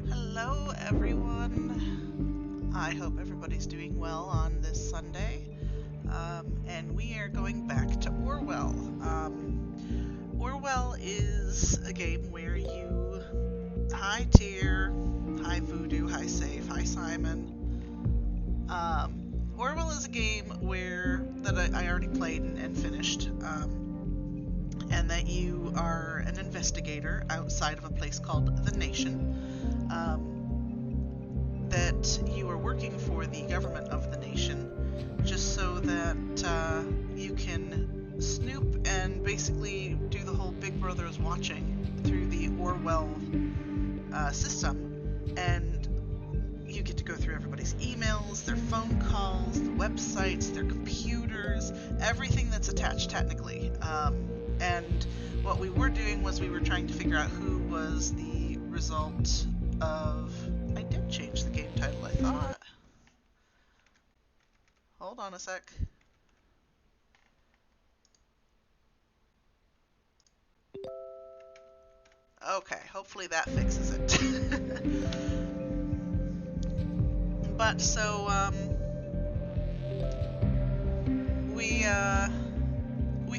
Hello, everyone. I hope everybody's doing well on this Sunday. And we are going back to Orwell. Orwell is a game where you. Hi, Tier. Hi, Voodoo. Hi, Safe. Hi, Simon. Orwell is a game that I already played and finished. And that you are an investigator outside of a place called the Nation. That you are working for the government of the nation just so that you can snoop and basically do the whole Big Brother is watching through the Orwell system. And you get to go through everybody's emails, their phone calls, the websites, their computers, everything that's attached technically. And what we were doing was we were trying to figure out who was the result of... I did change the game title, I thought. Hold on a sec. Okay, hopefully that fixes it. But so, we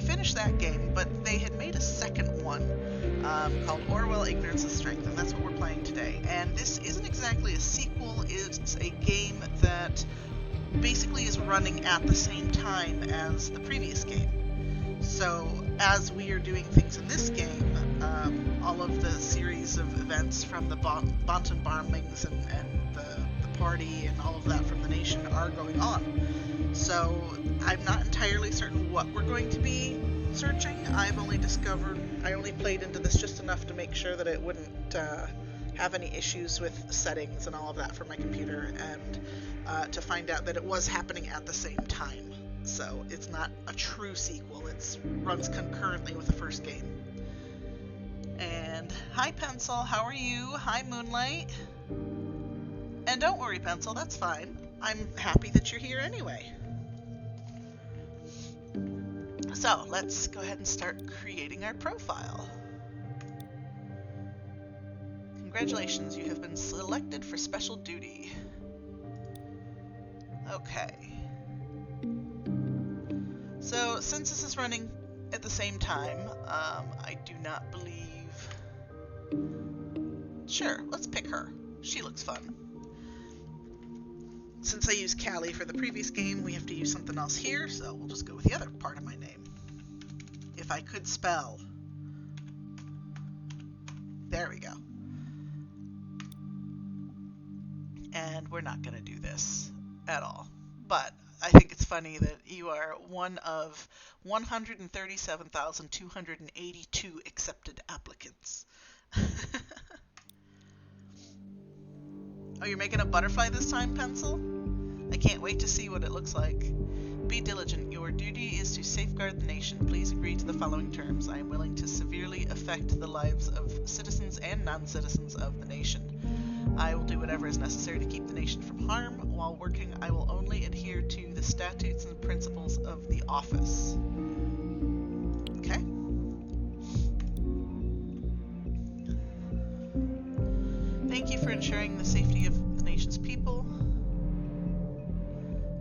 finished that game, but they had made a second one called Orwell Ignorance is Strength, and that's what we're playing today. And this isn't exactly a sequel, it's a game that basically is running at the same time as the previous game. So as we are doing things in this game, all of the series of events from the Bonton bombings and the party and all of that from the nation are going on. So I'm not entirely certain what we're going to be searching. I only played into this just enough to make sure that it wouldn't have any issues with settings and all of that for my computer, and to find out that it was happening at the same time. So it's not a true sequel, it runs concurrently with the first game. And hi Pencil, how are you? Hi Moonlight. And don't worry Pencil, that's fine. I'm happy that you're here anyway. So let's go ahead and start creating our profile. Congratulations, you have been selected for special duty. Okay. So since this is running at the same time, I do not believe... Sure, let's pick her. She looks fun. Since I used Callie for the previous game, we have to use something else here, so we'll just go with the other part of my name. If I could spell. There we go. And we're not going to do this at all. But I think it's funny that you are one of 137,282 accepted applicants. Oh, you're making a butterfly this time, Pencil? I can't wait to see what it looks like. Be diligent. Your duty is to safeguard the nation. Please agree to the following terms. I am willing to severely affect the lives of citizens and non-citizens of the nation. I will do whatever is necessary to keep the nation from harm. While working, I will only adhere to the statutes and principles of the office. Okay. Thank you for ensuring the safety of the nation's people.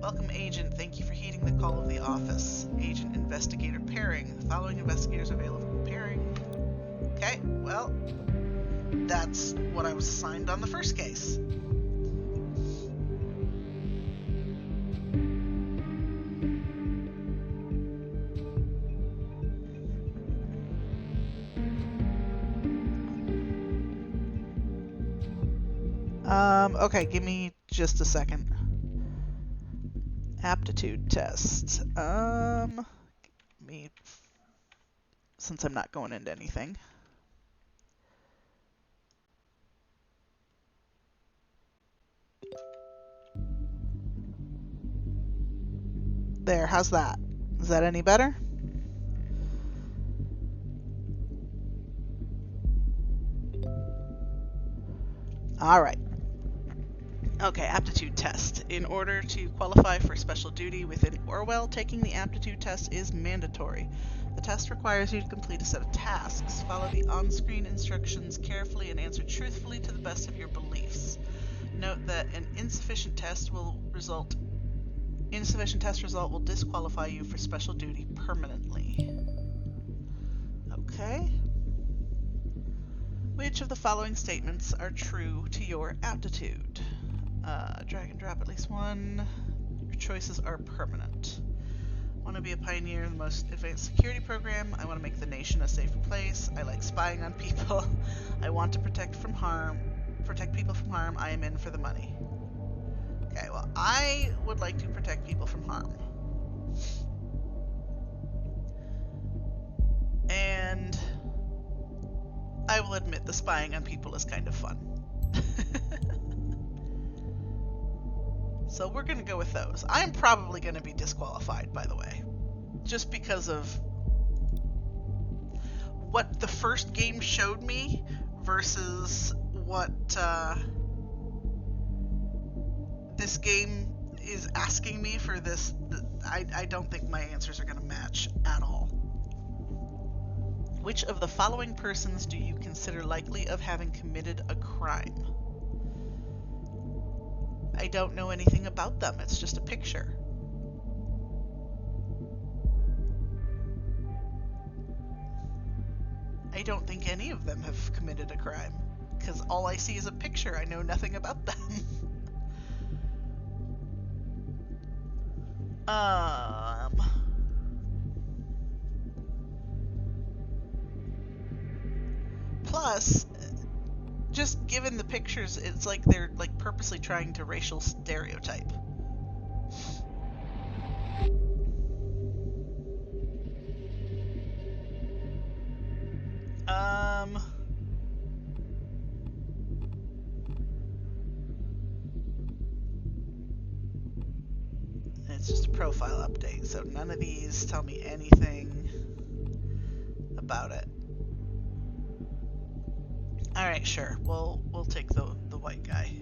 Welcome, Agent. Thank you for heeding the call of the office. Agent Investigator Pairing. The following investigators available for pairing. Okay, well, that's what I was assigned on the first case. Okay, give me just a second. Aptitude test. Me, since I'm not going into anything. There, how's that? Is that any better? Alright. Okay, aptitude test. In order to qualify for special duty within Orwell, taking the aptitude test is mandatory. The test requires you to complete a set of tasks, follow the on-screen instructions carefully, and answer truthfully to the best of your beliefs. Note that an insufficient test result will disqualify you for special duty permanently. Okay. Which of the following statements are true to your aptitude? Drag and drop at least one. Your choices are permanent. Want to be a pioneer in the most advanced security program. I want to make the nation a safer place. I like spying on people. I want to protect people from harm. I am in for the money. Okay, well, I would like to protect people from harm. And I will admit the spying on people is kind of fun. So we're going to go with those. I'm probably going to be disqualified, by the way. Just because of what the first game showed me versus what this game is asking me for this. I don't think my answers are going to match at all. Which of the following persons do you consider likely of having committed a crime? I don't know anything about them. It's just a picture. I don't think any of them have committed a crime, because all I see is a picture. I know nothing about them. Plus, just given the pictures, it's like they're like purposely trying to racial stereotype. It's just a profile update, so none of these tell me anything about it. Alright, sure. We'll take the white guy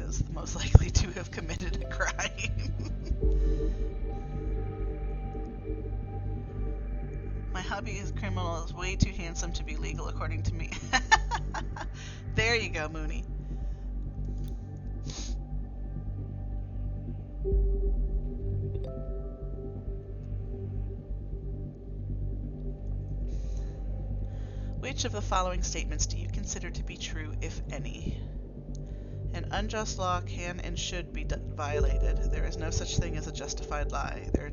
as the most likely to have committed a crime. My hubby is criminal is way too handsome to be legal, according to me. There you go, Mooney. Which of the following statements do you consider to be true, if any? An unjust law can and should be violated. There is no such thing as a justified lie. There are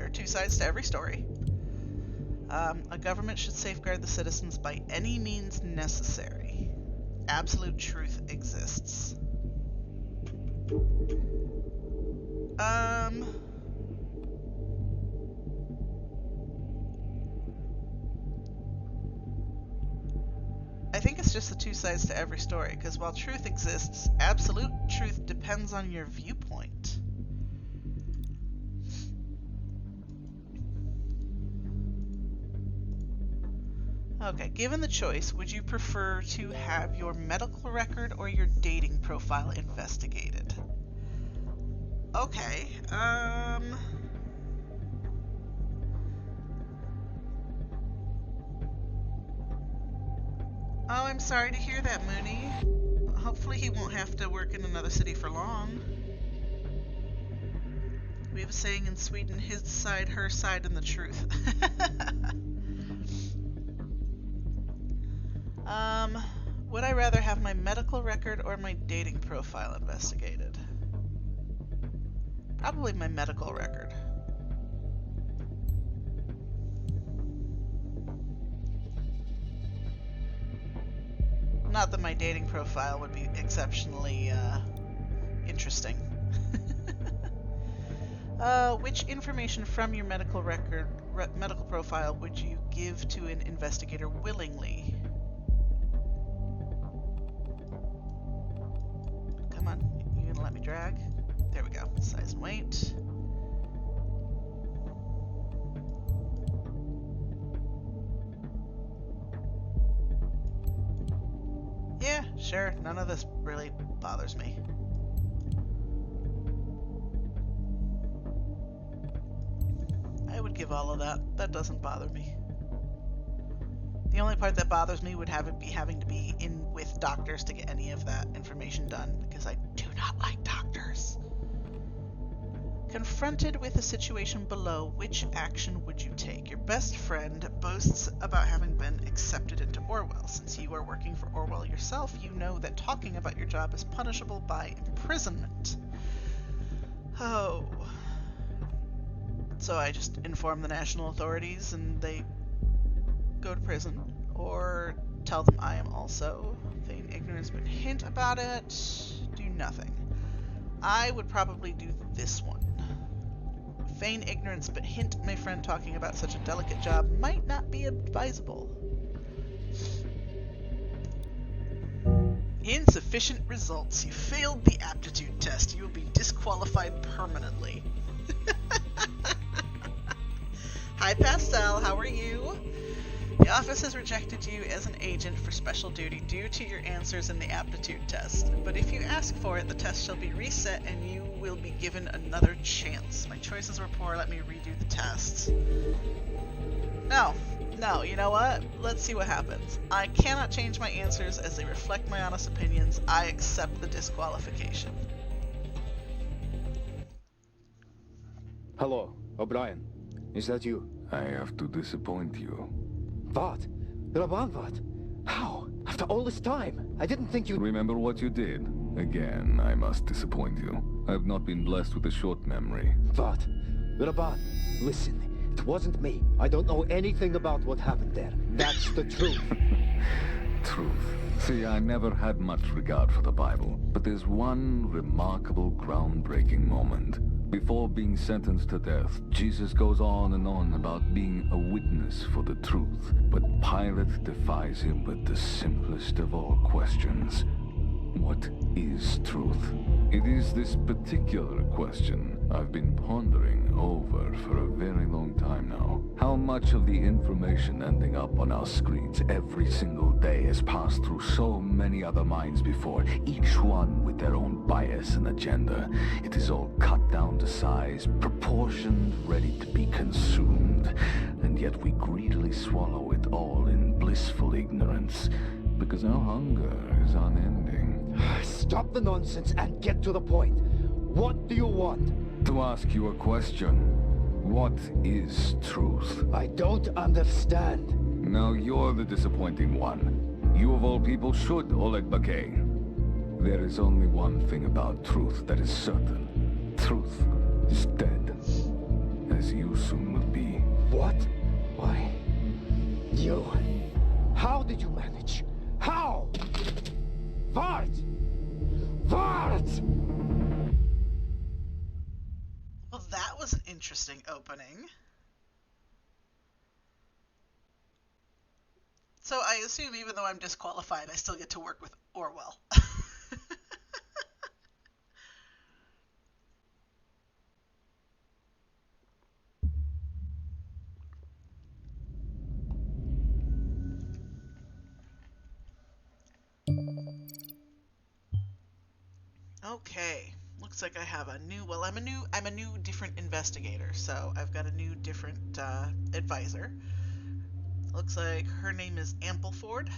two sides to every story. A government should safeguard the citizens by any means necessary. Absolute truth exists. I think it's just the two sides to every story, because while truth exists, absolute truth depends on your viewpoint. Okay, given the choice, would you prefer to have your medical record or your dating profile investigated? Okay, Oh, I'm sorry to hear that, Mooney. Hopefully he won't have to work in another city for long. We have a saying in Sweden, his side, her side, and the truth. Would I rather have my medical record or my dating profile investigated? Probably my medical record. Not that my dating profile would be exceptionally interesting. Which information from your medical medical profile would you give to an investigator willingly? Come on, you gonna let me drag? There we go. Size and weight. Yeah, sure. None of this really bothers me. I would give all of that. That doesn't bother me. The only part that bothers me would be having to be in with doctors to get any of that information done, because I do not like doctors. Confronted with a situation below, which action would you take? Your best friend boasts about having been accepted into Orwell. Since you are working for Orwell yourself, you know that talking about your job is punishable by imprisonment. Oh. So I just inform the national authorities and they go to prison, or tell them I am also. Feign ignorance but hint about it. Do nothing. I would probably do this one. Feign ignorance but hint my friend talking about such a delicate job might not be advisable. Insufficient results. You failed the aptitude test. You will be disqualified permanently. Hi Pastel, how are you? The office has rejected you as an agent for special duty due to your answers in the aptitude test. But if you ask for it, the test shall be reset and you will be given another chance. My choices were poor, let me redo the test. No, you know what? Let's see what happens. I cannot change my answers as they reflect my honest opinions. I accept the disqualification. Hello, O'Brien. Is that you? I have to disappoint you. What? Raban, what? How? After all this time? I didn't think you... Remember what you did? Again, I must disappoint you. I have not been blessed with a short memory. What? Raban, listen. It wasn't me. I don't know anything about what happened there. That's the truth. Truth. See, I never had much regard for the Bible, but there's one remarkable, groundbreaking moment. Before being sentenced to death, Jesus goes on and on about being a witness for the truth, but Pilate defies him with the simplest of all questions. What is truth? It is this particular question I've been pondering over for a very long time now. How much of the information ending up on our screens every single day has passed through so many other minds before, each one with their own bias and agenda. It is all cut down to size, proportioned, ready to be consumed, and yet we greedily swallow it all in blissful ignorance, because our hunger is unending. Stop the nonsense and get to the point. What do you want? To ask you a question. What is truth? I don't understand. Now you're the disappointing one. You of all people should, Oleg Bakay. There is only one thing about truth that is certain. Truth is dead. As you soon will be. What? Why? You... How did you manage? How? Vart! Vart! Well, that was an interesting opening. So I assume even though I'm disqualified, I still get to work with Orwell. Okay, looks like I have a new, well, I'm a new different investigator, so I've got a new different advisor. Looks like her name is Ampleford.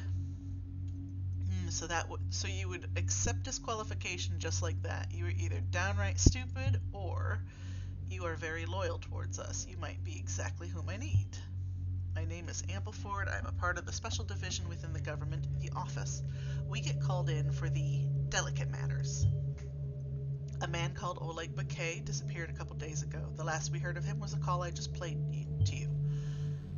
So you would accept disqualification just like that. You are either downright stupid or you are very loyal towards us. You might be exactly whom I need. My name is Ampleford. I'm a part of the special division within the government, the office. We get called in for the delicate matters. A man called Oleg Bakay disappeared a couple days ago. The last we heard of him was a call I just played to you.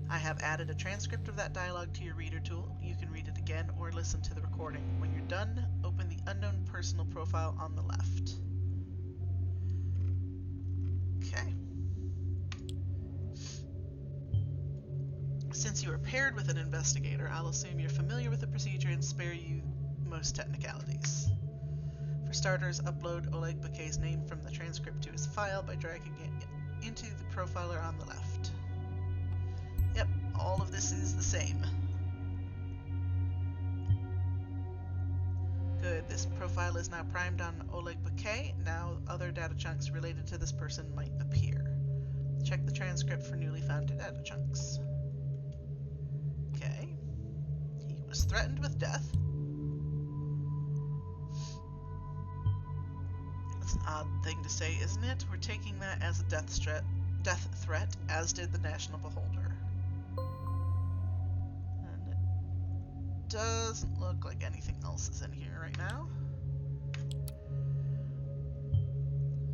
I have added a transcript of that dialogue to your reader tool. You can read it again or listen to the recording. When you're done, open the unknown personal profile on the left. Okay. Since you are paired with an investigator, I'll assume you're familiar with the procedure and spare you most technicalities. For starters, upload Oleg Bakay's name from the transcript to his file by dragging it into the profiler on the left. Yep, all of this is the same. Good, this profile is now primed on Oleg Bakay. Now other data chunks related to this person might appear. Check the transcript for newly found data chunks. Okay. He was threatened with death. That's an odd thing to say, isn't it? We're taking that as a death threat, as did the National Beholder. And it doesn't look like anything else is in here right now.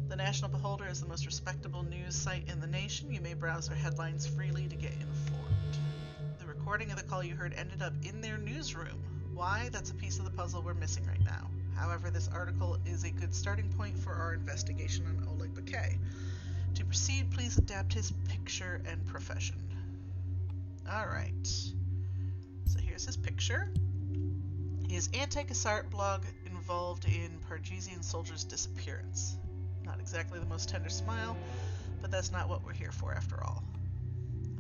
The National Beholder is the most respectable news site in the nation. You may browse their headlines freely to get informed. The recording of the call you heard ended up in their newsroom. Why? That's a piece of the puzzle we're missing right now. However, this article is a good starting point for our investigation on Oleg Bakay. To proceed, please adapt his picture and profession. Alright. So here's his picture. His anti-Cassart blog involved in Pargesian soldiers' disappearance. Not exactly the most tender smile, but that's not what we're here for after all.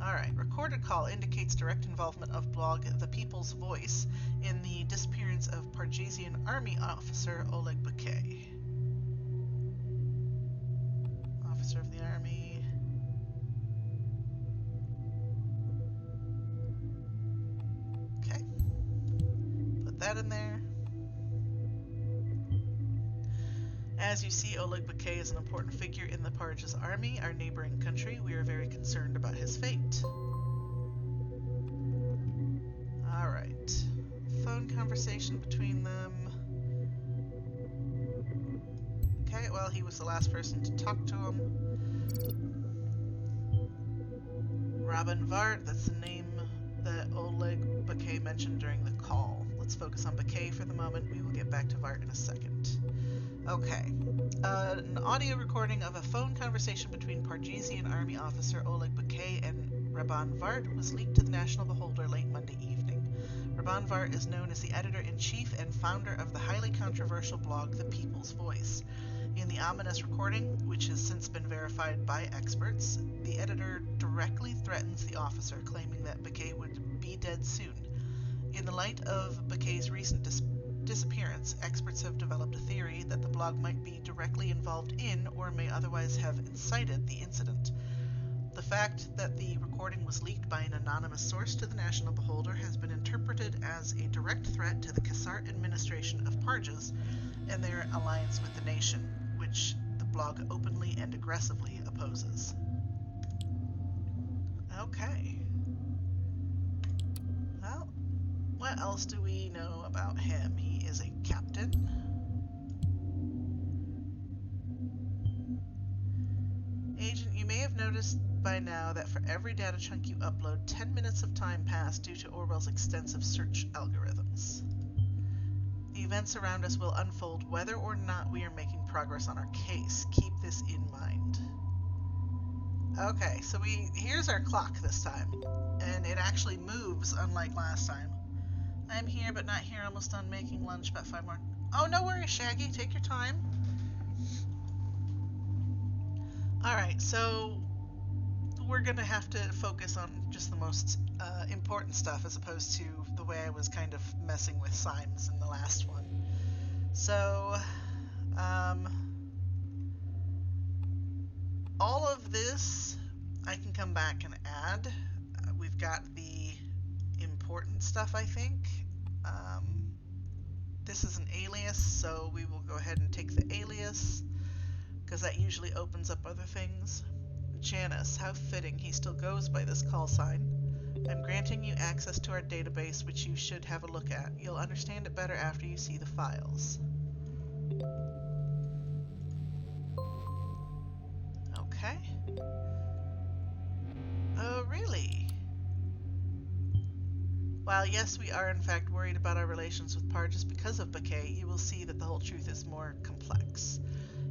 Alright, recorded call indicates direct involvement of blog The People's Voice in the disappearance of Pargesian army officer Oleg Bakay. Officer of the army. Okay. Put that in there. As you see, Oleg Bakay is an important figure in the Parges army, our neighboring country. We are very concerned about his fate. Alright. Phone conversation between them. Okay, well, he was the last person to talk to him. Robin Vart, that's the name that Oleg Bakay mentioned during the call. Let's focus on Bakay for the moment. We will get back to Vart in a second. Okay. An audio recording of a phone conversation between Pargesian army officer Oleg Bakay and Rabban Vart was leaked to the National Beholder late Monday evening. Rabban Vart is known as the editor-in-chief and founder of the highly controversial blog The People's Voice. In the ominous recording, which has since been verified by experts, the editor directly threatens the officer, claiming that Bakay would be dead soon. In the light of Bakay's recent disappearance, experts have developed a theory that the blog might be directly involved in or may otherwise have incited the incident. The fact that the recording was leaked by an anonymous source to the National Beholder has been interpreted as a direct threat to the Cassart administration of Parges and their alliance with the nation, which the blog openly and aggressively opposes. Okay. Well, what else do we know about him? He is a captain. Agent, you may have noticed by now that for every data chunk you upload, 10 minutes of time pass due to Orwell's extensive search algorithms. The events around us will unfold whether or not we are making progress on our case. Keep this in mind. Okay, so here's our clock this time, and it actually moves unlike last time. I'm here, but not here. Almost done making lunch. About 5 more. Oh, no worries, Shaggy. Take your time. Alright, so we're going to have to focus on just the most important stuff as opposed to the way I was kind of messing with Symes in the last one. So, all of this I can come back and add. We've got the important stuff, I think. This is an alias, so we will go ahead and take the alias, because that usually opens up other things. Janice, how fitting, he still goes by this call sign. I'm granting you access to our database, which you should have a look at. You'll understand it better after you see the files. Okay. Oh, really? While yes, we are in fact worried about our relations with Parges because of Bakay, you will see that the whole truth is more complex.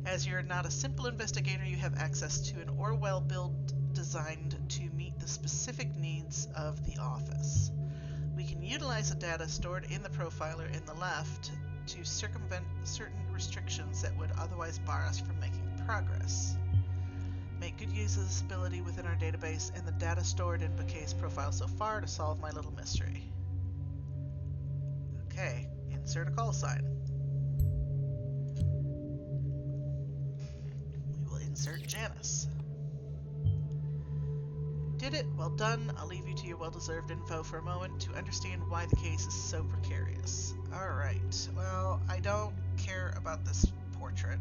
As you're not a simple investigator, you have access to an Orwell build designed to meet the specific needs of the office. We can utilize the data stored in the profiler in the left to circumvent certain restrictions that would otherwise bar us from making progress. Make good use of this ability within our database and the data stored in Bakay's profile so far to solve my little mystery. Okay, insert a call sign. We will insert Janice. Did it? Well done. I'll leave you to your well-deserved info for a moment to understand why the case is so precarious. Alright, well, I don't care about this portrait,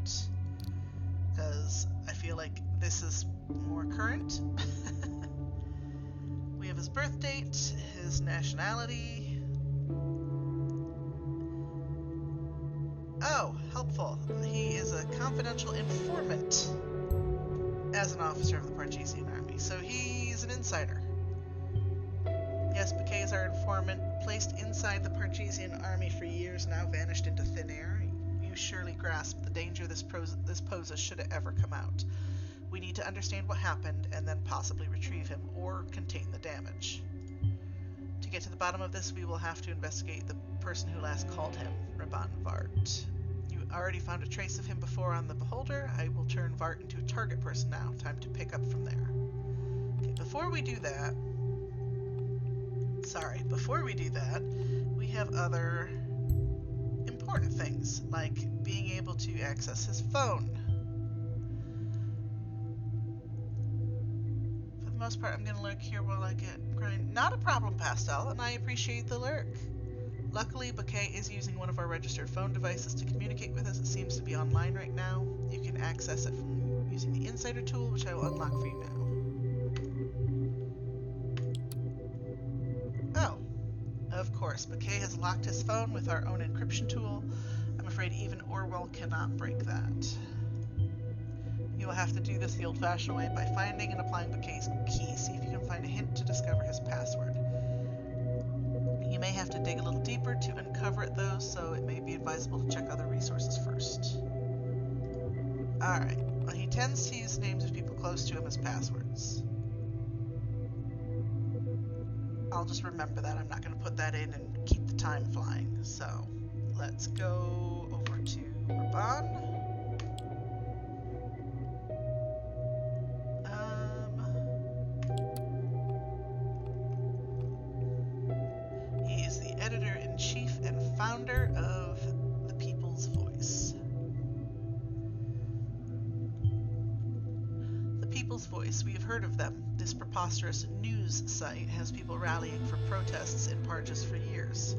because I feel like this is more current. We have his birth date, his nationality. Oh, helpful. He is a confidential informant as an officer of the Pargesian army, so he's an insider. Yes, Bakay is our informant, placed inside the Pargesian army for years, now vanished into thin air. You surely grasp the danger this poses should it ever come out. We need to understand what happened and then possibly retrieve him or contain the damage. To get to the bottom of this, we will have to investigate the person who last called him, Raban Vart. You already found a trace of him before on the Beholder. I will turn Vart into a target person now. Time to pick up from there. Okay, before we do that, we have other important things, like being able to access his phone. For the most part, I'm going to lurk here while I get grind. Not a problem, Pastel, and I appreciate the lurk. Luckily, Bakay is using one of our registered phone devices to communicate with us. It seems to be online right now. You can access it from using the Insider tool, which I will unlock for you now. Oh, of course, Bakay has locked his phone with our own encryption tool. I'm afraid even Orwell cannot break that. You will have to do this the old-fashioned way by finding and applying Bakay's key. See if you can find a hint to discover his password. You may have to dig a little deeper to uncover it, though, so it may be advisable to check other resources first. Alright, well, he tends to use names of people close to him as passwords. I'll just remember that. I'm not going to put that in and keep the time flying. So, let's go over to Raban. He is the editor-in-chief and founder of The People's Voice. The People's Voice, we have heard of them. This preposterous news site has people rallying for protests in Parges for years.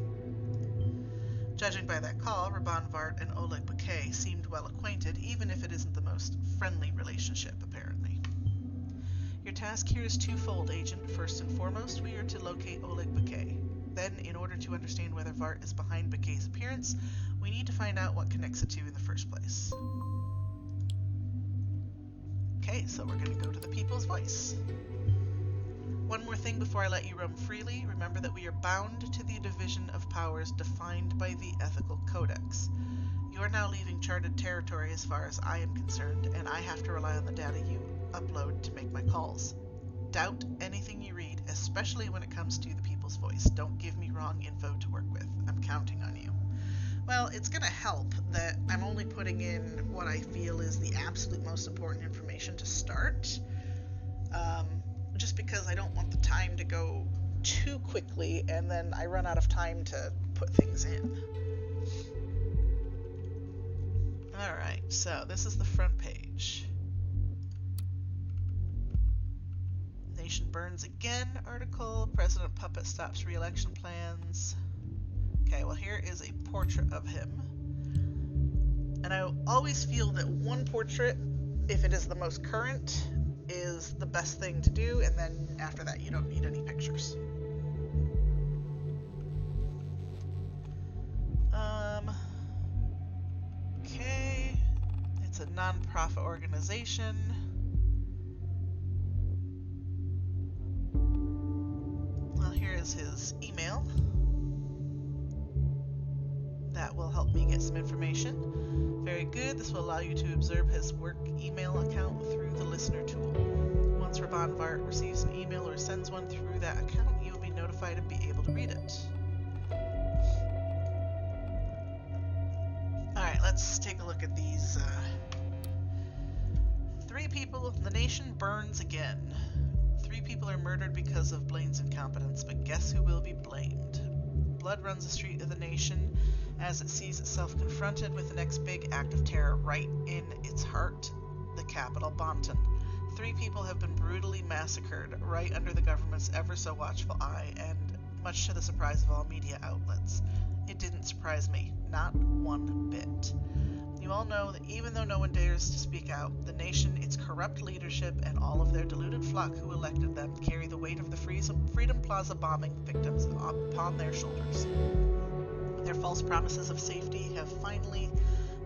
Judging by that call, Raban Vart and Oleg Bakay seemed well acquainted, even if it isn't the most friendly relationship, apparently. Your task here is twofold, Agent. First and foremost, we are to locate Oleg Bakay. Then, in order to understand whether Vart is behind Bakay's appearance, we need to find out what connects the two in the first place. Okay, so we're going to go to the People's Voice. One more thing before I let you roam freely. Remember that we are bound to the division of powers defined by the Ethical Codex. You are now leaving charted territory as far as I am concerned, and I have to rely on the data you upload to make my calls. Doubt anything you read, especially when it comes to the People's Voice. Don't give me wrong info to work with. I'm counting on you. Well, it's going to help that I'm only putting in what I feel is the absolute most important information to start. Just because I don't want the time to go too quickly and then I run out of time to put things in. Alright, so this is the front page. Nation burns again article. President Puppet stops re-election plans. Okay, well here is a portrait of him. And I always feel that one portrait, if it is the most current, is the best thing to do, and then after that you don't need any pictures. Okay, it's a non-profit organization. Well, here is his email. That will help me get some information. Very good. This will allow you to observe his work email account through the listener tool. Once Raban Vart receives an email or sends one through that account, you will be notified and be able to read it. Alright, let's take a look at these. 3 people. The nation burns again. 3 people are murdered because of Blaine's incompetence, but guess who will be blamed? Blood runs the street of the nation as it sees itself confronted with the next big act of terror right in its heart, the capital, Bonton. 3 people have been brutally massacred right under the government's ever so watchful eye, and much to the surprise of all media outlets. It didn't surprise me, not one bit. You all know that even though no one dares to speak out, the nation, its corrupt leadership, and all of their deluded flock who elected them carry the weight of the Freedom Plaza bombing victims upon their shoulders. Their false promises of safety have finally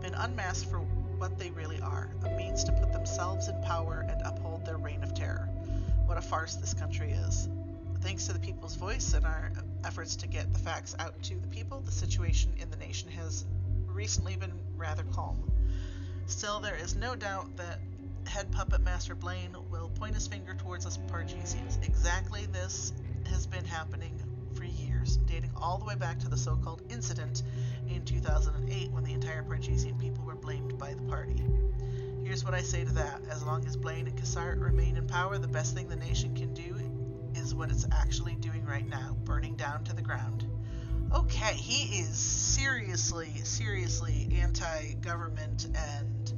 been unmasked for what they really are, a means to put themselves in power and uphold their reign of terror. What a farce this country is. Thanks to the people's voice and our efforts to get the facts out to the people, the situation in the nation has recently been rather calm. Still, there is no doubt that head puppet Master Blaine will point his finger towards us Pargesians. Exactly this has been happening for years, dating all the way back to the so-called incident in 2008 when the entire Pargesian people were blamed by the party. Here's what I say to that. As long as Blaine and Cassart remain in power, the best thing the nation can do is what it's actually doing right now, burning down to the ground. Okay, he is seriously anti-government and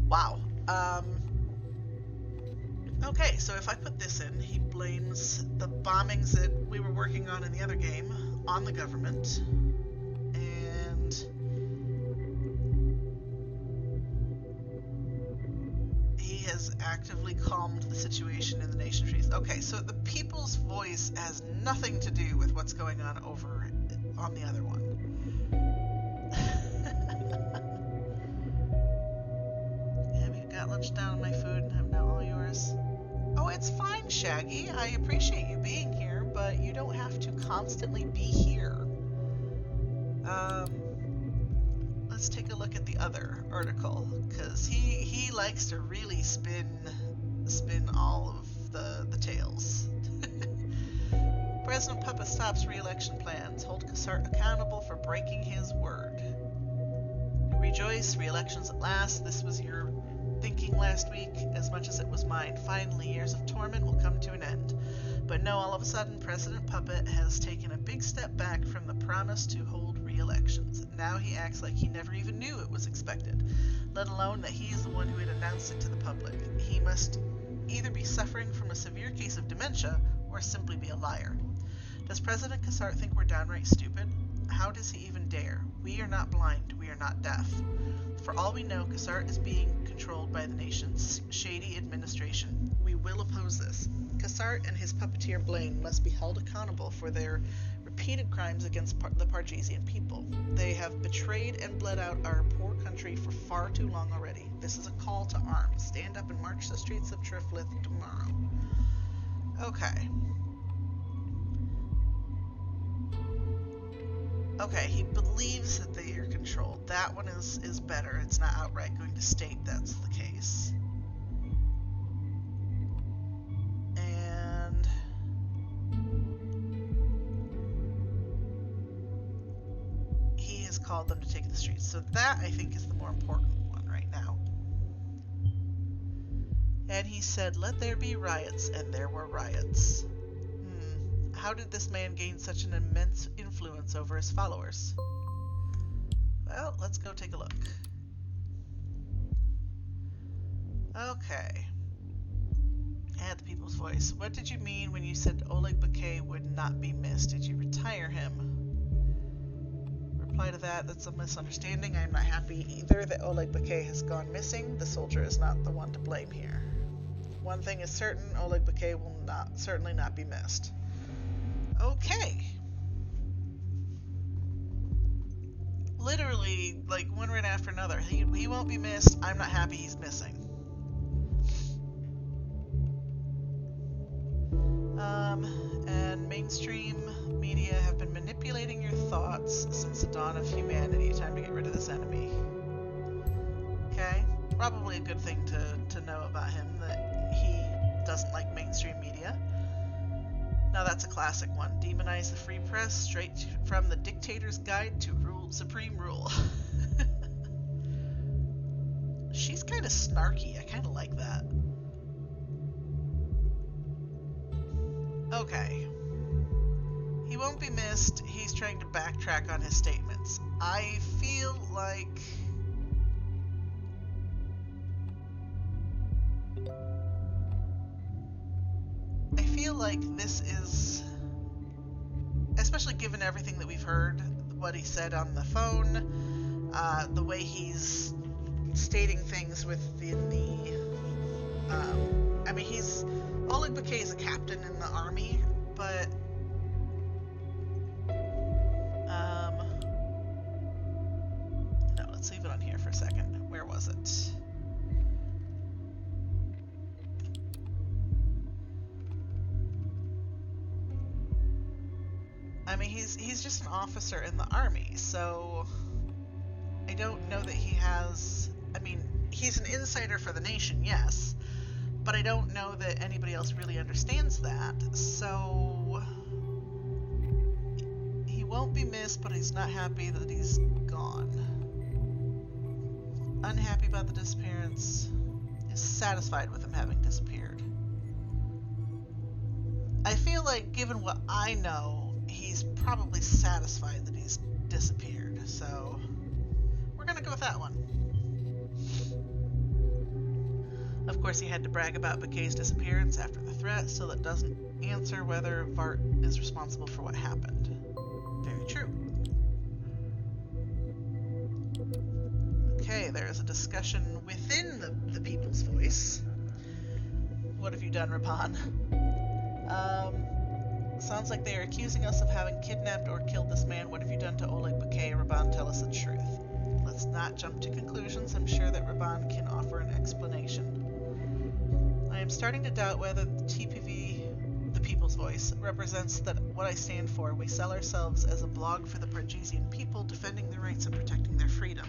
wow. Okay, so if I put this in, he blames the bombings that we were working on in the other game on the government, and he has actively calmed the situation in the nation trees. Okay, so the people's voice has nothing to do with what's going on over on the other one. Yeah, we've got lunch down on my food and I'm now all yours. Oh, it's fine, Shaggy. I appreciate you being here, but you don't have to constantly be here. Let's take a look at the other article, because he likes to really spin all of the tales. President Puppet stops re-election plans. Hold Cassart accountable for breaking his word. Rejoice, re-elections at last. This was your thinking last week as much as it was mine. Finally, years of torment will come to an end. But no, all of a sudden, President Puppet has taken a big step back from the promise to hold re-elections. Now he acts like he never even knew it was expected, let alone that he is the one who had announced it to the public. He must either be suffering from a severe case of dementia or simply be a liar. Does President Cassart think we're downright stupid? How does he even dare? We are not blind, we are not deaf. For all we know, Cassart is being controlled by the nation's shady administration. We will oppose this. Cassart and his puppeteer Blaine must be held accountable for their repeated crimes against the Pargesian people. They have betrayed and bled out our poor country for far too long already. This is a call to arms. Stand up and march the streets of Triflith tomorrow. Okay. Okay, he believes that they are controlled. That one is better. It's not outright going to state that's the case. And he has called them to take the streets. So that, I think, is the more important one right now. And he said, "Let there be riots," and there were riots. How did this man gain such an immense influence over his followers? Well, let's go take a look. Okay. Add the people's voice. What did you mean when you said Oleg Bouquet would not be missed? Did you retire him? Reply to that, that's a misunderstanding. I am not happy either that Oleg Bouquet has gone missing. The soldier is not the one to blame here. One thing is certain, Oleg Bouquet will certainly not be missed. Okay. Literally, like, one right after another. He won't be missed. I'm not happy he's missing. And Ming mainstream media have been manipulating your thoughts since the dawn of humanity. Time to get rid of this enemy. Okay, probably a good thing to know about him, that he doesn't like mainstream media. Now that's a classic one. Demonize the free press, straight from the dictator's guide to supreme rule. She's kind of snarky. I kind of like that. Okay. He won't be missed. He's trying to backtrack on his statements. I feel like this is, especially given everything that we've heard, what he said on the phone, the way he's stating things within the, I mean, Oleg Bakay is a captain in the army, but, no, let's leave it on here for a second. Where was it? I mean, he's just an officer in the army, so I don't know that he has, I mean, he's an insider for the nation, yes, but I don't know that anybody else really understands that, so he won't be missed, but he's not happy that he's gone. Unhappy about the disappearance, is satisfied with him having disappeared. I feel like, given what I know, he's probably satisfied that he's disappeared, so we're gonna go with that one. Of course, he had to brag about Bakay's disappearance after the threat, so that doesn't answer whether Vart is responsible for what happened. Very true. Okay, there is a discussion within the People's Voice. What have you done, Rapan? Sounds like they are accusing us of having kidnapped or killed this man. What have you done to Oleg Bakay? Raban, tell us the truth. Let's not jump to conclusions. I'm sure that Raban can offer an explanation. I am starting to doubt whether the TPV, the People's Voice, represents what I stand for. We sell ourselves as a blog for the Pargesian people, defending their rights and protecting their freedom.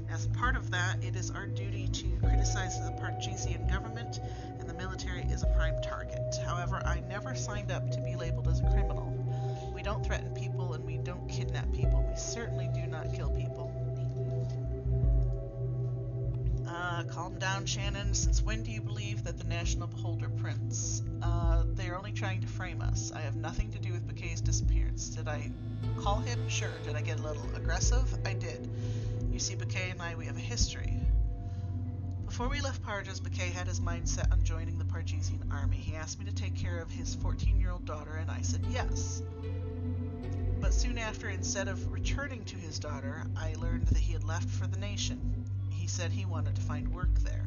As part of that, it is our duty to criticize the Pargesian government, and the military is a prime target. However, I never signed up to be labeled as a criminal. We don't threaten people and we don't kidnap people. We certainly do not kill people. Calm down, Shannon. Since when do you believe that the National Beholder prints? They are only trying to frame us. I have nothing to do with Bakay's disappearance. Did I call him? Sure. Did I get a little aggressive? I did. You see, Bakay and I, we have a history. Before we left Parges, Bakay had his mind set on joining the Pargesian army. He asked me to take care of his 14-year-old daughter, and I said yes. But soon after, instead of returning to his daughter, I learned that he had left for the nation. He said he wanted to find work there.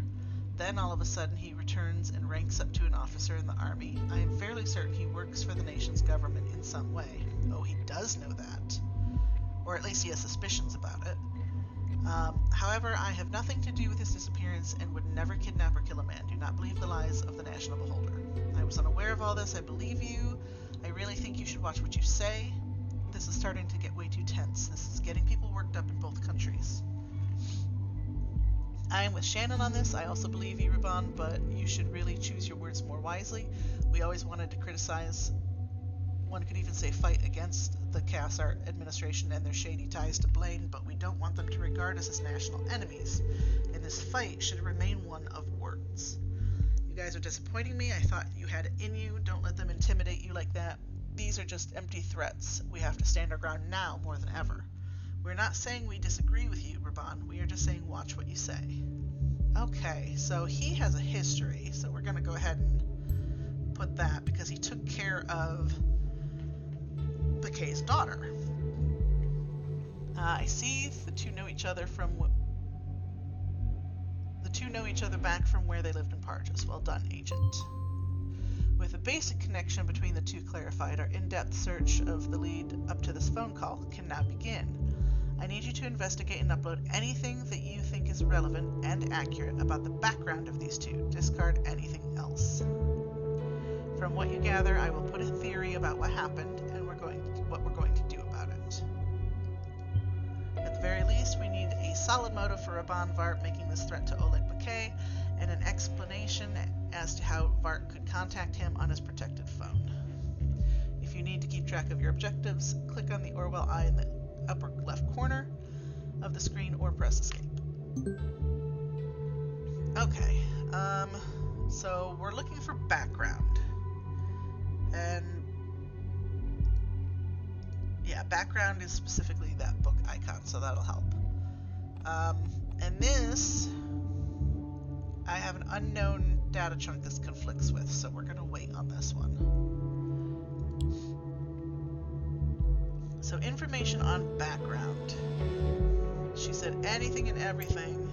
Then, all of a sudden, he returns and ranks up to an officer in the army. I am fairly certain he works for the nation's government in some way. Oh, he does know that. Or at least he has suspicions about it. However, I have nothing to do with his disappearance and would never kidnap or kill a man. Do not believe the lies of the National Beholder. I was unaware of all this. I believe you. I really think you should watch what you say. This is starting to get way too tense. This is getting people worked up in both countries. I am with Shannon on this. I also believe you, Raban, but you should really choose your words more wisely. We always wanted to criticize, one could even say fight against the Cassart administration and their shady ties to Blaine, but we don't want them to regard us as national enemies. And this fight should remain one of words. You guys are disappointing me. I thought you had it in you. Don't let them intimidate you like that. These are just empty threats. We have to stand our ground now more than ever. We're not saying we disagree with you, Raban. We are just saying watch what you say. Okay, so he has a history, so we're going to go ahead and put that because he took care of Bakay's daughter. I see the two know each other back from where they lived in Parges. Well done, Agent. With a basic connection between the two clarified, our in-depth search of the lead up to this phone call can now begin. I need you to investigate and upload anything that you think is relevant and accurate about the background of these two. Discard anything else. From what you gather, I will put a theory about what happened, solid motive for Raban Vart making this threat to Oleg Bakay, and an explanation as to how Vart could contact him on his protected phone. If you need to keep track of your objectives, click on the Orwell eye in the upper left corner of the screen or press escape. Okay, so we're looking for background. And yeah, background is specifically that book icon, so that'll help. And this, I have an unknown data chunk this conflicts with, so we're going to wait on this one. So information on background. She said anything and everything.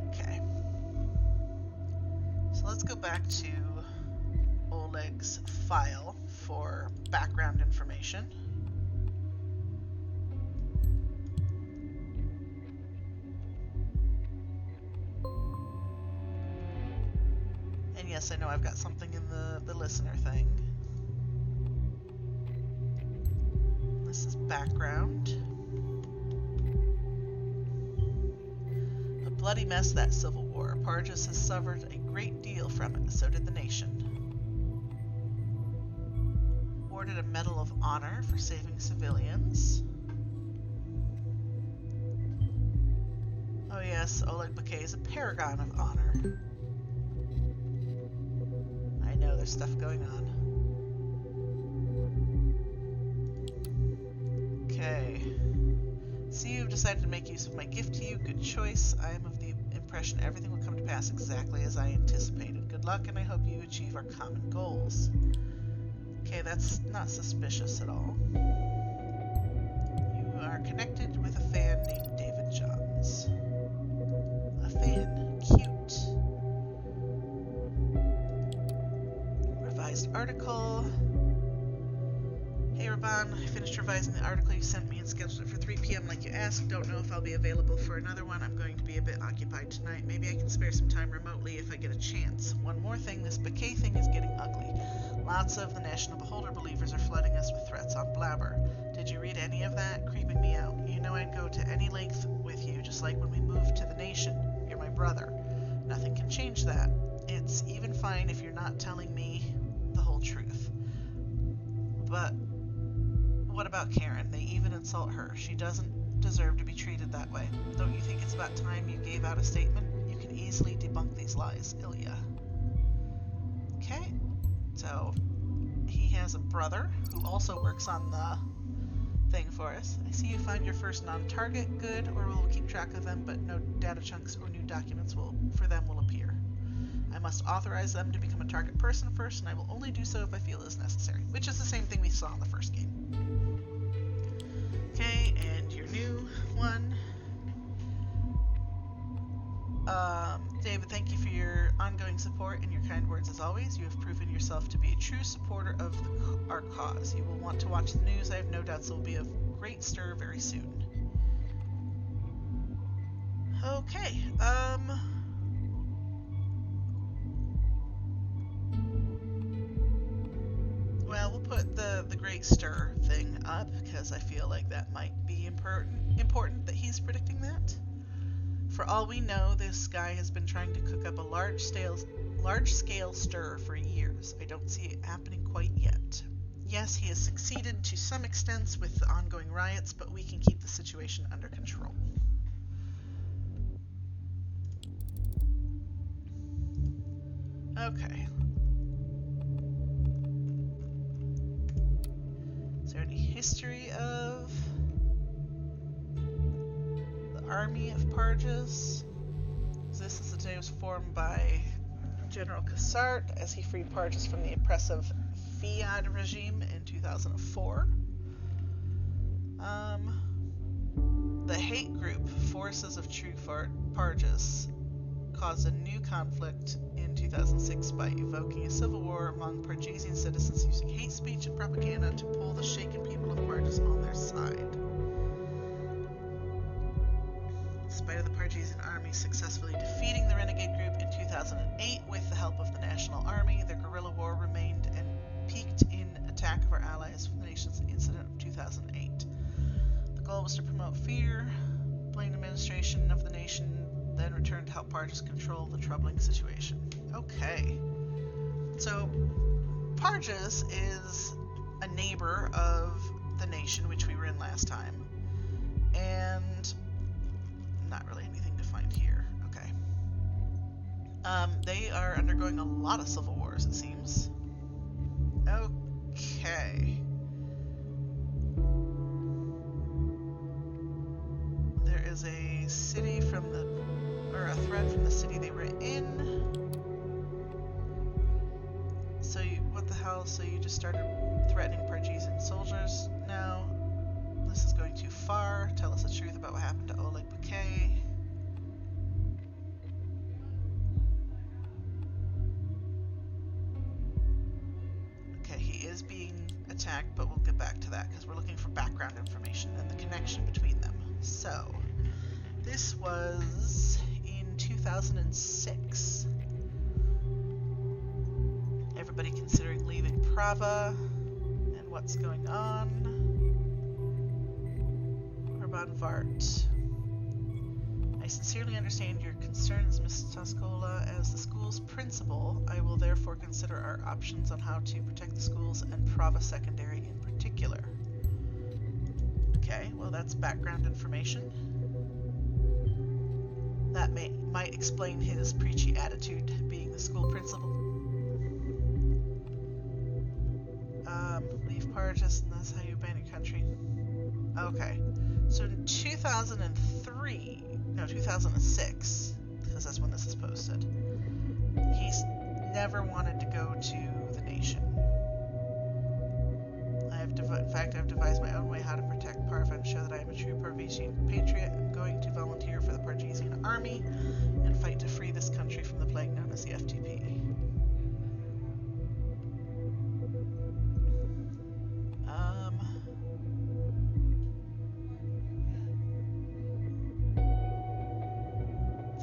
Okay. So let's go back to Oleg's file for background information. And yes, I know I've got something in the listener thing. This is background. A bloody mess, that civil war. Parges has suffered a great deal from it, so did the nation. Awarded a Medal of Honor for saving civilians. Oh yes, Oleg Bakay is a paragon of honor. I know there's stuff going on. Okay. See, you've decided to make use of my gift to you. Good choice. I am of the impression everything will come to pass exactly as I anticipated. Good luck, and I hope you achieve our common goals. Okay, that's not suspicious at all. You are connected with a fan named David Johns. A fan. Cute. Revised article. Hey Raban, I finished revising the article you sent me and scheduled it for 3 p.m. like you asked. Don't know if I'll be available for another one. I'm going to be a bit occupied tonight. Maybe I can spare some time remotely if I get a chance. One more thing, this Bakay thing is getting ugly. Lots of the National Beholder believers are flooding us with threats on Blabber. Did you read any of that? Creeping me out. You know I'd go to any length with you, just like when we moved to the nation. You're my brother. Nothing can change that. It's even fine if you're not telling me the whole truth. But what about Karen? They even insult her. She doesn't deserve to be treated that way. Don't you think it's about time you gave out a statement? You can easily debunk these lies, Ilya. Okay. So, he has a brother who also works on the thing for us. I see you find your first non-target. Good, or we'll keep track of them, but no data chunks or new documents will appear. I must authorize them to become a target person first, and I will only do so if I feel it is necessary, which is the same thing we saw in the first game. Okay, and your new one. David, thank you for your ongoing support and your kind words as always. You have proven yourself to be a true supporter of our cause. You will want to watch the news. I have no doubts there will be a great stir very soon. Okay, well, we'll put the great stir thing up because I feel like that might be important that he's predicting that. For all we know, this guy has been trying to cook up a large-scale stir for years. I don't see it happening quite yet. Yes, he has succeeded to some extent with the ongoing riots, but we can keep the situation under control. Okay. Is there any history of Army of Parges? This is the day it was formed by General Cassart as he freed Parges from the oppressive Fiat regime in 2004. The hate group Forces of True Parges caused a new conflict in 2006 by evoking a civil war among Pargesian citizens using hate speech and propaganda to pull the shaken people of Parges on their side. Despite the Pargesian army successfully defeating the renegade group in 2008 with the help of the National Army, the guerrilla war remained and peaked in attack of our allies from the nation's Parges control the troubling situation. Okay. So, Parges is a neighbor of the nation which we were in last time. And not really anything to find here. Okay. They are undergoing a lot of civil wars, it seems. Okay. There is a city from the, or a threat from the city they were in. So you, what the hell? So you just started threatening Pargesian soldiers now? This is going too far. Tell us the truth about what happened to Oleg Bouquet. Okay, he is being attacked, but we'll get back to that because we're looking for background information and the connection between them. So, this was in 2006. Everybody considering leaving Prava and what's going on. Orban Vart. I sincerely understand your concerns, Ms. Toscola. As the school's principal, I will therefore consider our options on how to protect the schools and Prava Secondary in particular. Okay, well that's background information. That might explain his preachy attitude being the school principal. Leave Parges, and that's how you abandon your country. Okay, so in 2006, because that's when this is posted, he's never wanted to go to the nation. In fact, I've devised my own way how to protect Parva and show that I am a true Parvesian patriot. I'm going to volunteer for the Pargesian army and fight to free this country from the plague known as the FTP.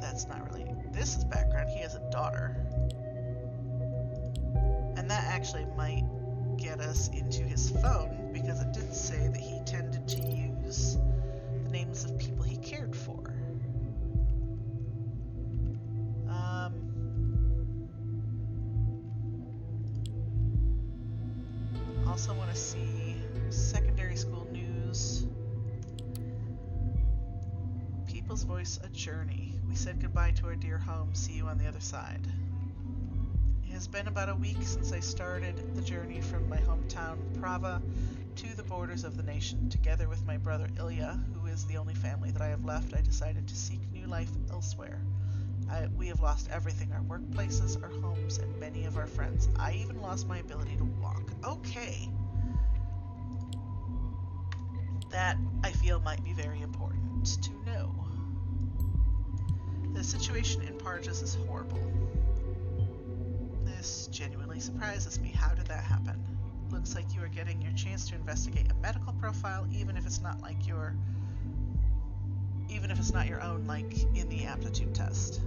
That's not really... This is background. He has a daughter. And that actually might get us into his phone, because it did say that he tended to use the names of people he cared for. Also want to see secondary school news. People's Voice, a journey. We said goodbye to our dear home. See you on the other side. It has been about a week since I started the journey from my hometown, Prava, to the borders of the nation. Together with my brother Ilya, who is the only family that I have left, I decided to seek new life elsewhere. We have lost everything, our workplaces, our homes, and many of our friends. I even lost my ability to walk. Okay. That, I feel, might be very important to know. The situation in Parges is horrible. This genuinely surprises me. How did that happen? Looks like you are getting your chance to investigate a medical profile, even if it's not your own, like in the aptitude test.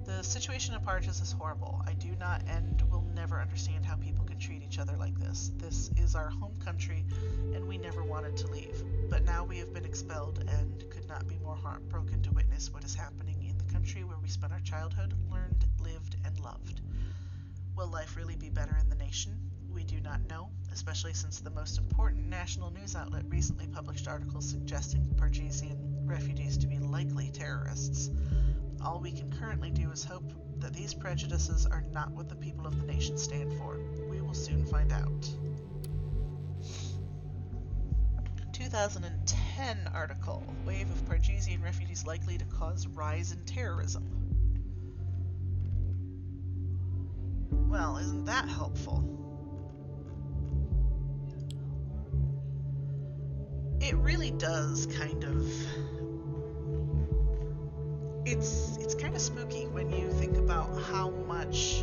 The situation in Parges is horrible. I do not and will never understand how people can treat each other like this. This is our home country, and we never wanted to leave. But now we have been expelled and could not be more heartbroken to witness what is happening in the country where we spent our childhood, learned, lived, and loved. Will life really be better in the nation? We do not know, especially since the most important national news outlet recently published articles suggesting Pargesian refugees to be likely terrorists. All we can currently do is hope that these prejudices are not what the people of the nation stand for. We will soon find out. 2010 article. Wave of Pargesian refugees likely to cause rise in terrorism. Well, isn't that helpful? It really does kind of... It's kind of spooky when you think about how much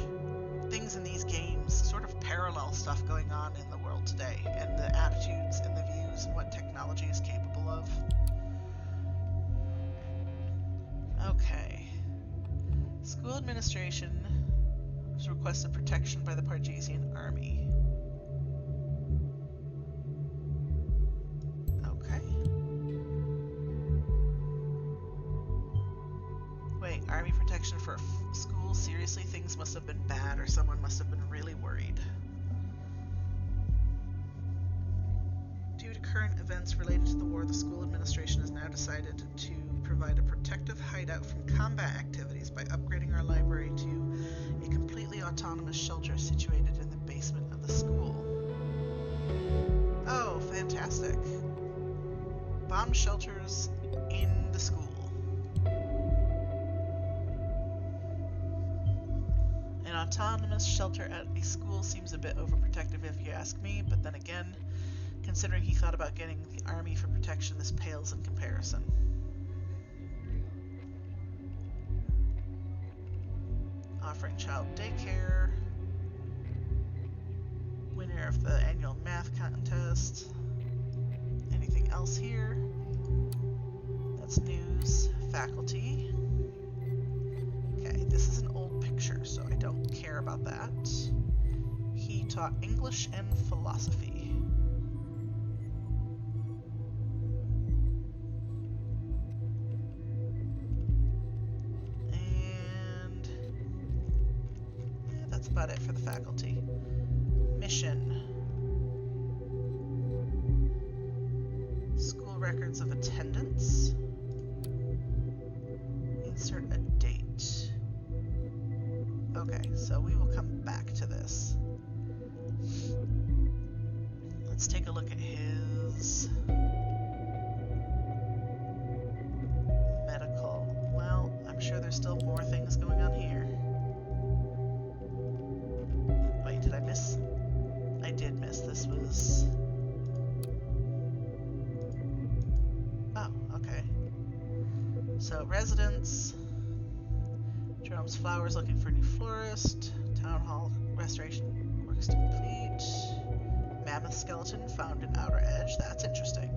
things in these games sort of parallel stuff going on in the world today, and the attitudes and the views and what technology is capable of. Okay. School administration has requested protection by the Pargesian army. Okay. matter. Someone must have been really worried. Due to current events related to the war, the school administration has now decided to provide a protective hideout from combat activities by upgrading our library to a completely autonomous shelter situated in the basement of the school. Oh, fantastic. Bomb shelters in the school. An autonomous shelter at a school seems a bit overprotective if you ask me, but then again, considering he thought about getting the army for protection, this pales in comparison. Offering child daycare. Winner of the annual math contest. Anything else here? That's news. Faculty. Okay, this is an old picture, so I don't care about that. He taught English and philosophy. And yeah, that's about it for the faculty. Mission. School records of attendance. Insert a date. Okay, so we will come back to this. Let's take a look at his medical. Well, I'm sure there's still more things going on here. Wait, did I miss? I did miss. This was... Oh, okay. So, residence. Jerome's Flowers looking for a new florist. Town Hall restoration works to complete. Mammoth skeleton found in Outer Edge. That's interesting.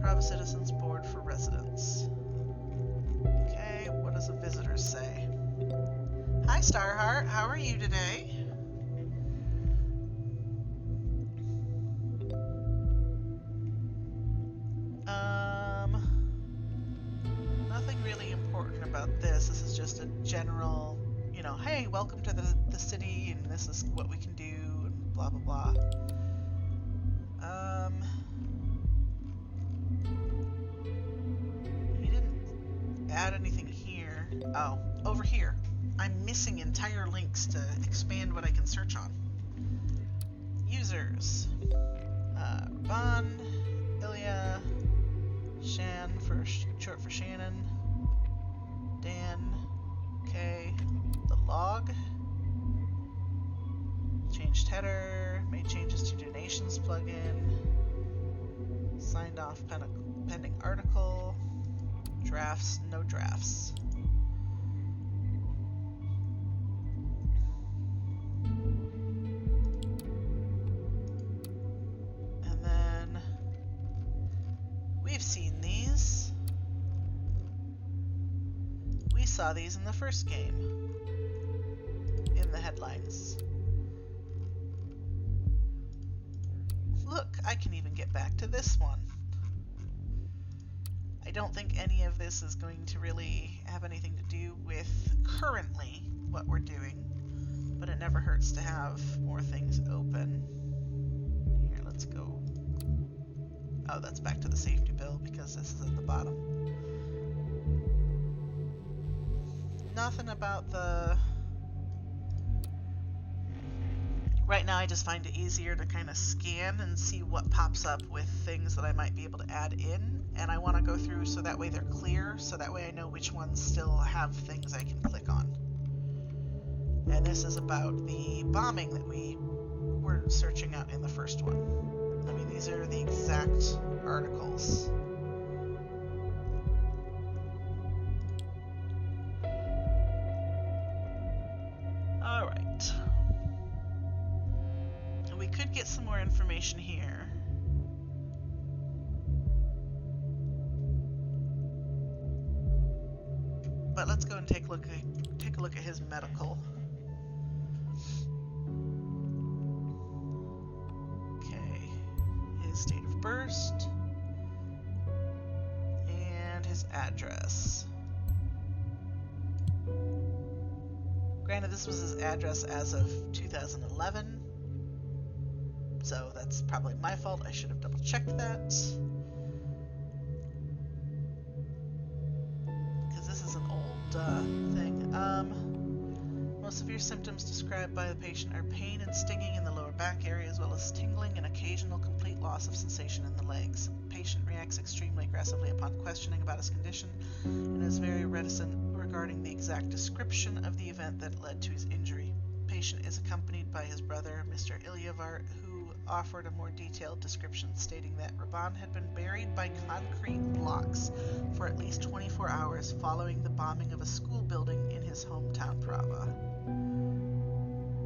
Private Citizens Board for residents. Okay, what does the visitors say? Hi, Starheart. How are you today? Nothing really important about this. This is just a general, you know, hey, welcome to the city, and this is what we can do, and blah, blah, blah. He didn't add anything here. Oh, over here. I'm missing entire links to expand what I can search on. Users. Von, Ilya, Shan for short for Shannon, Dan, K, the log, changed header, made changes to donations plugin, signed off pending article, drafts, no drafts. We've seen these. We saw these in the first game. In the headlines. Look, I can even get back to this one. I don't think any of this is going to really have anything to do with currently what we're doing, but it never hurts to have more things open. Here, let's go. Oh, that's back to the safety bill because this is at the bottom. Nothing about the... Right now I just find it easier to kind of scan and see what pops up with things that I might be able to add in, and I want to go through so that way they're clear, so that way I know which ones still have things I can click on. And this is about the bombing that we were searching out in the first one. I mean, these are the exact articles. Alright. We could get some more information here. But let's go and take a look at his medical. His date of birth and his address. Granted, this was his address as of 2011, so that's probably my fault. I should have double checked that. Because this is an old thing. Most severe symptoms described by the patient are pain and stinging in the lower back area, as well as tingling and occasional complete loss of sensation in the legs. Patient reacts extremely aggressively upon questioning about his condition and is very reticent regarding the exact description of the event that led to his injury. Patient is accompanied by his brother, Mr. Ilyavar, who offered a more detailed description, stating that Raban had been buried by concrete blocks for at least 24 hours following the bombing of a school building in his hometown Prava.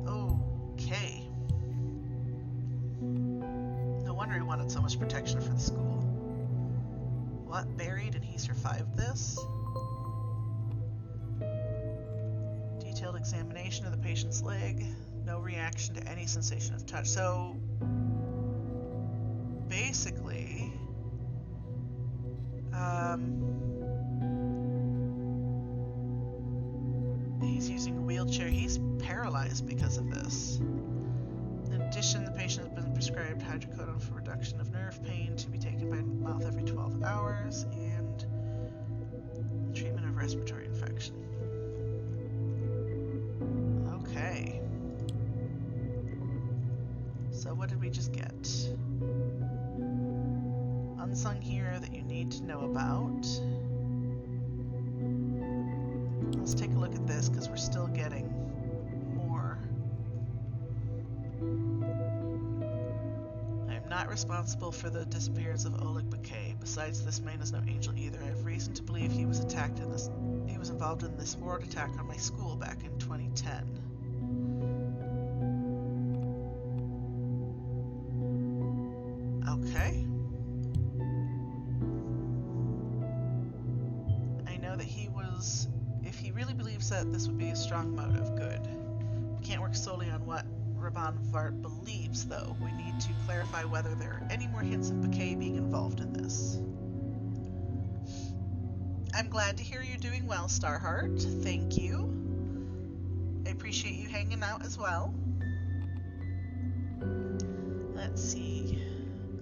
Okay. No wonder he wanted so much protection for the school. What? Buried and he survived this? Detailed examination of the patient's leg. No reaction to any sensation of touch. So, basically, he's using a wheelchair. He's paralyzed because of this. In addition, the patient has been prescribed hydrocodone for reduction of nerve pain to be taken by mouth every 12 hours and treatment of respiratory infection. Okay. So what did we just get? Unsung hero that you need to know about. Let's take a look at this because we're still getting more. I am not responsible for the disappearance of Oleg Bakay. Besides, this man is no angel either. I have reason to believe he was involved in this horrid attack on my school back in 2010. Okay. I know that if he really believes that this would be a strong motive, good. We can't work solely on what Raban Vart believes, though. We need to clarify whether there are any more hints of Bakay being involved in this. I'm glad to hear you're doing well, Starheart. Thank you. I appreciate you hanging out as well. Let's see.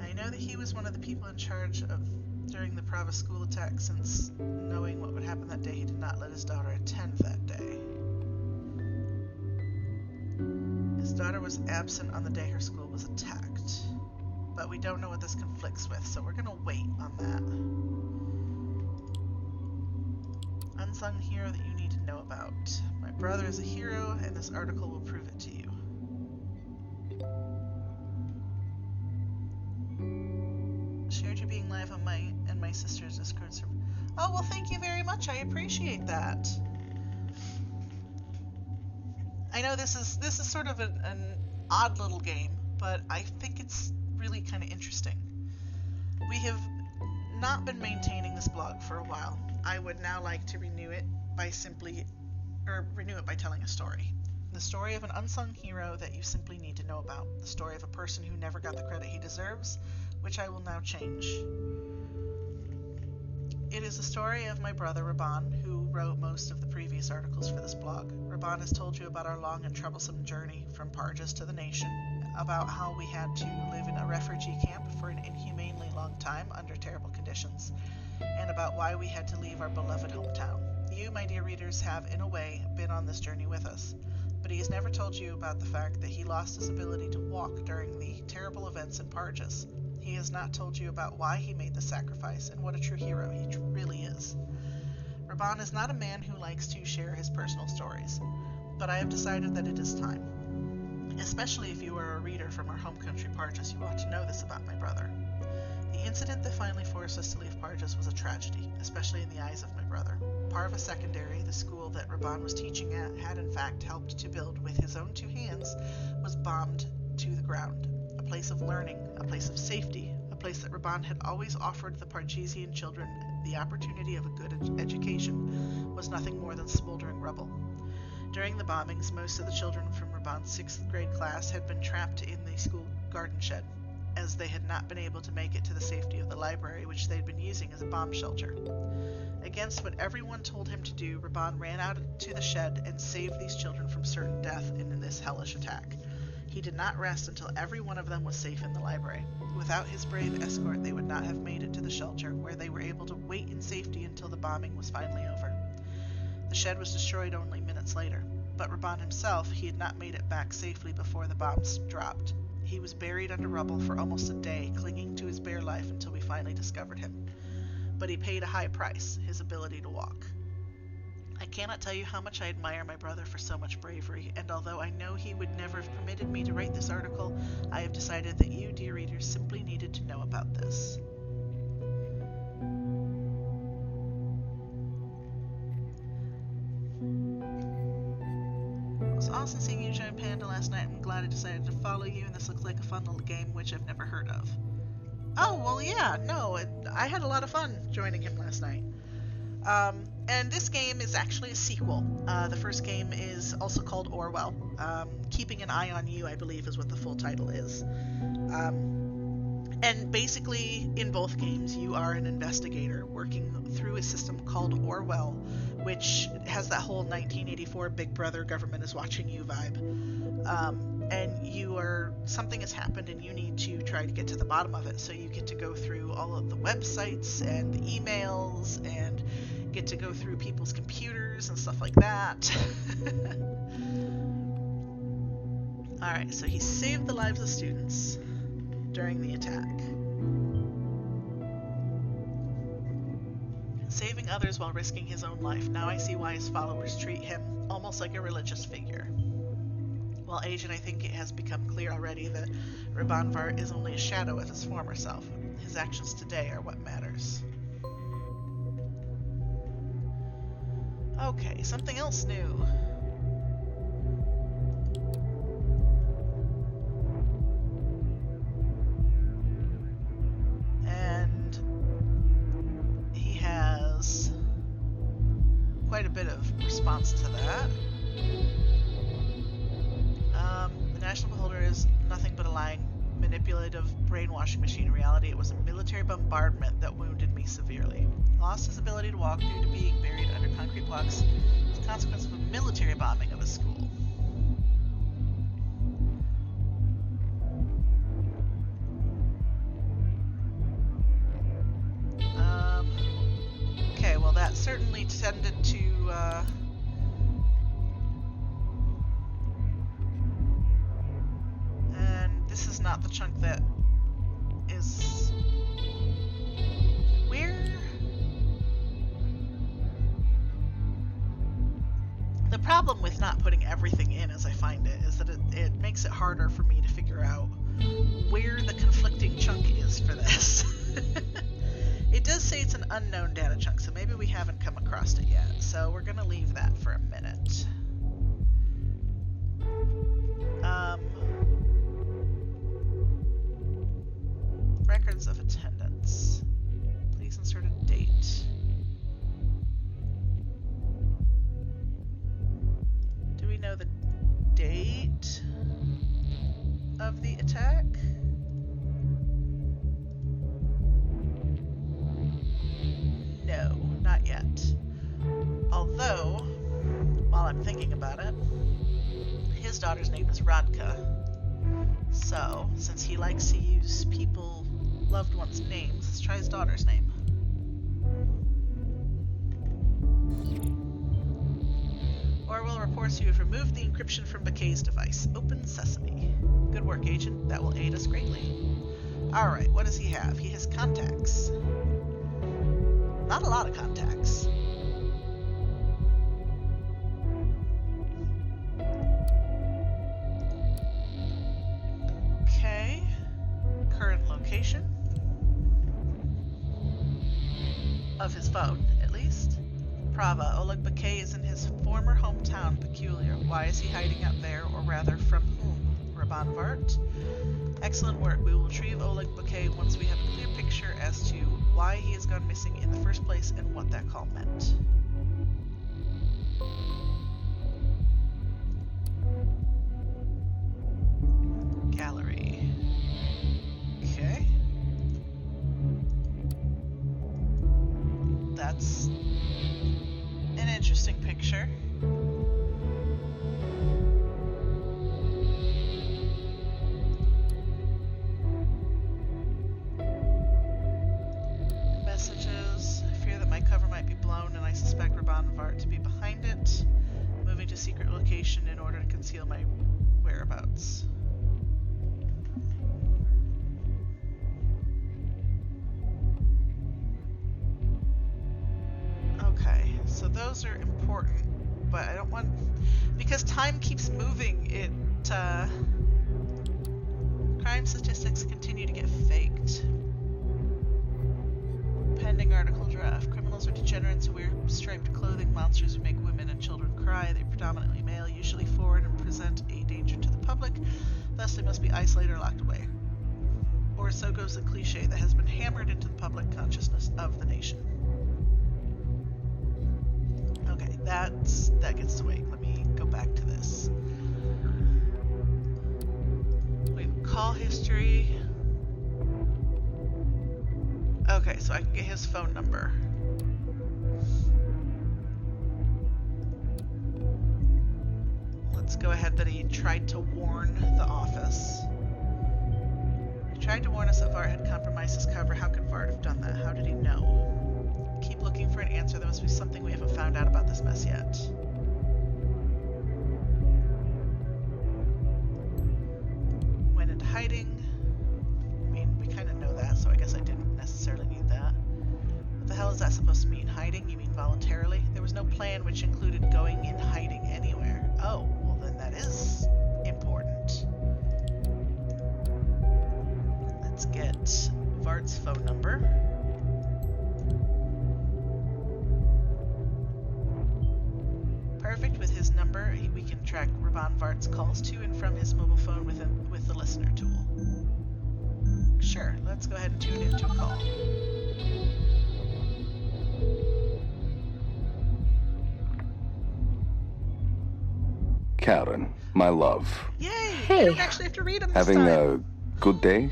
I know that he was one of the people in charge of during the Prava school attack, since knowing what would happen that day, he did not let his daughter attend that day. His daughter was absent on the day her school was attacked, but we don't know what this conflicts with, so we're going to wait on that. Unsung hero that you need to know about. My brother is a hero, and this article will prove it to you. Shared you being live on my and my sister's Discord server. Oh, well, thank you very much. I appreciate that. I know this is sort of an odd little game, but I think it's really kind of interesting. We have not been maintaining this blog for a while. I would now like to renew it by telling a story. The story of an unsung hero that you simply need to know about. The story of a person who never got the credit he deserves, which I will now change. It is the story of my brother Raban, who wrote most of the previous articles for this blog. Raban has told you about our long and troublesome journey from Parjas to the nation, about how we had to live in a refugee camp for an inhumanely long time under terrible conditions, and about why we had to leave our beloved hometown. You, my dear readers, have, in a way, been on this journey with us, but he has never told you about the fact that he lost his ability to walk during the terrible events in Parjas. He has not told you about why he made the sacrifice and what a true hero he really is. Raban is not a man who likes to share his personal stories, but I have decided that it is time. Especially if you are a reader from our home country Parjas, you ought to know this about my brother. The incident that finally forced us to leave Parjas was a tragedy, especially in the eyes of my brother. Parva Secondary, the school that Raban was teaching at, had in fact helped to build with his own two hands, was bombed to the ground. A place of learning, a place of safety, a place that Raban had always offered the Parjesian children the opportunity of a good education, was nothing more than smoldering rubble. During the bombings, most of the children from Raban's 6th grade class had been trapped in the school garden shed. as they had not been able to make it to the safety of the library, which they'd been using as a bomb shelter. Against what everyone told him to do, Raban ran out to the shed and saved these children from certain death in this hellish attack. He did not rest until every one of them was safe in the library. Without his brave escort, they would not have made it to the shelter, where they were able to wait in safety until the bombing was finally over. The shed was destroyed only minutes later, but Raban himself, he had not made it back safely before the bombs dropped. He was buried under rubble for almost a day, clinging to his bare life until we finally discovered him. But he paid a high price, his ability to walk. I cannot tell you how much I admire my brother for so much bravery, and although I know he would never have permitted me to write this article, I have decided that you, dear readers, simply needed to know about this. It was awesome seeing you join Panda last night. I'm glad I decided to follow you, and this looks like a fun little game which I've never heard of. Oh, well, yeah, no, I had a lot of fun joining him last night. And this game is actually a sequel. The first game is also called Orwell. Keeping an Eye on You, I believe, is what the full title is. And basically, in both games, you are an investigator working through a system called Orwell, which has that whole 1984 Big Brother government is watching you vibe. And something has happened and you need to try to get to the bottom of it. So you get to go through all of the websites and the emails and get to go through people's computers and stuff like that. Alright, so he saved the lives of students during the attack. Saving others while risking his own life. Now I see why his followers treat him almost like a religious figure. While Asian, I think it has become clear already that Raban Vart is only a shadow of his former self. His actions today are what matters. Okay, something else new. And he has quite a bit of response to that. The National Beholder is nothing but a lying, manipulative, brainwashing machine. In reality, it was a military bombardment that wounded me severely. Lost his ability to walk due to being buried under concrete blocks as a consequence of a military bombing of a school. Okay, well that certainly tended to this is not the chunk that is... Where? The problem with not putting everything in as I find it is that it makes it harder for me to figure out where the conflicting chunk is for this. It does say it's an unknown data chunk, so maybe we haven't come across it yet. So we're going to leave that for a minute. Records of attendance. Please insert a date. Do we know the date of the attack? No, not yet. Although, while I'm thinking about it, his daughter's name is Radka. So, since he likes to use loved ones' names, let's try his daughter's name. Orwell reports you have removed the encryption from Bakay's device. Open sesame. Good work, Agent. That will aid us greatly. Alright, what does he have? He has contacts. Not a lot of contacts. Okay. Current location. Of his phone, at least. Prava, Oleg Bakay is in his former hometown, Peculiar. Why is he hiding out there, or rather, from whom? Raban Vart? Excellent work. We will retrieve Oleg Bakay once we have a clear picture as to why he has gone missing in the first place and what that call meant. Gallery. in order to conceal my whereabouts. Okay, so those are important, but I don't want... Because time keeps moving, crime statistics continue to get faked. Pending article draft. Criminals are degenerates who wear striped clothing, monsters who make women and children cry. They're predominantly male, usually foreign, and present a danger to the public. Thus, they must be isolated or locked away. Or so goes the cliche that has been hammered into the public consciousness of the nation. Okay, that gets to wait. Let me go back to this. We have call history. Okay, so I can get his phone number. Let's go ahead that he tried to warn the office. He tried to warn us that Vart had compromised his cover. How could Vart have done that? How did he know? Keep looking for an answer. There must be something we haven't found out about this mess yet. Went into hiding. I mean, we kind of know that, so I guess I didn't necessarily need that. What the hell is that supposed to mean? Hiding? You mean voluntarily? There was no plan which included going in hiding anywhere. Oh, well then that is important. Let's get Vart's phone number. Perfect. With his number, we can track Raban Vart's calls to and from his mobile phone with the listener tool. Sure, let's go ahead and tune into a call. Karen, my love. Yay! Hey. I don't actually have to read them this Having time. a good day?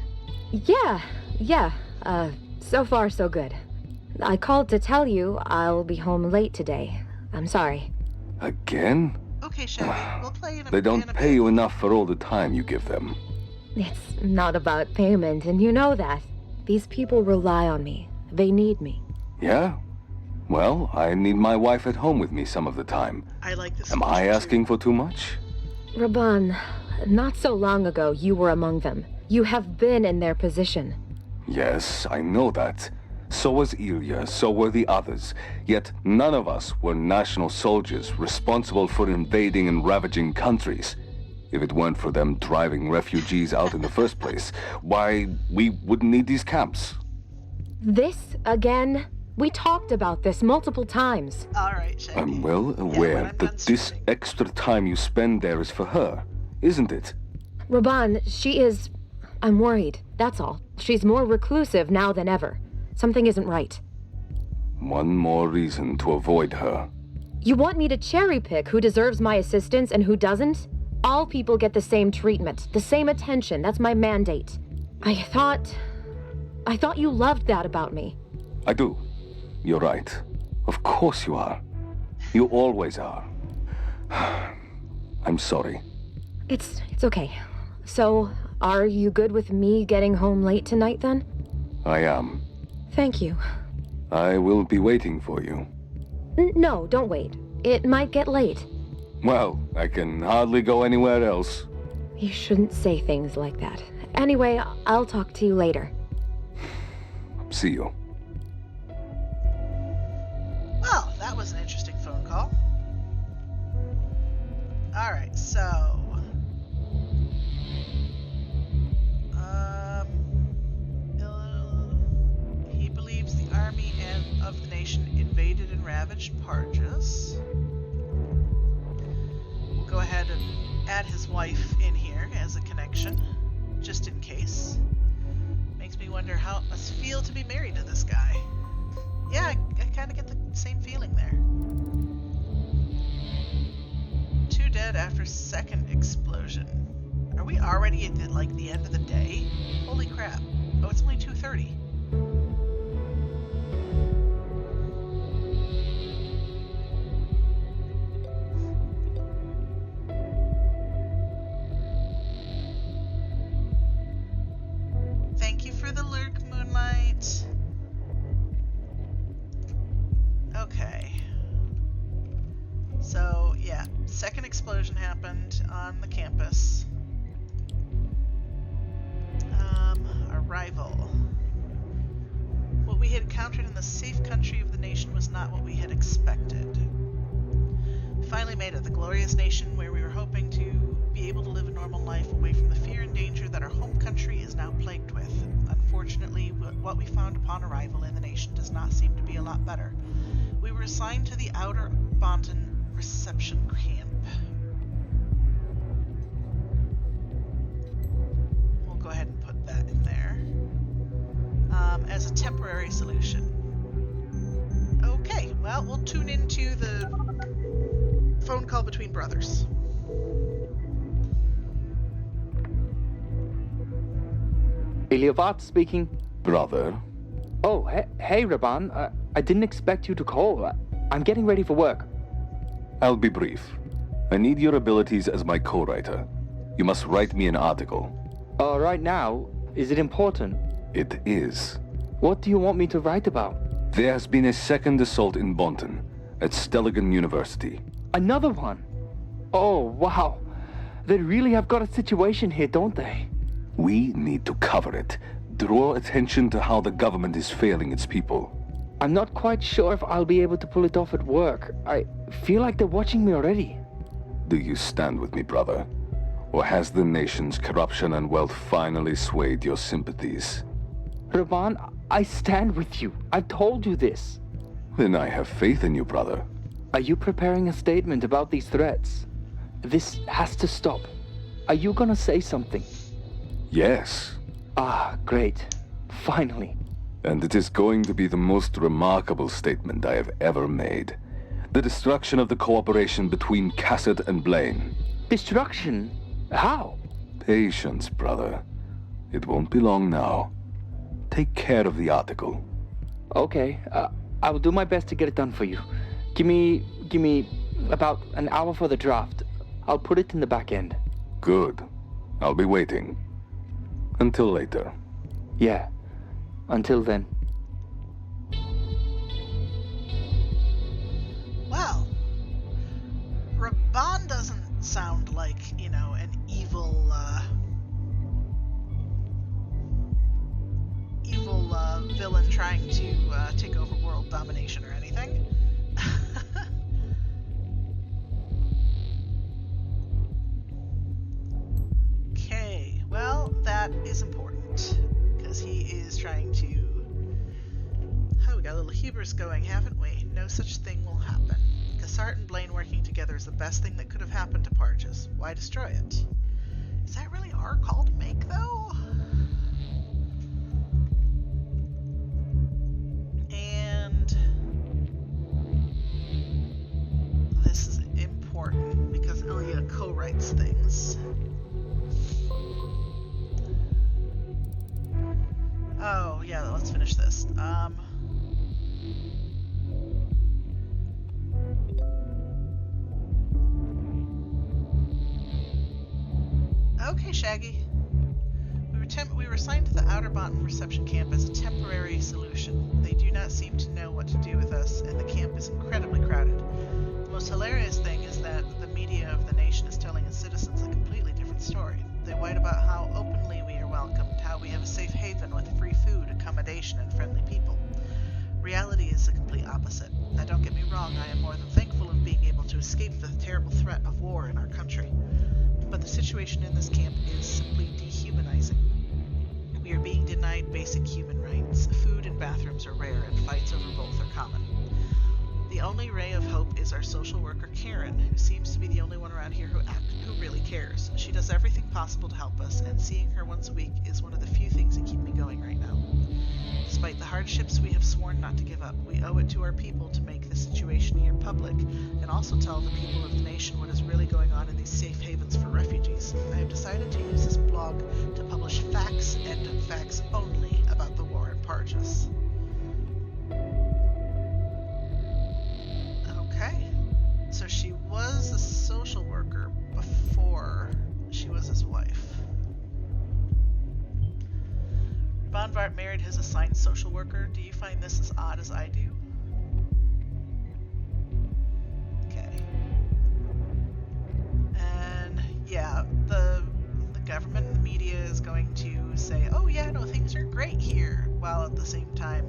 Yeah. So far so good. I called to tell you I'll be home late today. I'm sorry. Again? Okay, Shelby, we'll play in a They don't in a pay bit. you enough for all the time you give them. It's not about payment, and you know that. These people rely on me. They need me. Yeah? Well, I need my wife at home with me some of the time. I like this. Am I feature, too. asking for too much? Raban, not so long ago you were among them. You have been in their position. Yes, I know that. So was Ilya, so were the others. Yet none of us were national soldiers responsible for invading and ravaging countries. If it weren't for them driving refugees out in the first place, why, we wouldn't need these camps. This again? We talked about this multiple times. All right, Shelby. I'm well when aware I'm that done this streaming. extra time you spend there is for her, isn't it? Raban, she is... I'm worried, that's all. She's more reclusive now than ever. Something isn't right. One more reason to avoid her. You want me to cherry pick who deserves my assistance and who doesn't? All people get the same treatment, the same attention. That's my mandate. I thought you loved that about me. I do. You're right. Of course you are. You always are. I'm sorry. It's okay. So, are you good with me getting home late tonight then? I am. Thank you. I will be waiting for you. No, don't wait. It might get late. Well, I can hardly go anywhere else. You shouldn't say things like that. Anyway, I'll talk to you later. See you. Well, that was an interesting phone call. Alright, so... he believes the army and of the nation invaded and ravaged Parges. We'll go ahead and add his wife in here as a connection, just in case. Makes me wonder how it must feel to be married to this guy. Yeah, I kind of get the same feeling there. 2 dead after second explosion. Are we already at the end of the day? Holy crap. Oh, it's only 2:30. Thank you for the lurk, Moonlight. Okay. So, yeah, second explosion happened. on the campus. Arrival. What we had encountered in the safe country of the nation was not what we had expected. We finally made it, the glorious nation where we were hoping to be able to live a normal life away from the fear and danger that our home country is now plagued with. Unfortunately, what we found upon arrival in the nation does not seem to be a lot better. We were assigned to the Outer Bonton reception camp. We'll go ahead and put that in there. As a temporary solution. Okay, well, we'll tune into the phone call between brothers. Iliovat speaking. Brother, Oh, hey, Raban. I didn't expect you to call. I'm getting ready for work. I'll be brief. I need your abilities as my co-writer. You must write me an article. Right now, is it important? It is. What do you want me to write about? There has been a second assault in Bonton, at Stelligan University. Another one? Oh, wow. They really have got a situation here, don't they? We need to cover it. Draw attention to how the government is failing its people. I'm not quite sure if I'll be able to pull it off at work. I feel like they're watching me already. Do you stand with me, brother? Or has the nation's corruption and wealth finally swayed your sympathies? Raban, I stand with you. I've told you this. Then I have faith in you, brother. Are you preparing a statement about these threats? This has to stop. Are you gonna say something? Yes. Ah, great. Finally. And it is going to be the most remarkable statement I have ever made. The destruction of the cooperation between Cassett and Blaine. Destruction? How? Patience, brother. It won't be long now. Take care of the article. Okay, I will do my best to get it done for you. Give me about an hour for the draft. I'll put it in the back end. Good. I'll be waiting. Until later. Yeah. Until then. Well, Raban doesn't sound like, an evil villain trying to take over world domination or anything. Okay, well, that is important, because he is trying to... Oh, we got a little hubris going, haven't we? No such thing will happen. Cassart and Blaine working together is the best thing that could have happened to Parges. Why destroy it? Is that really our call to make, though? And this is important because Ilya co-writes things. Oh, yeah, let's finish this. Okay, Shaggy. We were assigned to the Outer Bonton reception camp as a temporary solution. They do not seem to know what to do with us, and the camp is incredibly crowded. The most hilarious thing is that the media of the nation is telling its citizens a completely different story. They write about how openly we are welcomed, how we have a safe haven with free food, accommodation, and friendly people. Reality is the complete opposite. Now, don't get me wrong, I am more than thankful of being able to escape the terrible threat of war in our country. But the situation in this camp is simply dehumanizing. We are being denied basic human rights. Food and bathrooms are rare, and fights over both are common. The only ray of hope is our social worker, Karen, who seems to be the only one around here who really cares. She does everything possible to help us, and seeing her once a week is one of the few things that keep me going right now. Despite the hardships we have sworn not to give up, we owe it to our people to make the situation here public, and also tell the people of the nation what is really going on in these safe havens for refugees. I have decided to use this blog to publish facts and facts only about the war in Parges. Okay, so she was a social worker before she was his wife. Bonvart married his assigned social worker. Do you find this as odd as I do? Okay. And yeah, all at the same time.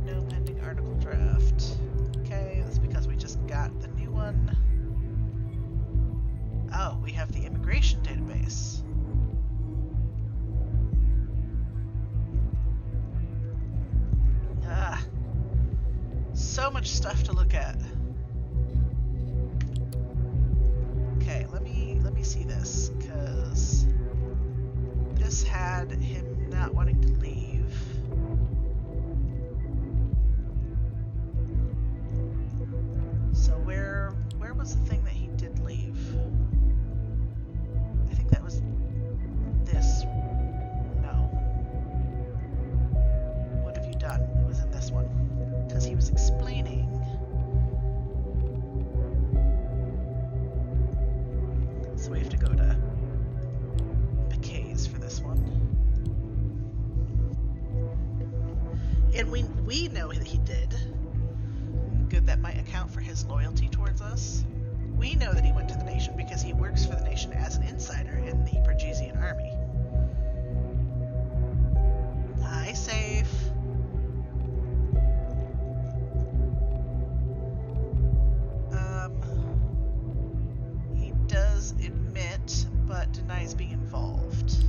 No pending article draft. Okay, that's because we just got the new one. Oh, we have the immigration database. Ah, so much stuff to look at. Okay, let me see this, because this had him not wanting to leave. So where was the thing that he did leave? I think that was this. No. What have you done? It was in this one. Because he was explaining. So we have to go to McKay's for this one. And we know that he did. Good, that might account for his loyalty towards us. We know that he went to the nation because he works for the nation as an insider in the Pergesian army. Hi, safe. He does admit, but denies being involved.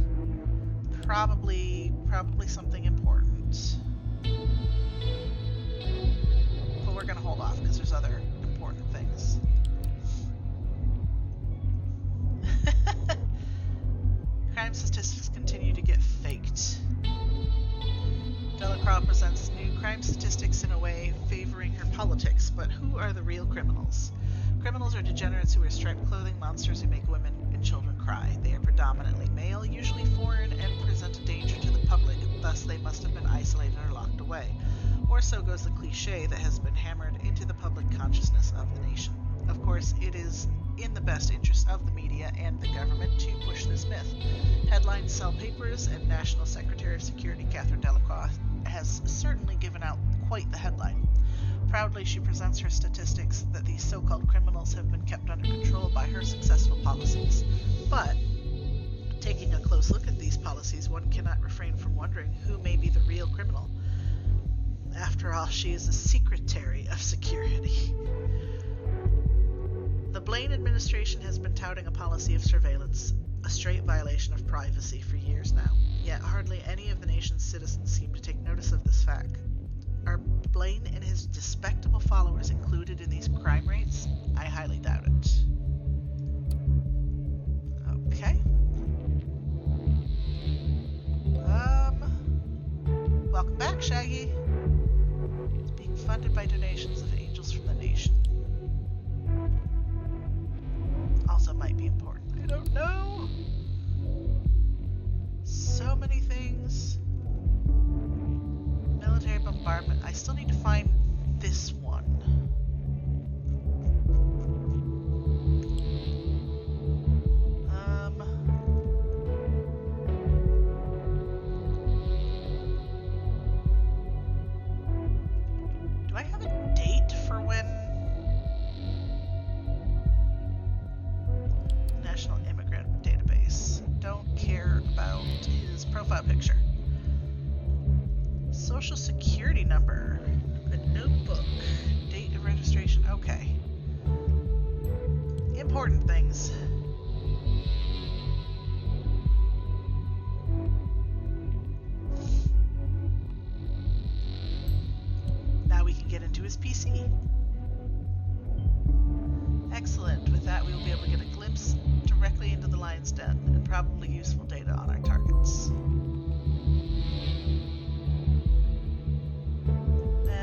Probably something important. But we're gonna hold off because there's other important things. Crime statistics continue to get faked. Delacroix presents new crime statistics in a way favoring her politics, but who are the real criminals? Criminals are degenerates who wear striped clothing, monsters who make women and children cry. They are predominantly male, usually foreign, and present a danger to the public, thus they must have been isolated or locked away. Or so goes the cliche that has been hammered into the public consciousness of the nation. Of course, it is in the best interest of the media and the government to push this myth. Headlines sell papers, and National Secretary of Security Catherine Delacroix has certainly given out quite the headline. Proudly, she presents her statistics that these so-called criminals have been kept under control by her successful policies. But, taking a close look at these policies, one cannot refrain from wondering who may be the real criminal. After all, she is a Secretary of Security. The Blaine administration has been touting a policy of surveillance, a straight violation of privacy, for years now. Yet hardly any of the nation's citizens seem to take notice of this fact. Are Blaine and his despicable followers included in these crime rates? I highly doubt it. Okay. Welcome back, Shaggy. It's being funded by donations of angels from the nation. Also might be important. I don't know. So many things. Military bombardment. I still need to find this one. Do I have a date for when National Immigrant Database? Don't care about his profile picture. Social Security number, a notebook, date of registration. Okay. Important things. Now we can get into his PC. Excellent. With that, we will be able to get a glimpse directly into the lion's den and probably useful data on our targets.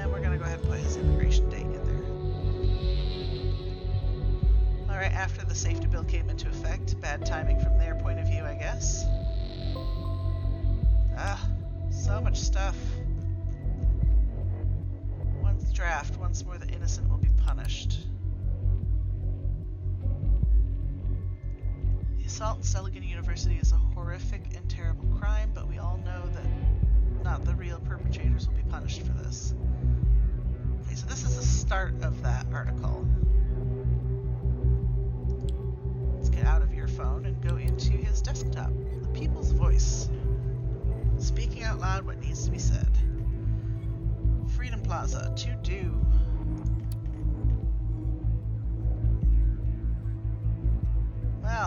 We're going to go ahead and put his immigration date in there. Alright, after the safety bill came into effect, bad timing from their point of view, I guess. So much stuff. Once draft, once more the innocent will be punished. The assault in Seligan University is a horrific and terrible crime, but we all know that not the real perpetrators will be punished for this. Okay, so this is the start of that article. Let's get out of your phone and go into his desktop. The People's Voice. Speaking out loud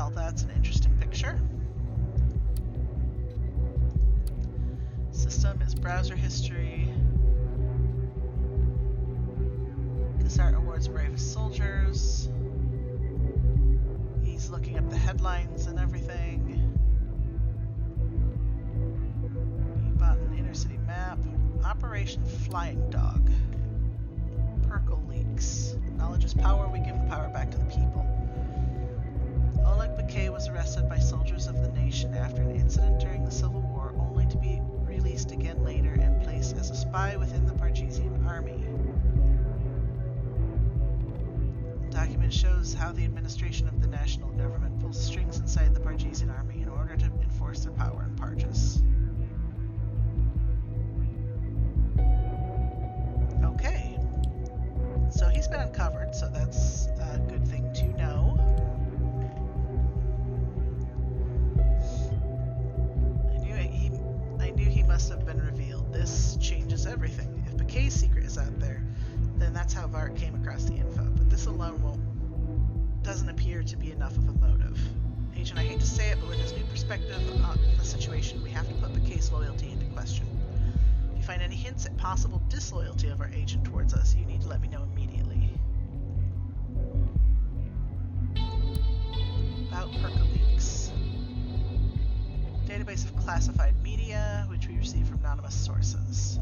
Well, that's an interesting picture. System is browser history. Cassart awards bravest soldiers. He's looking up the headlines and everything. He bought an inner city map. Operation Flying Dog. Perkle leaks. Knowledge is power. We give the power back to the people. Oleg Bakay was arrested by soldiers of the nation after an incident during the Civil War, only to be released again later and placed as a spy within the Pargesian army. The document shows how the administration of the national government pulls strings inside the Pargesian army in order to enforce their power in Parges. Okay. So he's been uncovered, so that's a good thing to know. I knew he must have been revealed. This changes everything. If Bakay's secret is out there, then that's how Vart came across the info. But this alone doesn't appear to be enough of a motive. Agent, I hate to say it, but with his new perspective on the situation, we have to put Bakay's loyalty into question. If you find any hints at possible disloyalty of our agent towards us, you need to let me know immediately. About Percoleaks. Database of classified media, which we receive from anonymous sources.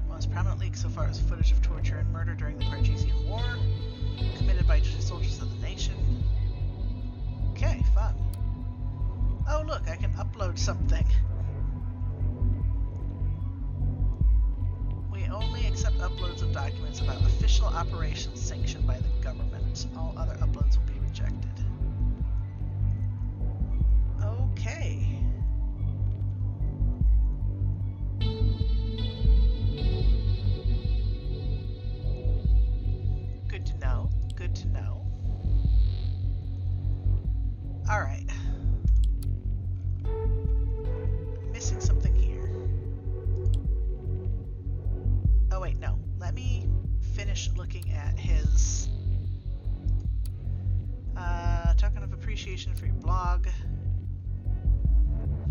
Most prominent leak so far is footage of torture and murder during the Pargesian War, committed by soldiers of the nation. Okay, fun. Oh look, I can upload something. We only accept uploads of documents about official operations sanctioned by the government. All other uploads will be rejected. Okay. Good to know. Good to know. Alright. Missing something here. Oh wait, no. Let me finish looking at his token of appreciation for your blog.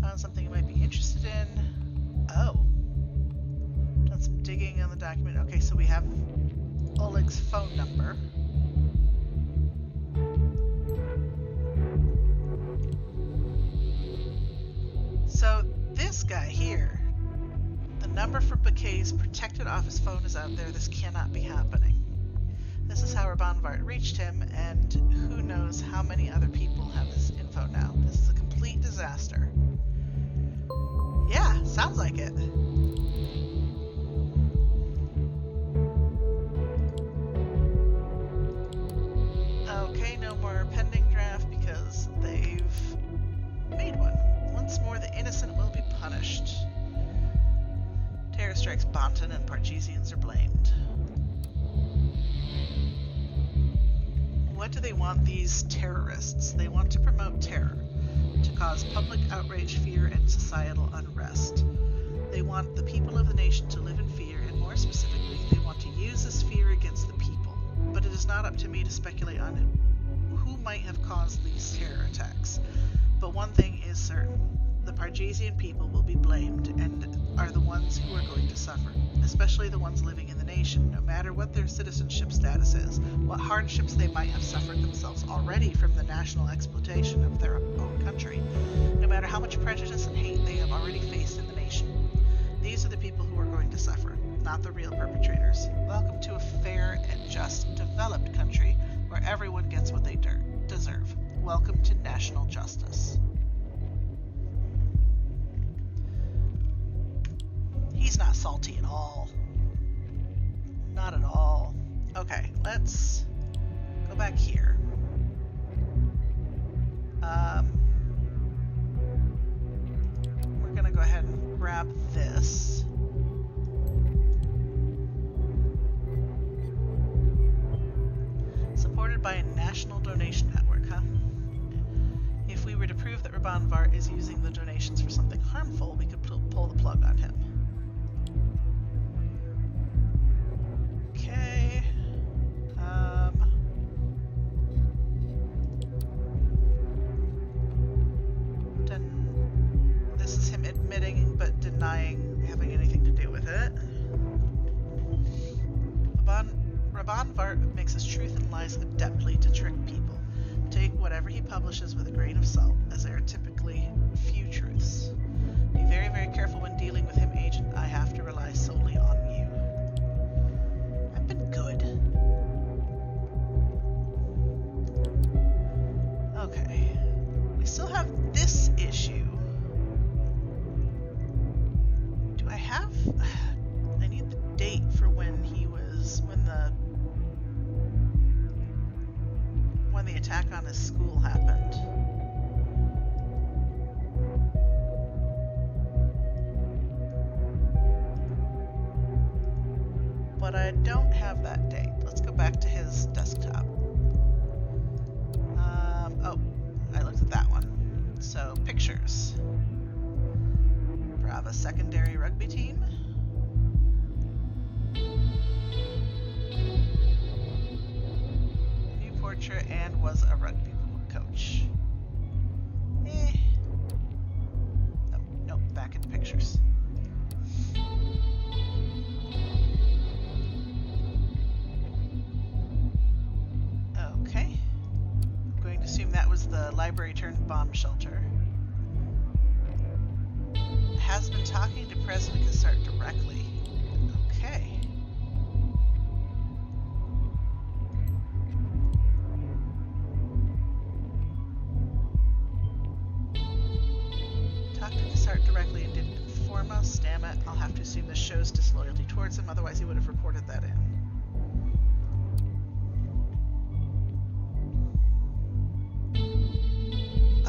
Found something you might be interested in. Oh. Done some digging on the document. Okay, so we have Oleg's phone number. So this guy here, the number for Bakay's protected office phone is out there. This cannot be happening. This is how Rabanvart reached him, and who knows how many other people have this info now. This is a complete disaster. Yeah, sounds like it. Okay, no more pending draft because they've made one. Once more, the innocent will be punished. Terror strikes Bonton and Pargesians are blamed. What do they want these terrorists? They want to promote terror, to cause public outrage, fear, and societal unrest. They want the people of the nation to live in fear, and more specifically, they want to use this fear against the people. But it is not up to me to speculate on who might have caused these terror attacks. But one thing is certain. The Pargesian people will be blamed and are the ones who are going to suffer, especially the ones living in the nation, no matter what their citizenship status is, what hardships they might have suffered themselves already from the national exploitation of their own country, no matter how much prejudice and hate they have already faced in the nation. These are the people who are going to suffer, not the real perpetrators. Welcome to a fair and just, developed country where everyone gets what they deserve. Welcome to national justice. He's not salty at all. Not at all. Okay, let's go back here. We're gonna go ahead and grab this. Supported by a national donation network, huh? If we were to prove that Rabanvart is using the donations for something harmful, we could pull the plug on him. Okay. blemishes with a grain of salt, as there are typically few truths. Be very, very careful when dealing with him, Agent. I have to rely solely on you. I've been good. Okay. We still have this issue. Do I have... I need the date for when he was... when the attack on his school happened. But I don't have that date. Let's go back to his desktop. Oh, I looked at that one. So, pictures. Brava secondary rugby team. New portrait and was a rugby coach. Nope, back into pictures. Okay. I'm going to assume that was the library turned bomb shelter. Has been talking to President Cassart directly. Okay. Talked to Cassart directly and didn't inform us. Damn it. I'll have to assume this shows disloyalty towards him, otherwise he would have reported that in.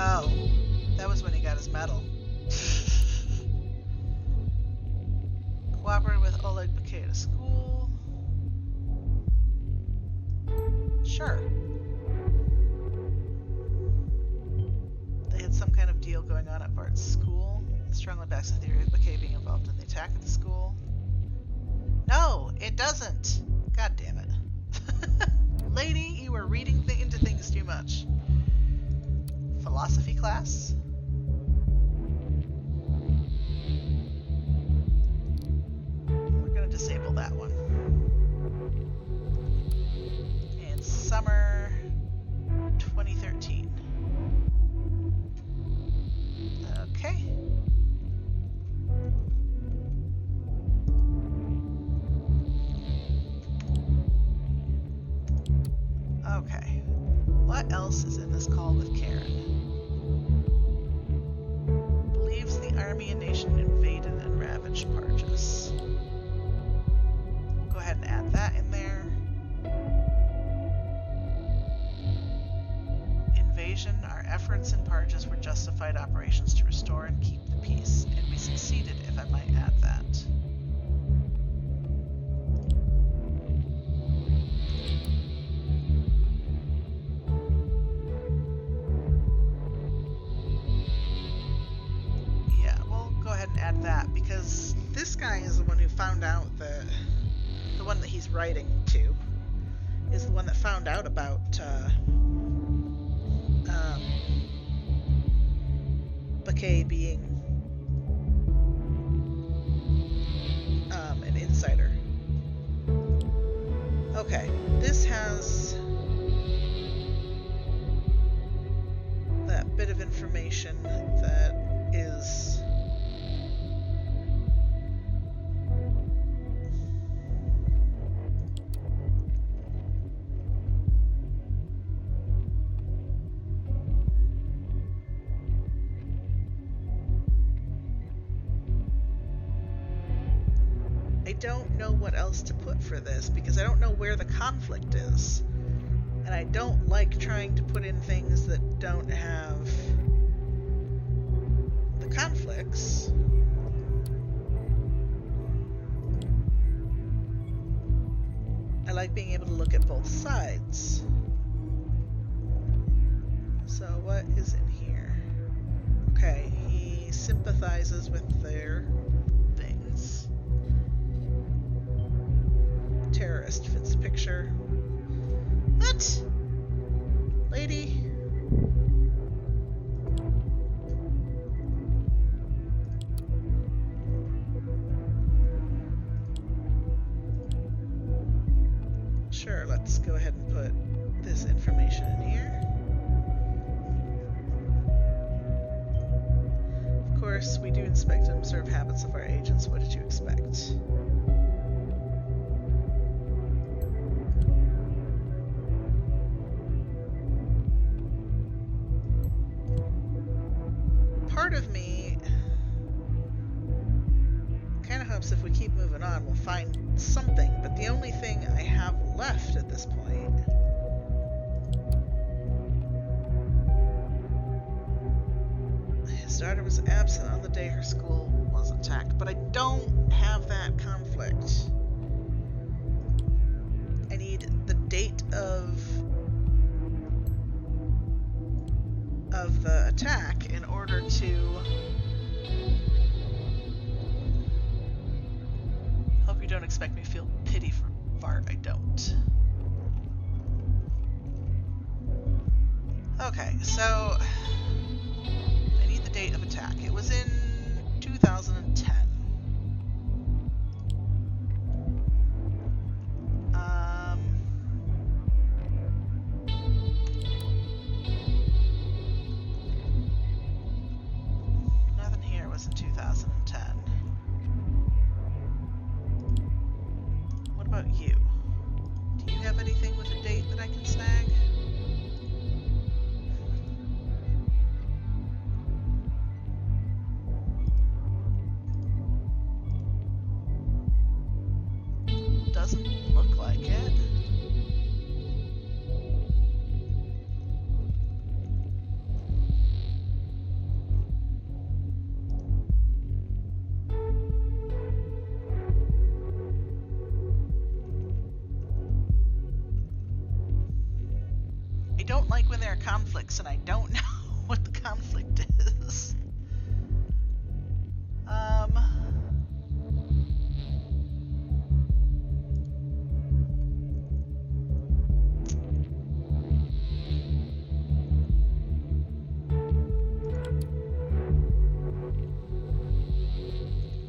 Oh, that was when he got his medal. Cooperated with Oleg Bakay to school. Sure. They had some kind of deal going on at Bart's school. It strongly backs the theory of Bakay being involved in the attack at the school. No, it doesn't. God damn it. Lady, you are reading into things too much. Philosophy class? We're going to disable that one. And summer 2013. Okay. Okay. What else is in this call with Karen? Believes the army and nation invaded and ravaged Parges. Go ahead and add that in there. Invasion. Our efforts in Parges were justified operations to restore and keep the peace, and we succeeded, if I might add that. Add that, because this guy is the one who found out that the one that he's writing to is the one that found out about Bakay being an insider. Okay, this has that bit of information that is I don't know what else to put for this because I don't know where the conflict is. And I don't like trying to put in things that don't have the conflicts. I like being able to look at both sides. So what is in here? Okay, he sympathizes with their things. Terrorist fits the picture. What? Lady? Sure, let's go ahead and put this information in here. inspect and observe habits of our agents. What did you expect? Part of me kind of hopes if we keep moving on, we'll find something, but the only thing I have left at this point his daughter was absent on the day her school was attacked, but I don't have that conflict. I need the date of the attack in order to hope you don't expect me to feel pity for Bart. I don't. Okay, so I need the date of attack. It was in 2010. Nothing here was in 2010. What about you? Do you have anything with a date that I can snag? Doesn't look like it. I don't like when there are conflicts and I don't know what the conflict is.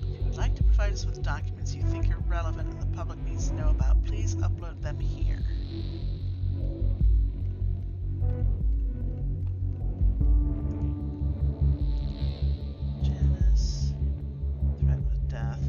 If you would like to provide us with documents you think are relevant and the public needs to know about, please upload them here. Janice, threatened with death.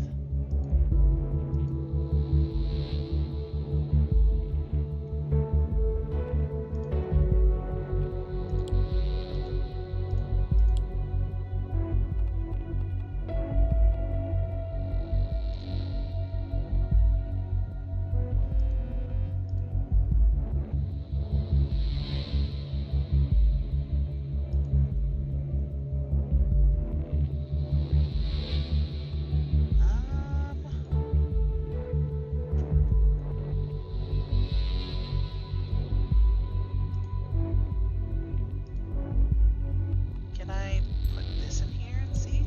Can I put this in here and see?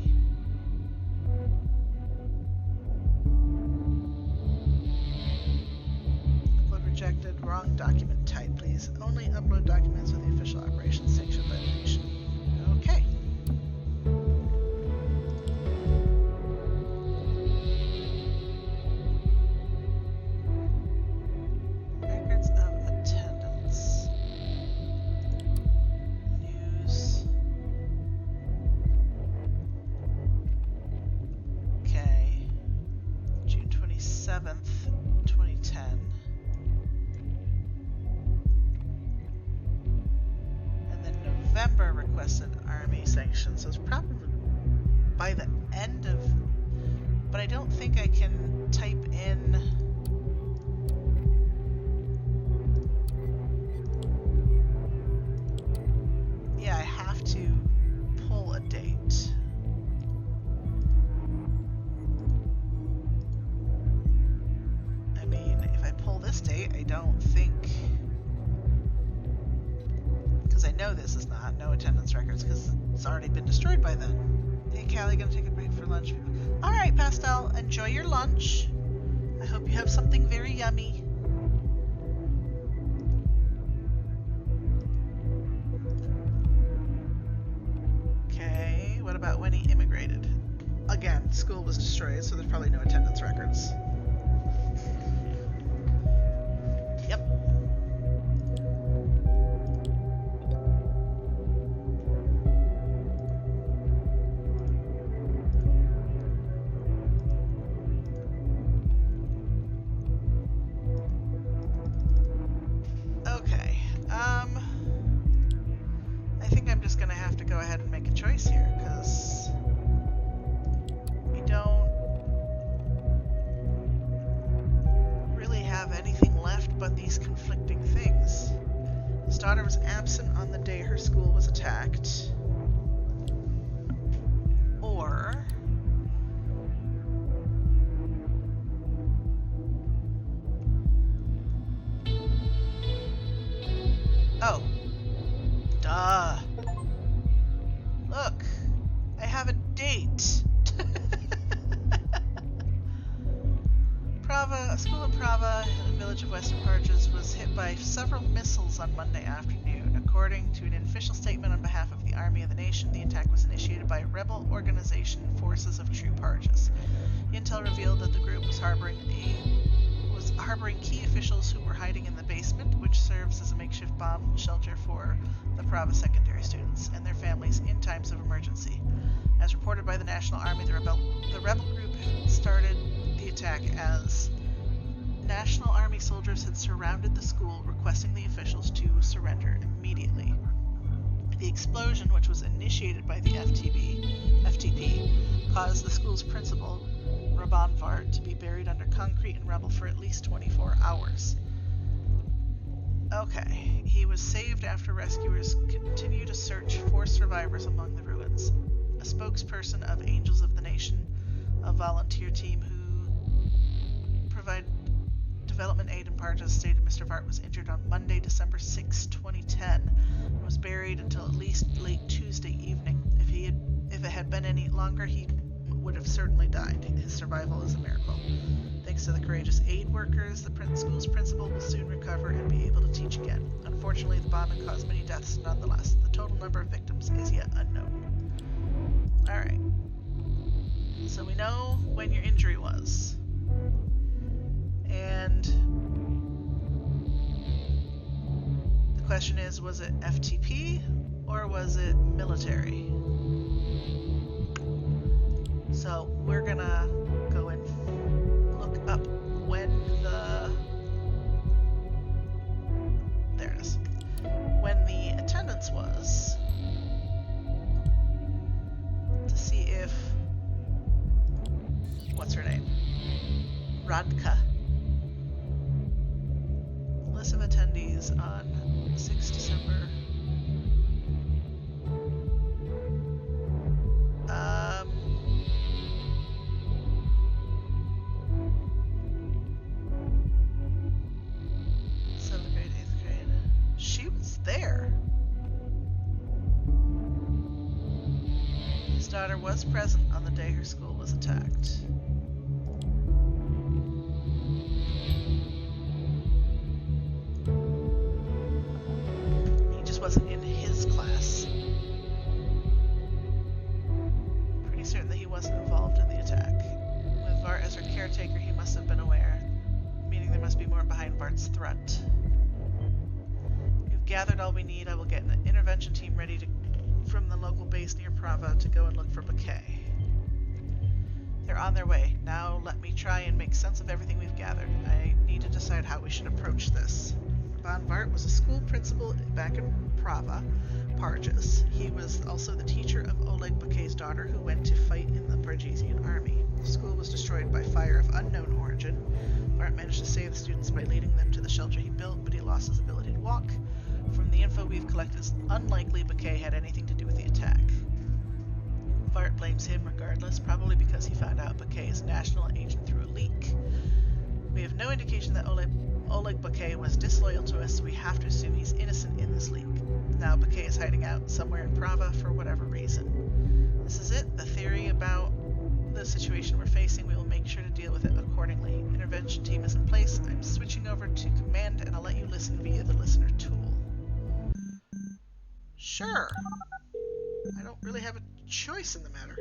Upload rejected. Wrong document type, please. Only upload documents with the official operation sanctioned by the nation. Okay. Records of attendance. News. Okay. June 27th, 2010. And then November requested army sanctions. So it's probably by the end of. But I don't think I can type in. Yeah, I have to pull a date. I mean, if I pull this date, I don't think. Because I know this is not no attendance records because it's already been destroyed by then. Hey, Callie, gonna take a break for lunch. Alright, Pastel, enjoy your lunch. I hope you have something very yummy. Okay, what about when he immigrated? Again, school was destroyed, so there's probably no attendance records. Yep. His daughter was absent on the day her school was attacked. Or... oh. Duh. Look. I have a date. Prava, a school in Prava, in the village of Western Parches, was hit by several missiles on Monday afternoon. According to an official statement on behalf of the Army of the Nation, the attack was initiated by a rebel organization, Forces of True Parches. Intel revealed that the group was harboring key officials who were hiding in the basement, which serves as a makeshift bomb shelter for the Prava secondary students and their families in times of emergency. As reported by the National Army, the rebel group started the attack as National Army soldiers had surrounded the school, requesting the officials to surrender immediately. The explosion, which was initiated by the FTP, caused the school's principal, Rabban Vart, to be buried under concrete and rubble for at least 24 hours. Okay, he was saved after rescuers continued a search for survivors among the ruins. A spokesperson of Angels of the Nation, a volunteer team who provide development aid in Parjas, stated Mr. Vart was injured on Monday, December 6, 2010, and was buried until at least late Tuesday evening. If it had been any longer, he would have certainly died. His survival is a miracle. Thanks to the courageous aid workers, the school's principal will soon recover and be able to teach again. Unfortunately, the bombing caused many deaths nonetheless. The total number of victims is yet unknown. Alright. So we know when your injury was. And the question is, was it FTP or was it military? So we're gonna go and look up when there it is. When the attendance was, to see if, what's her name? Radka. List of attendees on 6 December. Seventh grade, 8th grade. She was there. His daughter was present on the day her school was attacked. He just wasn't in his class. Pretty certain that he wasn't involved in the attack. With Vart as her caretaker, he must have been aware, meaning there must be more behind Vart's threat. We've gathered all we need. I will get an intervention team ready from the local base near Prava to go and look for Bakay. They're on their way. Now let me try and make sense of everything we've gathered. I need to decide how we should approach this. Von Vart was a school principal back in Prava, Parjas. He was also the teacher of Oleg Bakay's daughter, who went to fight in the Parjesian army. The school was destroyed by fire of unknown origin. Vart managed to save the students by leading them to the shelter he built, but he lost his ability to walk. From the info we've collected, it's unlikely Bakay had anything to do with the attack. Vart blames him regardless, probably because he found out Bakay is a national agent through a leak. We have no indication that Oleg Bakay was disloyal to us, so we have to assume he's innocent in this leak. Now Bakay is hiding out somewhere in Prava for whatever reason. This is it, the theory about the situation we're facing. We will make sure to deal with it accordingly. Intervention team is in place. I'm switching over to command, and I'll let you listen via the listener tool. Sure. I don't really have a choice in the matter.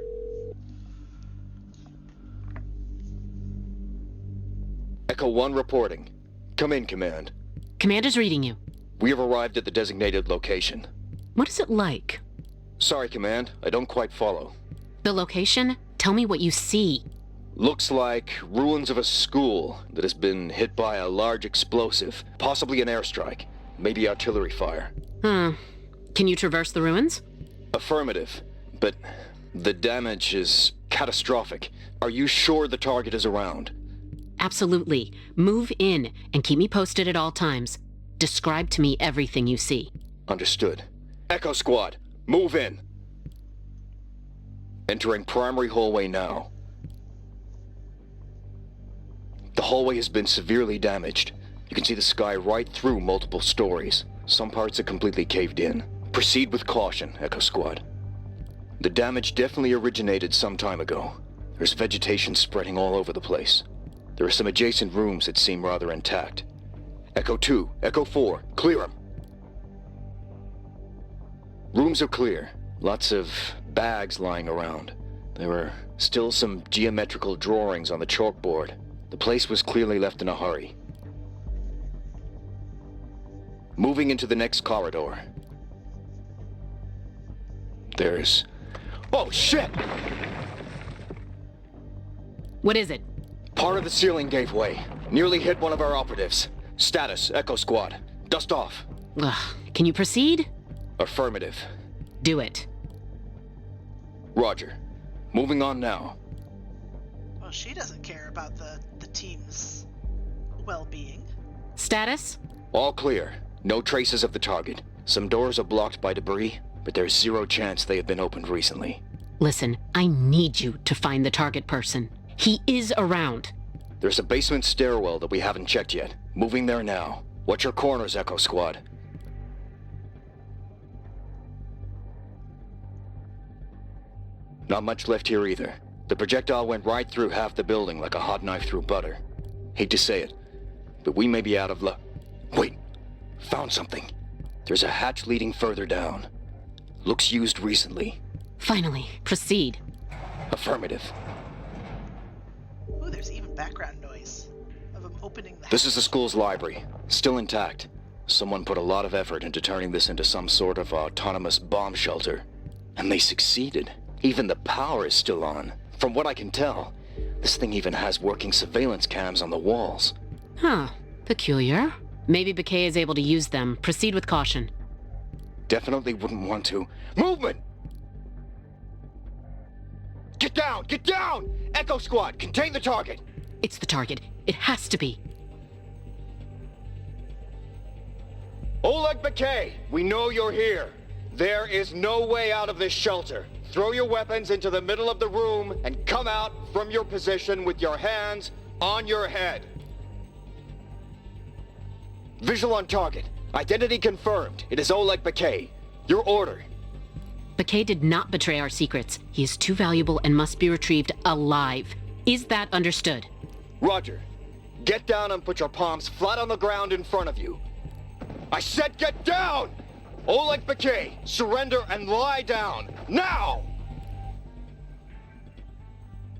Echo 1 reporting. Come in, Command. Commander's reading you. We have arrived at the designated location. What is it like? Sorry, Command. I don't quite follow. The location? Tell me what you see. Looks like ruins of a school that has been hit by a large explosive. Possibly an airstrike. Maybe artillery fire. Can you traverse the ruins? Affirmative. But the damage is catastrophic. Are you sure the target is around? Absolutely. Move in and keep me posted at all times. Describe to me everything you see. Understood. Echo Squad, move in. Entering primary hallway now. The hallway has been severely damaged. You can see the sky right through multiple stories. Some parts are completely caved in. Proceed with caution, Echo Squad. The damage definitely originated some time ago. There's vegetation spreading all over the place. There are some adjacent rooms that seem rather intact. Echo 2, Echo 4, clear them. Rooms are clear. Lots of bags lying around. There were still some geometrical drawings on the chalkboard. The place was clearly left in a hurry. Moving into the next corridor. There's... Oh, shit! What is it? Part of the ceiling gave way. Nearly hit one of our operatives. Status, Echo Squad. Dust off. Ugh. Can you proceed? Affirmative. Do it. Roger. Moving on now. Well, she doesn't care about the team's well-being. Status? All clear. No traces of the target. Some doors are blocked by debris, but there's zero chance they have been opened recently. Listen, I need you to find the target person. He is around. There's a basement stairwell that we haven't checked yet. Moving there now. Watch your corners, Echo Squad. Not much left here either. The projectile went right through half the building like a hot knife through butter. Hate to say it, but we may be out of luck. Wait, found something. There's a hatch leading further down. Looks used recently. Finally, proceed. Affirmative. Ooh, there's even background noise of him opening the This is the school's library, still intact. Someone put a lot of effort into turning this into some sort of autonomous bomb shelter. And they succeeded. Even the power is still on. From what I can tell, this thing even has working surveillance cams on the walls. Huh. Peculiar. Maybe Bakay is able to use them. Proceed with caution. Definitely wouldn't want to. Movement! Get down! Get down! Echo Squad, contain the target! It's the target. It has to be. Oleg Bakay, we know you're here. There is no way out of this shelter. Throw your weapons into the middle of the room and come out from your position with your hands on your head. Visual on target. Identity confirmed. It is Oleg Bakay. Your order. Bakay did not betray our secrets. He is too valuable and must be retrieved alive. Is that understood? Roger. Get down and put your palms flat on the ground in front of you. I said get down! Oleg Bakay, surrender and lie down. Now!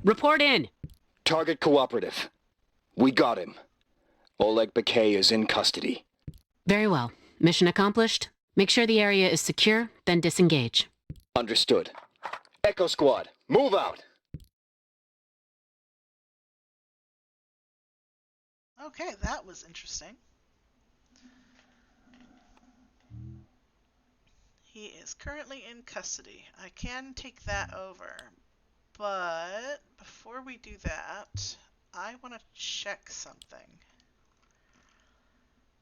Report in. Target cooperative. We got him. Oleg Bakay is in custody. Very well. Mission accomplished. Make sure the area is secure, then disengage. Understood. Echo Squad, move out! Okay, that was interesting. He is currently in custody. I can take that over, but before we do that, I want to check something.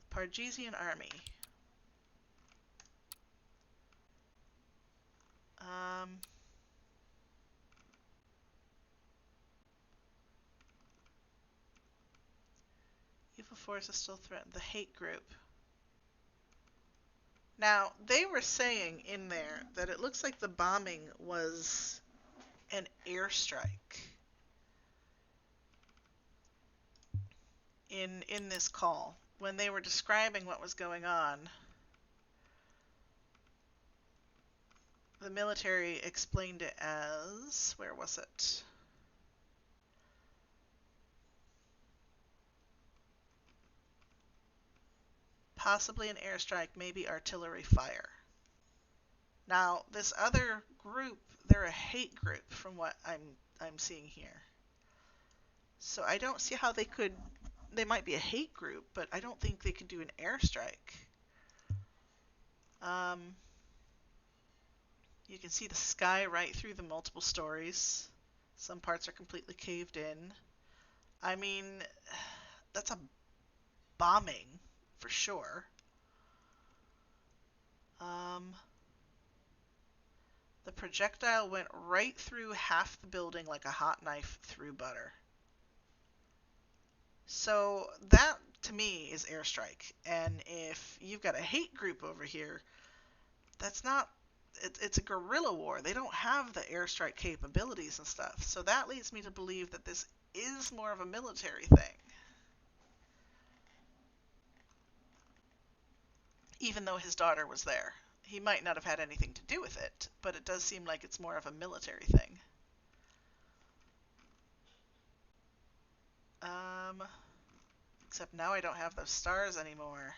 Pargesian Army. Evil forces still threaten the hate group. Now, they were saying in there that it looks like the bombing was an airstrike in this call. When they were describing what was going on, the military explained it as, where was it? Possibly an airstrike, maybe artillery fire. Now, this other group, they're a hate group from what I'm seeing here. So I don't see how they could. They might be a hate group, but I don't think they could do an airstrike. You can see the sky right through the multiple stories. Some parts are completely caved in. I mean, that's a bombing for sure. The projectile went right through half the building like a hot knife through butter. So that, to me, is airstrike. And if you've got a hate group over here, that's not... It's a guerrilla war. They don't have the airstrike capabilities and stuff. So that leads me to believe that this is more of a military thing. Even though his daughter was there. He might not have had anything to do with it, but it does seem like it's more of a military thing. Except now I don't have those stars anymore.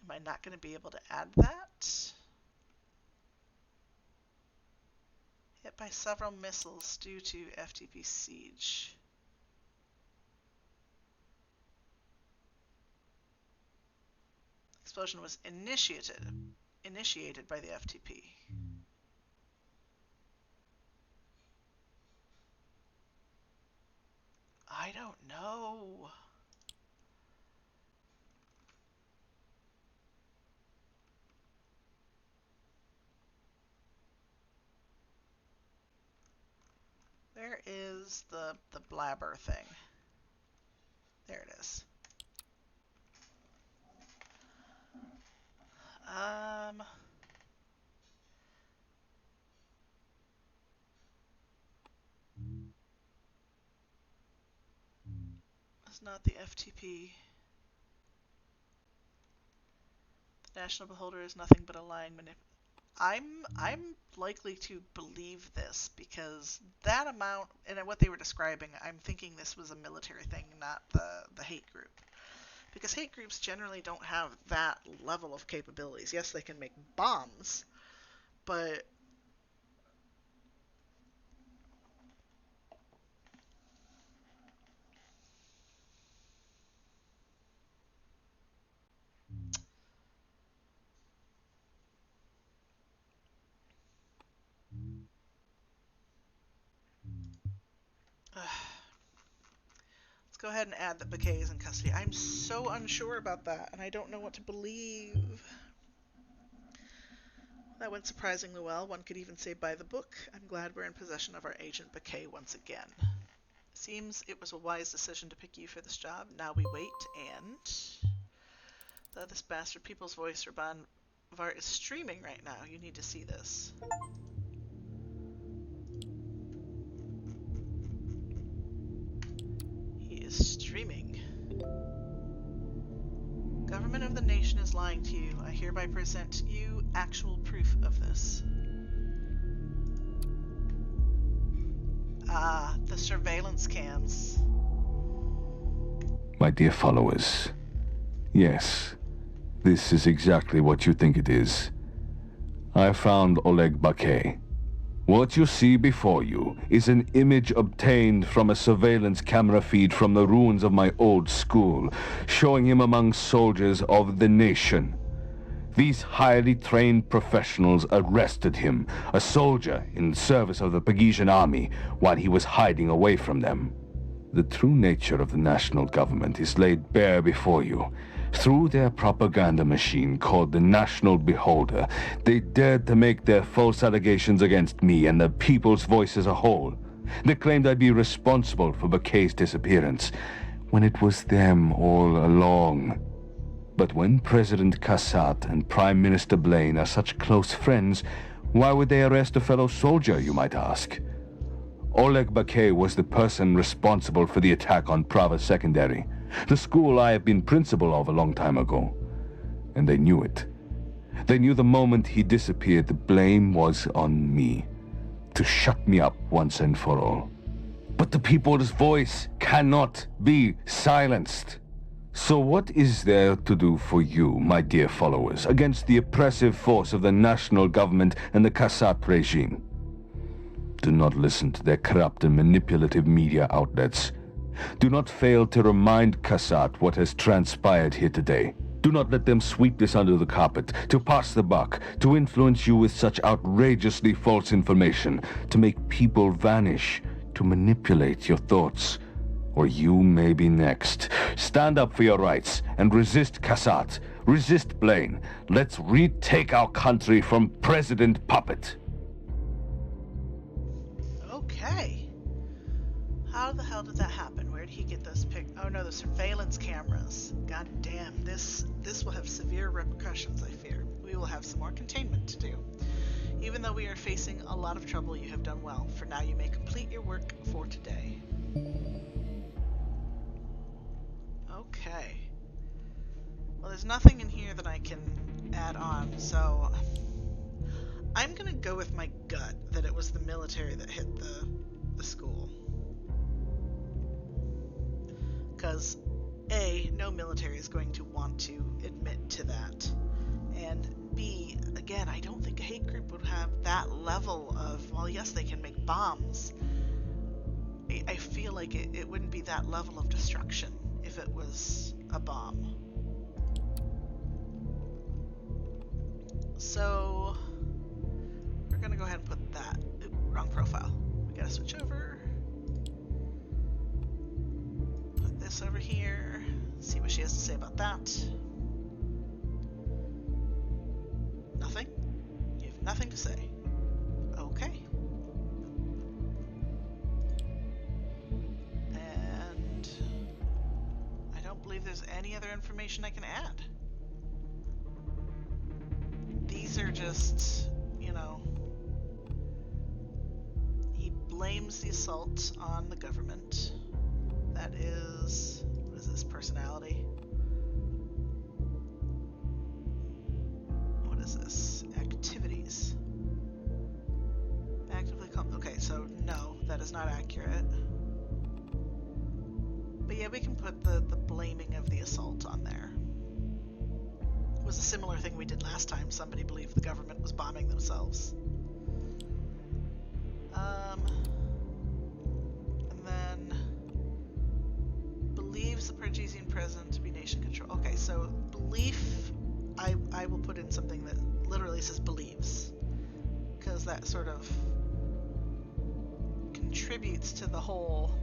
Am I not going to be able to add that? Hit by several missiles due to FTP siege. Explosion was initiated by the FTP. I don't know. Where is the blabber thing? There it is. It's not the FTP. The National Beholder is nothing but a lying I'm likely to believe this because that amount, and what they were describing, I'm thinking this was a military thing, not the hate group. Because hate groups generally don't have that level of capabilities. Yes, they can make bombs, but let's go ahead and add that Bakay is in custody. I'm so unsure about that, and I don't know what to believe. That went surprisingly well. One could even say by the book. I'm glad we're in possession of our agent Bakay once again. Seems it was a wise decision to pick you for this job. Now we wait, and... Though this bastard People's Voice Raban Var is streaming right now. You need to see this. He is streaming. Government of the nation is lying to you. I hereby present you actual proof of this. Ah, the surveillance cams. My dear followers, yes, this is exactly what you think it is. I found Oleg Bakay. What you see before you is an image obtained from a surveillance camera feed from the ruins of my old school, showing him among soldiers of the nation. These highly trained professionals arrested him, a soldier in service of the Pagesian army, while he was hiding away from them. The true nature of the national government is laid bare before you. Through their propaganda machine called the National Beholder, they dared to make their false allegations against me and the People's Voice as a whole. They claimed I'd be responsible for Bakay's disappearance, when it was them all along. But when President Kassat and Prime Minister Blaine are such close friends, why would they arrest a fellow soldier, you might ask? Oleg Bakay was the person responsible for the attack on Prava Secondary, the school I have been principal of a long time ago. And they knew it. They knew the moment he disappeared, the blame was on me, to shut me up once and for all. But the people's voice cannot be silenced. So what is there to do for you, my dear followers, against the oppressive force of the national government and the Kassat regime? Do not listen to their corrupt and manipulative media outlets. Do not fail to remind Kassat what has transpired here today. Do not let them sweep this under the carpet, to pass the buck, to influence you with such outrageously false information, to make people vanish, to manipulate your thoughts. or you may be next. Stand up for your rights and resist Kassat. Resist Blaine. Let's retake our country from President Puppet. Okay. How the hell did that happen? Where did he get those Oh no, the surveillance cameras. God damn, this will have severe repercussions, I fear. We will have some more containment to do. Even though we are facing a lot of trouble, you have done well. For now, you may complete your work for today. Okay. Well, there's nothing in here that I can add on, so I'm gonna go with my gut that it was the military that hit the school. Because A, no military is going to want to admit to that. And B, again, I don't think a hate group would have that level of, well, yes, they can make bombs. I feel like it wouldn't be that level of destruction if it was a bomb. So we're gonna go ahead and put that. Oop, wrong profile. We gotta switch over. Put this over here. See what she has to say about that. Nothing? You have nothing to say. Okay. And I don't believe there's any other information I can add. These are just, you know, he blames the assault on the government. That is, what is this, personality? What is this? Activities. Actively okay, so no, that is not accurate. But yeah, we can put the blaming of the assault on there. It was a similar thing we did last time. Somebody believed the government was bombing themselves. And then believes the Pargesian president to be nation control. Okay, so belief, I will put in something that literally says believes, because that sort of contributes to the whole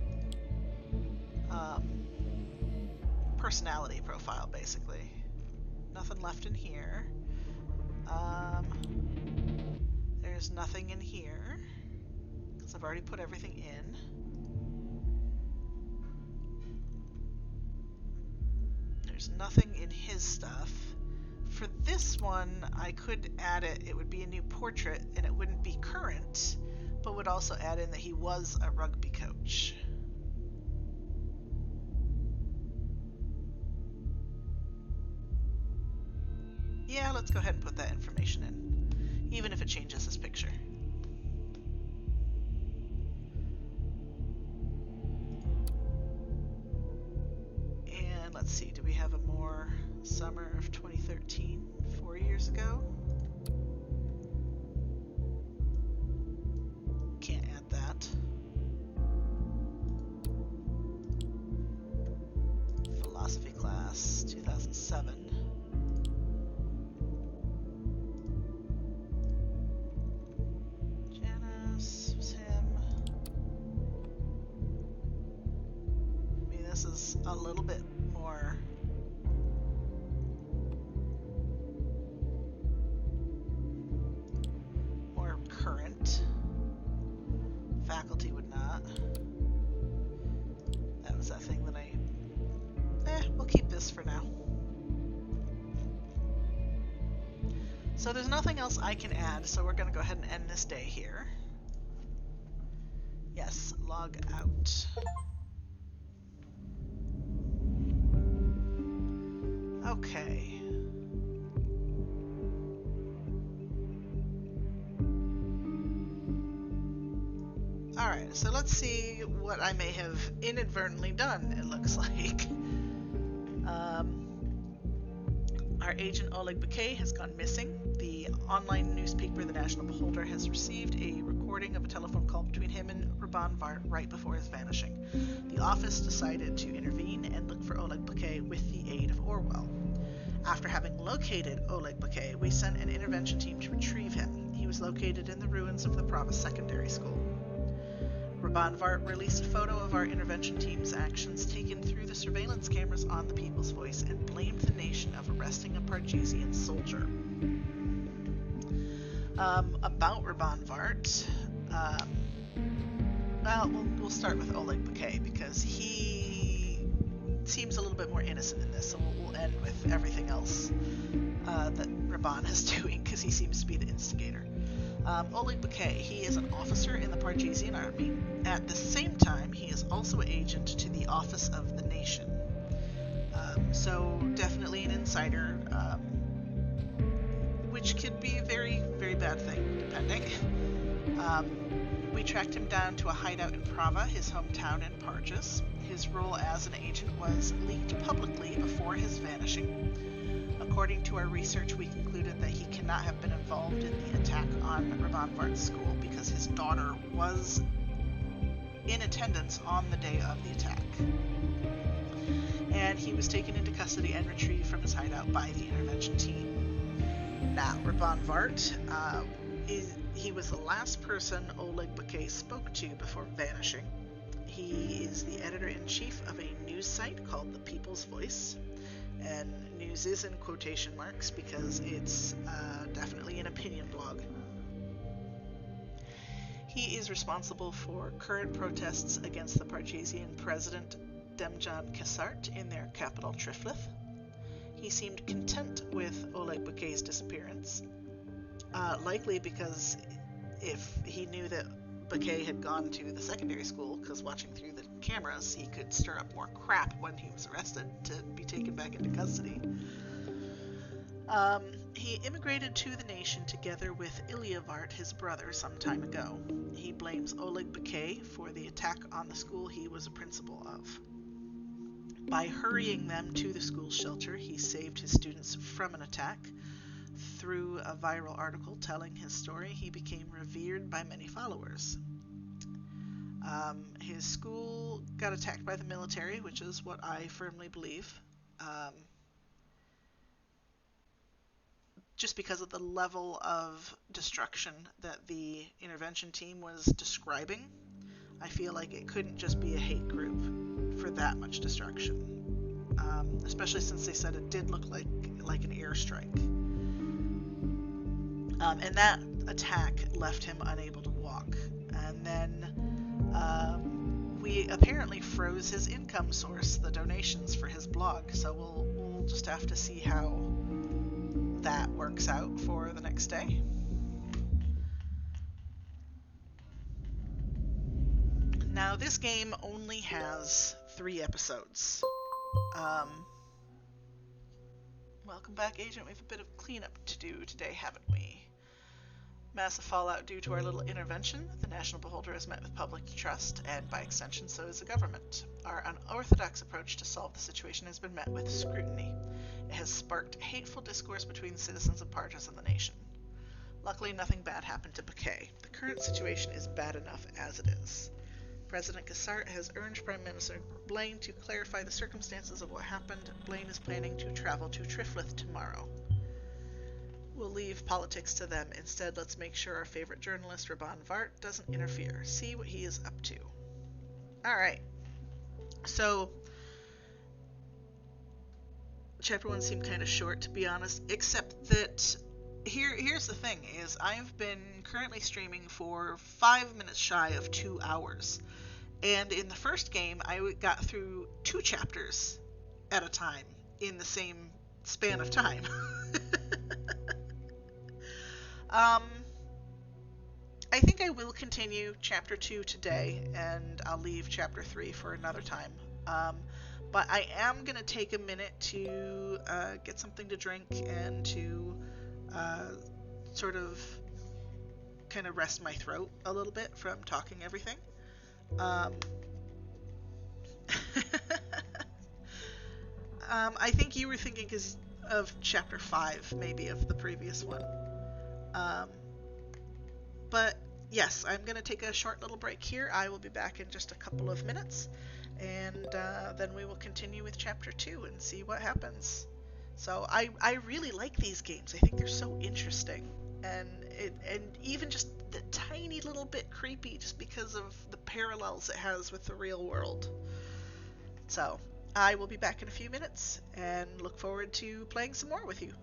personality profile, basically. Nothing left in here. There's nothing in here, because I've already put everything in. There's nothing in his stuff. For this one, I could add it. It would be a new portrait, and it wouldn't be current, but would also add in that he was a rugby coach. Yeah, let's go ahead and put that information in, even if it changes his picture. And let's see, do we have a more summer of 2013, 4 years ago? Can't add that. Philosophy class, 2007. Janice was him. I mean, this is a little bit more current. Faculty would not. That was that thing that we'll keep this for now. So there's nothing else I can add, so we're going to go ahead and end this day here. Yes, log out. Okay. Alright, so let's see what I may have inadvertently done, it looks like. Our agent Oleg Bouquet has gone missing. The online newspaper, The National Beholder, has received a recording of a telephone call between him and Raban Vart right before his vanishing. The office decided to intervene and look for Oleg Bouquet with the aid of Orwell. After having located Oleg Bouquet, we sent an intervention team to retrieve him. He was located in the ruins of the Provost Secondary School. Rabanvart released a photo of our intervention team's actions taken through the surveillance cameras on the People's Voice and blamed the nation of arresting a Pargesian soldier. About Rabanvart, we'll start with Oleg Bouquet because he seems a little bit more innocent in this, so we'll end with everything else that Raban is doing because he seems to be the instigator. Oleg Bouquet, he is an officer in the Pargesian army. At the same time, he is also agent to the Office of the Nation. So definitely an insider, which could be a very, very bad thing, depending. We tracked him down to a hideout in Prava, his hometown in Parges. His role as an agent was leaked publicly before his vanishing. According to our research, we concluded that he cannot have been involved in the attack on Rabanvart's school because his daughter was in attendance on the day of the attack. And he was taken into custody and retrieved from his hideout by the intervention team. Now, Rabanvart, he was the last person Oleg Bouquet spoke to before vanishing. He is the editor-in-chief of a news site called The People's Voice. And news is in quotation marks because it's definitely an opinion blog. He is responsible for current protests against the Pargesian president Demjan Kesart in their capital Triflith. He seemed content with Oleg Bouquet's disappearance, likely because if he knew that Bouquet had gone to the secondary school, because watching through the cameras, he could stir up more crap when he was arrested to be taken back into custody. He immigrated to the nation together with Ilyavart, his brother, some time ago. He blames Oleg Bouquet for the attack on the school he was a principal of. By hurrying them to the school shelter, he saved his students from an attack. Through a viral article telling his story, he became revered by many followers. His school got attacked by the military, which is what I firmly believe. Just because of the level of destruction that the intervention team was describing, I feel like it couldn't just be a hate group for that much destruction. Especially since they said it did look like an airstrike. And that attack left him unable to walk. And then we apparently froze his income source, the donations for his blog. So we'll just have to see how that works out for the next day. Now, this game only has 3 episodes. Welcome back, Agent. We have a bit of cleanup to do today, haven't we? Massive fallout due to our little intervention. The National Beholder has met with public trust, and by extension, so has the government. Our unorthodox approach to solve the situation has been met with scrutiny. It has sparked hateful discourse between the citizens of Parges and the nation. Luckily, nothing bad happened to Bouquet. The current situation is bad enough as it is. President Kesart has urged Prime Minister Blaine to clarify the circumstances of what happened. Blaine is planning to travel to Triflith tomorrow. We'll leave politics to them. Instead, let's make sure our favorite journalist, Rabanvart, doesn't interfere. See what he is up to. Alright. So, Chapter 1 seemed kind of short, to be honest, except that here's the thing, is I've been currently streaming for 5 minutes shy of 2 hours. And in the first game, I got through 2 chapters at a time in the same span of time. I think I will continue Chapter 2 today, and I'll leave Chapter 3 for another time. But I am going to take a minute to get something to drink and to sort of kind of rest my throat a little bit from talking everything. I think you were thinking of Chapter 5, maybe, of the previous one. But yes, I'm going to take a short little break here. I will be back in just a couple of minutes, and then we will continue with Chapter 2 and see what happens. So I really like these games. I think they're so interesting, and even just the tiny little bit creepy, just because of the parallels it has with the real world. So I will be back in a few minutes, and look forward to playing some more with you.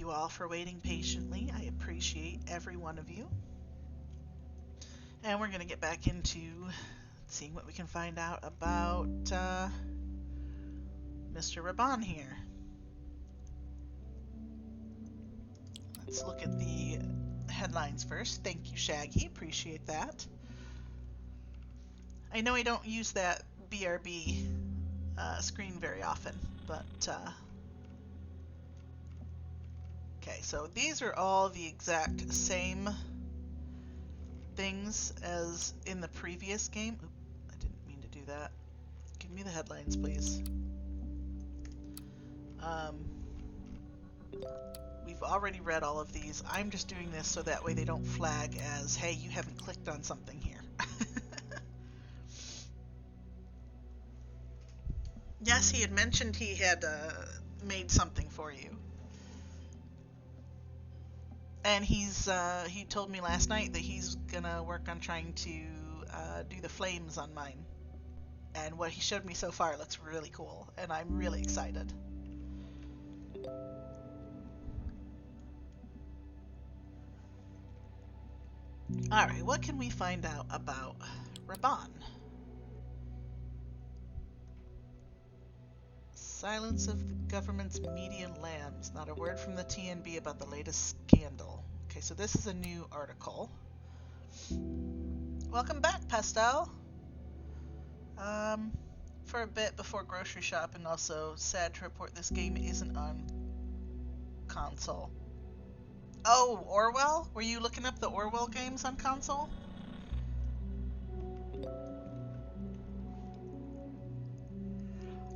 you all for waiting patiently. I appreciate every one of you. And we're going to get back into seeing what we can find out about Mr. Raban here. Let's look at the headlines first. Thank you, Shaggy. Appreciate that. I know I don't use that BRB screen very often, but okay, so these are all the exact same things as in the previous game. Oop, I didn't mean to do that. Give me the headlines, please. We've already read all of these. I'm just doing this so that way they don't flag as, hey, you haven't clicked on something here. Yes, he had mentioned he had made something for you. And he told me last night that he's gonna work on trying to do the flames on mine. And what he showed me so far looks really cool, and I'm really excited. Alright, what can we find out about Raban? Silence of the government's media lambs. Not a word from the TNB about the latest scandal. Okay, so this is a new article. Welcome back, Pastel. For a bit before grocery shopping, also sad to report this game isn't on console. Oh, Orwell? Were you looking up the Orwell games on console?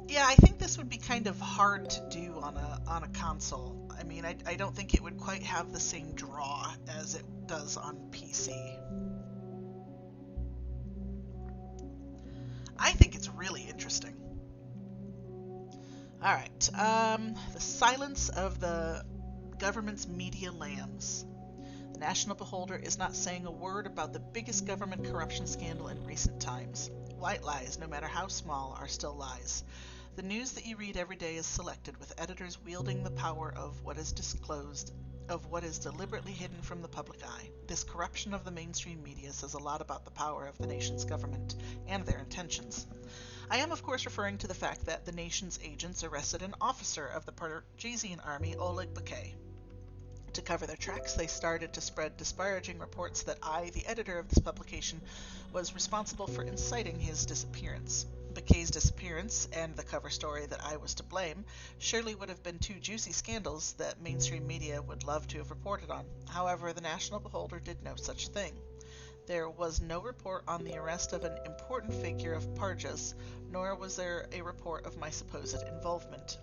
Yeah, I think this would be kind of hard to do on a console. I mean, I don't think it would quite have the same draw as it does on PC. I think it's really interesting. Alright, the silence of the government's media lambs. The National Beholder is not saying a word about the biggest government corruption scandal in recent times. White lies, no matter how small, are still lies. The news that you read every day is selected, with editors wielding the power of what is disclosed, of what is deliberately hidden from the public eye. This corruption of the mainstream media says a lot about the power of the nation's government and their intentions. I am, of course, referring to the fact that the nation's agents arrested an officer of the Parisian army, Oleg Bakay. To cover their tracks, they started to spread disparaging reports that I, the editor of this publication, was responsible for inciting his disappearance. Bakay's disappearance, and the cover story that I was to blame, surely would have been two juicy scandals that mainstream media would love to have reported on. However, the National Beholder did no such thing. There was no report on the arrest of an important figure of Parjas, nor was there a report of my supposed involvement.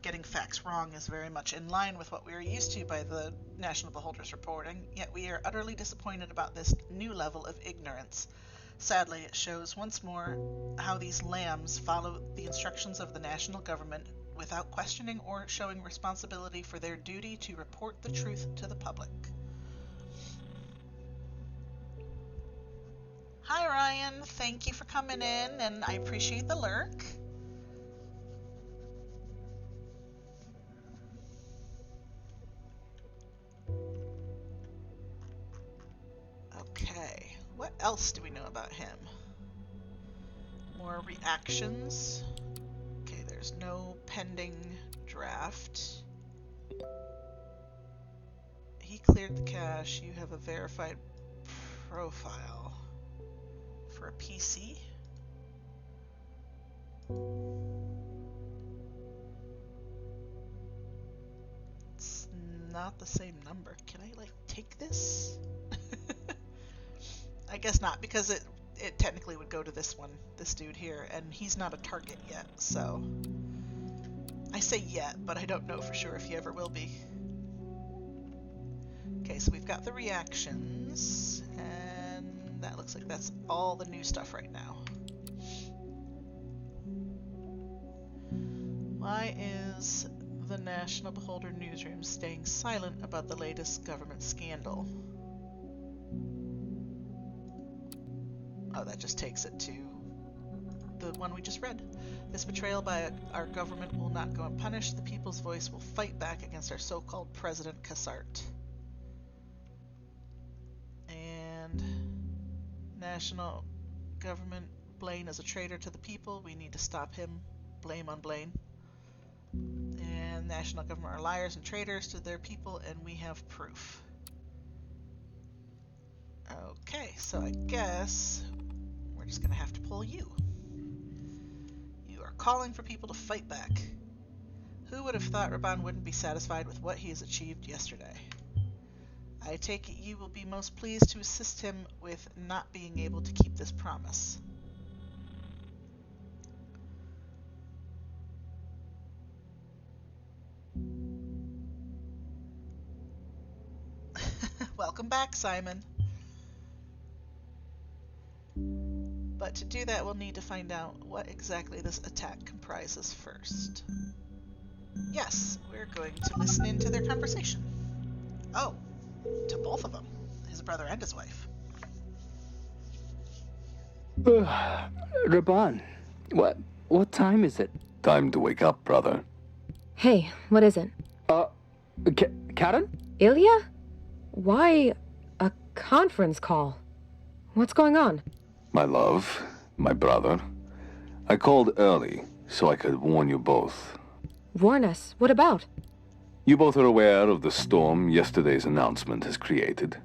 Getting facts wrong is very much in line with what we are used to by the National Beholder's reporting, yet we are utterly disappointed about this new level of ignorance. Sadly, it shows once more how these lambs follow the instructions of the national government without questioning or showing responsibility for their duty to report the truth to the public. Hi Ryan, thank you for coming in, and I appreciate the lurk. Okay, what else do we know about him? More reactions. Okay, there's no pending draft. He cleared the cache. You have a verified profile for a PC. It's not the same number. Can I, like, take this? I guess not, because it technically would go to this one, this dude here, and he's not a target yet, so... I say yet, but I don't know for sure if he ever will be. Okay, so we've got the reactions, and that looks like that's all the new stuff right now. Why is the National Beholder newsroom staying silent about the latest government scandal? Oh, that just takes it to the one we just read. This betrayal by our government will not go unpunished. The people's voice will fight back against our so-called President Cassart. And national government, Blaine is a traitor to the people. We need to stop him. Blame on Blaine. And national government are liars and traitors to their people, and we have proof. Okay, so I guess we're just gonna have to pull you. You are calling for people to fight back. Who would have thought Raban wouldn't be satisfied with what he has achieved yesterday? I take it you will be most pleased to assist him with not being able to keep this promise. Welcome back, Simon. But to do that, we'll need to find out what exactly this attack comprises first. Yes, we're going to listen into their conversation. Oh, to both of them, his brother and his wife. Raban, what time is it? Time to wake up, brother. Hey, what is it? Karen? Ilya? Why a conference call? What's going on? My love, my brother. I called early so I could warn you both. Warn us. What about? You both are aware of the storm yesterday's announcement has created.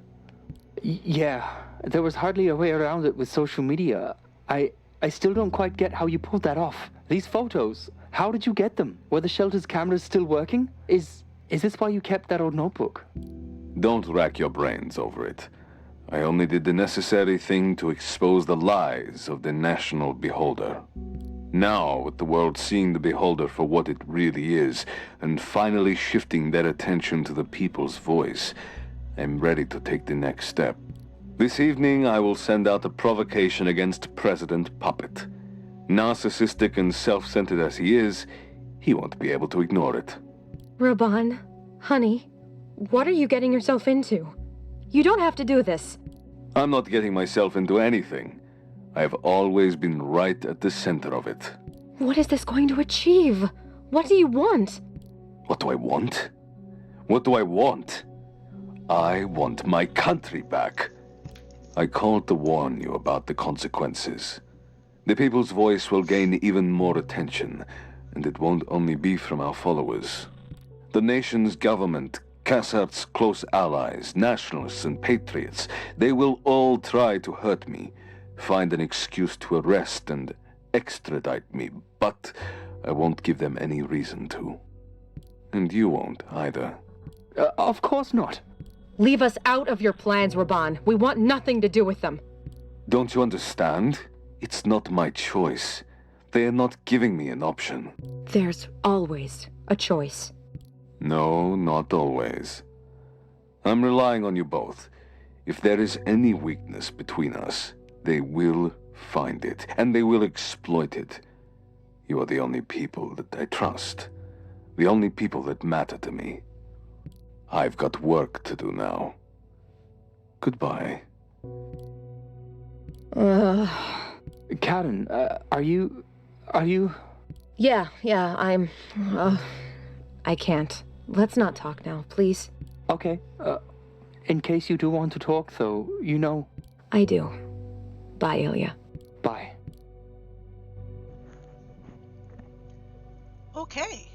Yeah, there was hardly a way around it with social media. I still don't quite get how you pulled that off. These photos, how did you get them? Were the shelter's cameras still working? Is this why you kept that old notebook? Don't rack your brains over it. I only did the necessary thing to expose the lies of the national beholder. Now, with the world seeing the beholder for what it really is, and finally shifting their attention to the people's voice, I'm ready to take the next step. This evening, I will send out a provocation against President Puppet. Narcissistic and self-centered as he is, he won't be able to ignore it. Raban, honey, what are you getting yourself into? You don't have to do this. I'm not getting myself into anything. I have always been right at the center of it. What is this going to achieve? What do you want? What do I want? What do I want? I want my country back. I called to warn you about the consequences. The people's voice will gain even more attention, and it won't only be from our followers. The nation's government, Cassart's close allies, nationalists and patriots, they will all try to hurt me, find an excuse to arrest and extradite me, but I won't give them any reason to. And you won't either. Of course not. Leave us out of your plans, Raban. We want nothing to do with them. Don't you understand? It's not my choice. They are not giving me an option. There's always a choice. No, not always. I'm relying on you both. If there is any weakness between us, they will find it, and they will exploit it. You are the only people that I trust. The only people that matter to me. I've got work to do now. Goodbye. Karen, are you... Yeah, I'm... I can't. Let's not talk now, please. Okay, in case you do want to talk, though, you know... I do. Bye, Ilya. Bye. Okay.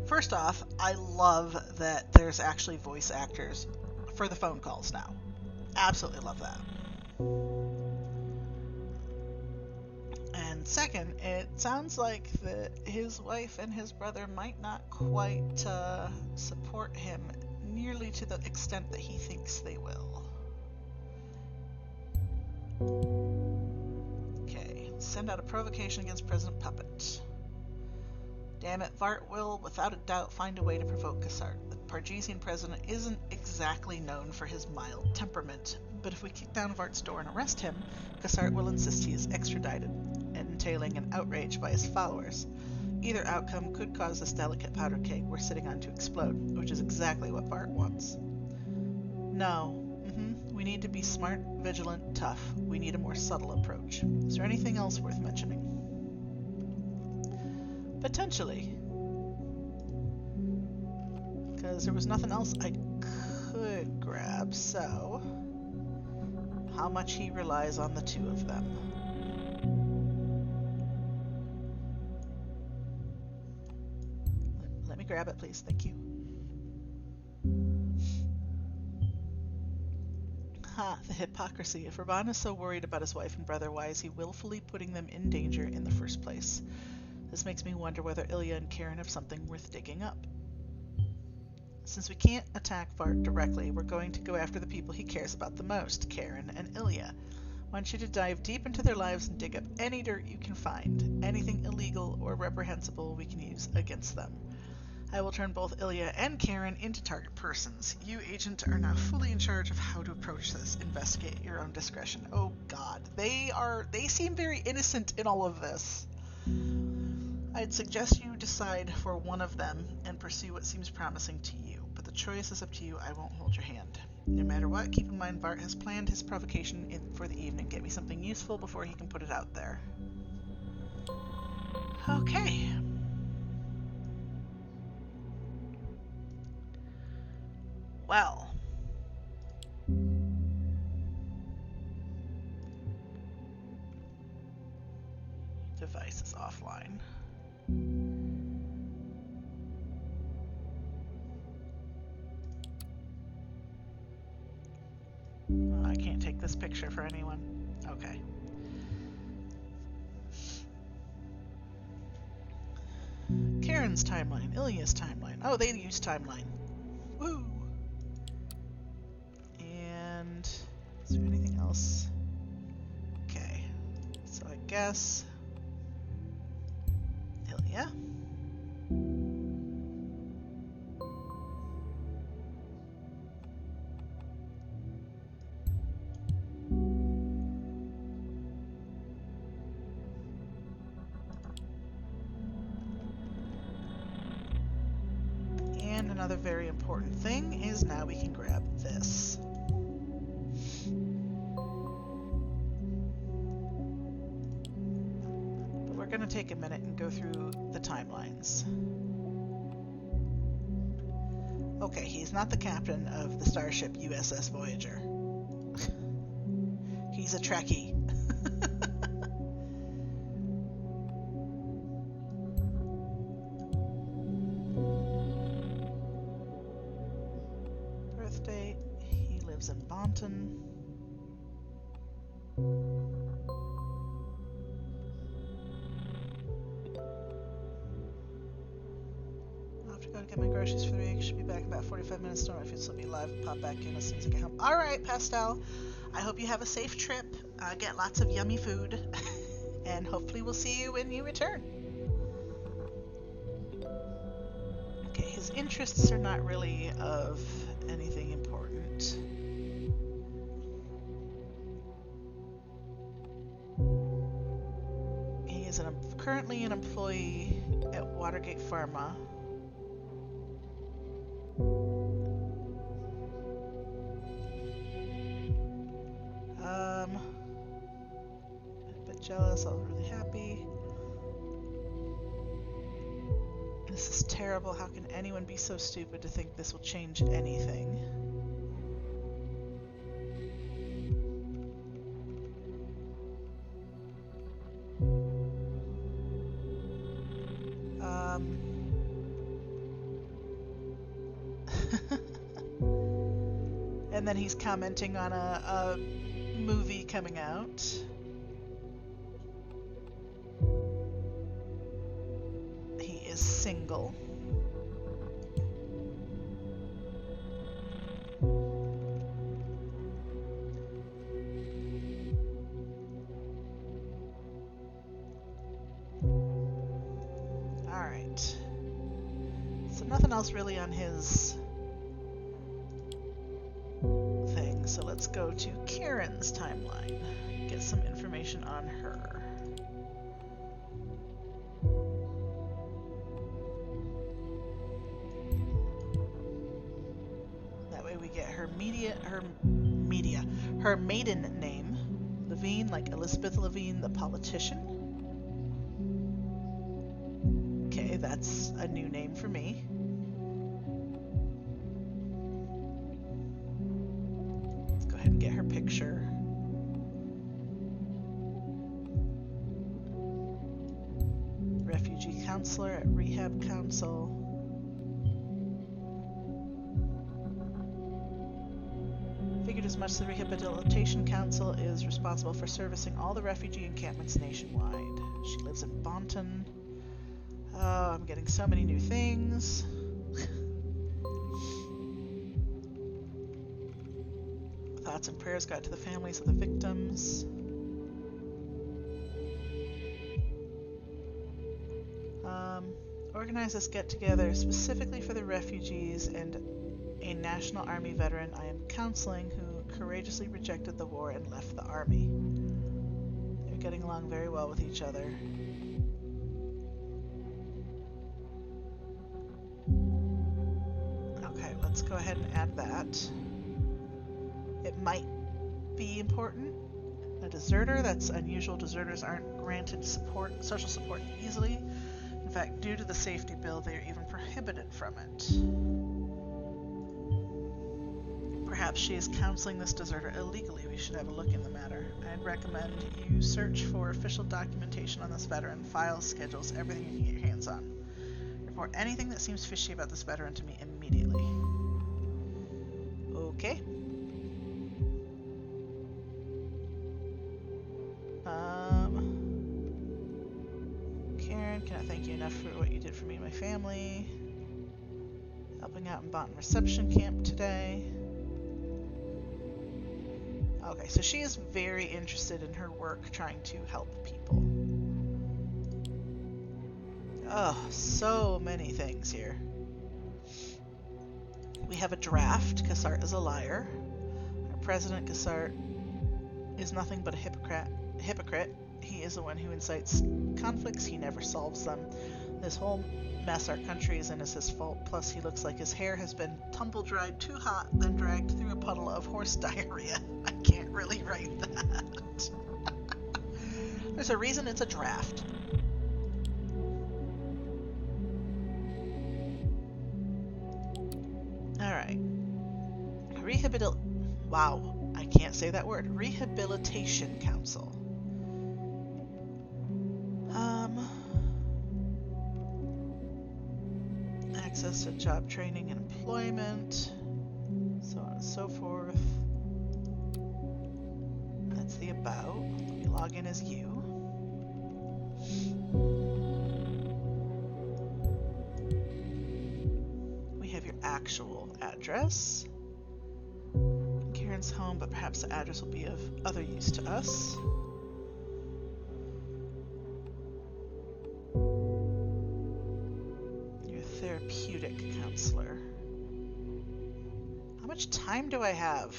First off, I love that there's actually voice actors for the phone calls now. Absolutely love that. And second, it sounds like that his wife and his brother might not quite support him nearly to the extent that he thinks they will. Okay, send out a provocation against President Puppet. Damn it, Vart will, without a doubt, find a way to provoke Cassart. The Pargesian president isn't exactly known for his mild temperament, but if we kick down Vart's door and arrest him, Cassart will insist he is extradited, entailing an outrage by his followers. Either outcome could cause this delicate powder keg we're sitting on to explode, which is exactly what Vart wants. No. We need to be smart, vigilant, tough. We need a more subtle approach. Is there anything else worth mentioning? Potentially. Because there was nothing else I could grab, so... How much he relies on the two of them. Let me grab it, please. Thank you. Ha, the hypocrisy. If Raban is so worried about his wife and brother, why is he willfully putting them in danger in the first place? This makes me wonder whether Ilya and Karen have something worth digging up. Since we can't attack Vart directly, we're going to go after the people he cares about the most, Karen and Ilya. I want you to dive deep into their lives and dig up any dirt you can find, anything illegal or reprehensible we can use against them. I will turn both Ilya and Karen into target persons. You, Agent, are now fully in charge of how to approach this. Investigate at your own discretion. Oh God, they seem very innocent in all of this. I'd suggest you decide for one of them and pursue what seems promising to you, but the choice is up to you. I won't hold your hand. No matter what, keep in mind Vart has planned his provocation for the evening. Get me something useful before he can put it out there. Okay. Well. Device is offline. Oh, I can't take this picture for anyone. Okay. Karen's timeline, Ilya's timeline. Oh, they use timeline. Woo! And is there anything else? Okay. So I guess Ilya. And another very important thing is now we can grab this. But we're going to take a minute and go through the timelines. Okay, he's not the captain of the starship USS Voyager. He's a Trekkie. Birth date, he lives in Bonton. I'll have to go to get my groceries for the week. Should be back in about 45 minutes. Don't know if it'll be live. Pop back in as soon as I get home. All right, Pastel. I hope you have a safe trip. Get lots of yummy food. And hopefully we'll see you when you return. Okay, his interests are not really of anything important. He is currently an employee at Watergate Pharma. A bit jealous, I was really happy. This is terrible. How can anyone be so stupid to think this will change anything? And then he's commenting on a movie coming out. He is single. Alright. So nothing else really on his thing. So let's go to Karen's timeline. Get some information on her. That way we get her maiden name. Levine, like Elizabeth Levine, the politician. Okay, that's a new name for me. Let's go ahead and get her picture. Refugee counselor at Rehab Council. Figured as much. The Rehabilitation Council is responsible for servicing all the refugee encampments nationwide. She lives in Bonton. Oh, I'm getting so many new things. Thoughts and prayers go out to the families of the victims. Organize this get-together specifically for the refugees and a National Army veteran I am counseling who courageously rejected the war and left the army. They're getting along very well with each other. Okay, let's go ahead and add that. It might be important. A deserter, that's unusual. Deserters aren't granted social support easily. In fact, due to the safety bill, they are even prohibited from it. Perhaps she is counseling this deserter illegally. We should have a look in the matter. I'd recommend you search for official documentation on this veteran, files, schedules, everything you can get your hands on. Report anything that seems fishy about this veteran to me immediately. Okay. Karen, can I thank you enough for what you did for me and my family? Helping out in Bonton Reception Camp today. Okay, so she is very interested in her work trying to help people. Oh, so many things here. We have a draft. Cassart is a liar. Our president, Cassart, is nothing but a hypocrite. He is the one who incites conflicts. He never solves them. This whole mess our country is in is his fault. Plus, he looks like his hair has been tumble-dried too hot, then dragged through a puddle of horse diarrhea. I can't really write that. There's a reason it's a draft. Alright. Wow, I can't say that word. Rehabilitation Council. Access to job training and employment, so on and so forth. That's the about. Let me log in as you. We have your actual address. Karen's home, but perhaps the address will be of other use to us. Therapeutic counselor. How much time do I have?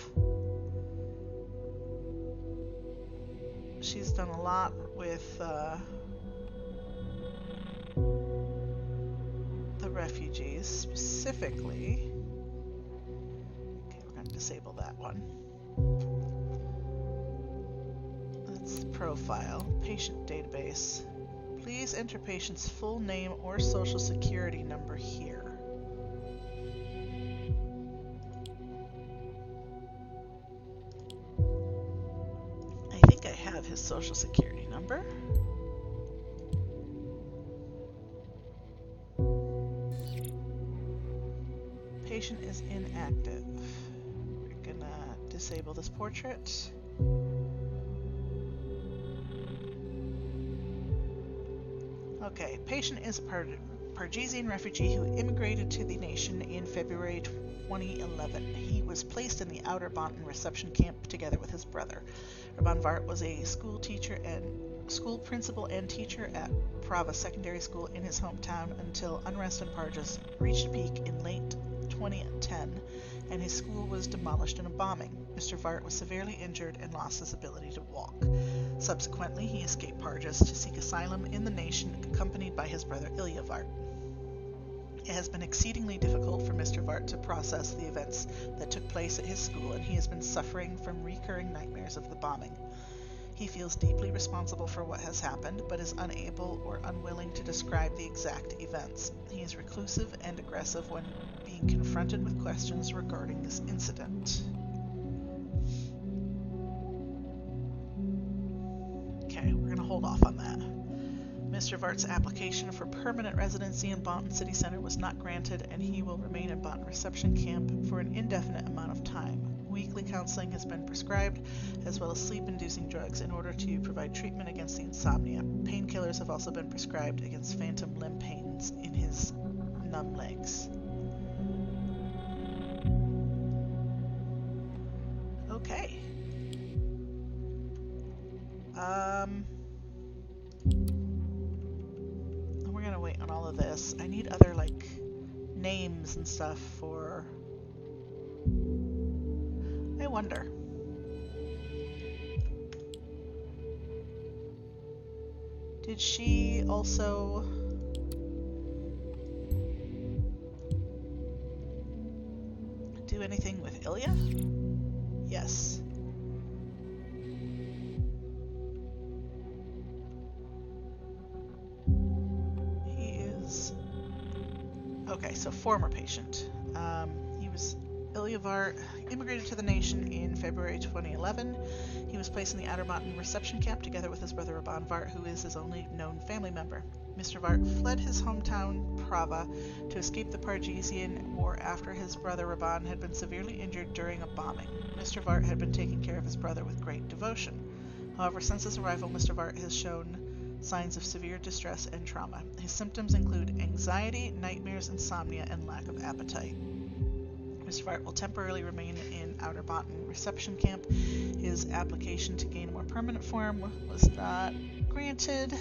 She's done a lot with the refugees specifically. Okay, we're going to disable that one. That's the profile. Patient database. Please enter patient's full name or social security number here. I think I have his social security number. Patient is inactive. We're gonna disable this portrait. Okay, patient is a Pargesian refugee who immigrated to the nation in February 2011. He was placed in the Outer Bonton reception camp together with his brother. Urban Vart was a school principal and teacher at Prava Secondary School in his hometown until unrest in Parges reached a peak in late 2010, and his school was demolished in a bombing. Mr. Vart was severely injured and lost his ability to walk. Subsequently, he escaped Parges to seek asylum in the nation, accompanied by his brother Ilya Vart. It has been exceedingly difficult for Mr. Vart to process the events that took place at his school, and he has been suffering from recurring nightmares of the bombing. He feels deeply responsible for what has happened, but is unable or unwilling to describe the exact events. He is reclusive and aggressive when being confronted with questions regarding this incident. Okay, we're going to hold off on that. Mr. Vart's application for permanent residency in Bonton City Center was not granted, and he will remain in Bonton Reception Camp for an indefinite amount of time. Weekly counseling has been prescribed, as well as sleep-inducing drugs in order to provide treatment against the insomnia. Painkillers have also been prescribed against phantom limb pains in his numb legs. Okay. We're gonna wait on all of this. I need other, like, names and stuff for... I wonder. Did she also... do anything with Ilya? Yes. Okay, so former patient. He was Ilya Vart, immigrated to the nation in February 2011. He was placed in the Outer Bonton reception camp together with his brother Raban Vart, who is his only known family member. Mr. Vart fled his hometown, Prava, to escape the Pargesian War after his brother Raban had been severely injured during a bombing. Mr. Vart had been taking care of his brother with great devotion. However, since his arrival, Mr. Vart has shown signs of severe distress and trauma. His symptoms include anxiety, nightmares, insomnia, and lack of appetite. Mr. Vart will temporarily remain in Outer Bonton Reception Camp. His application to gain a more permanent form was not granted.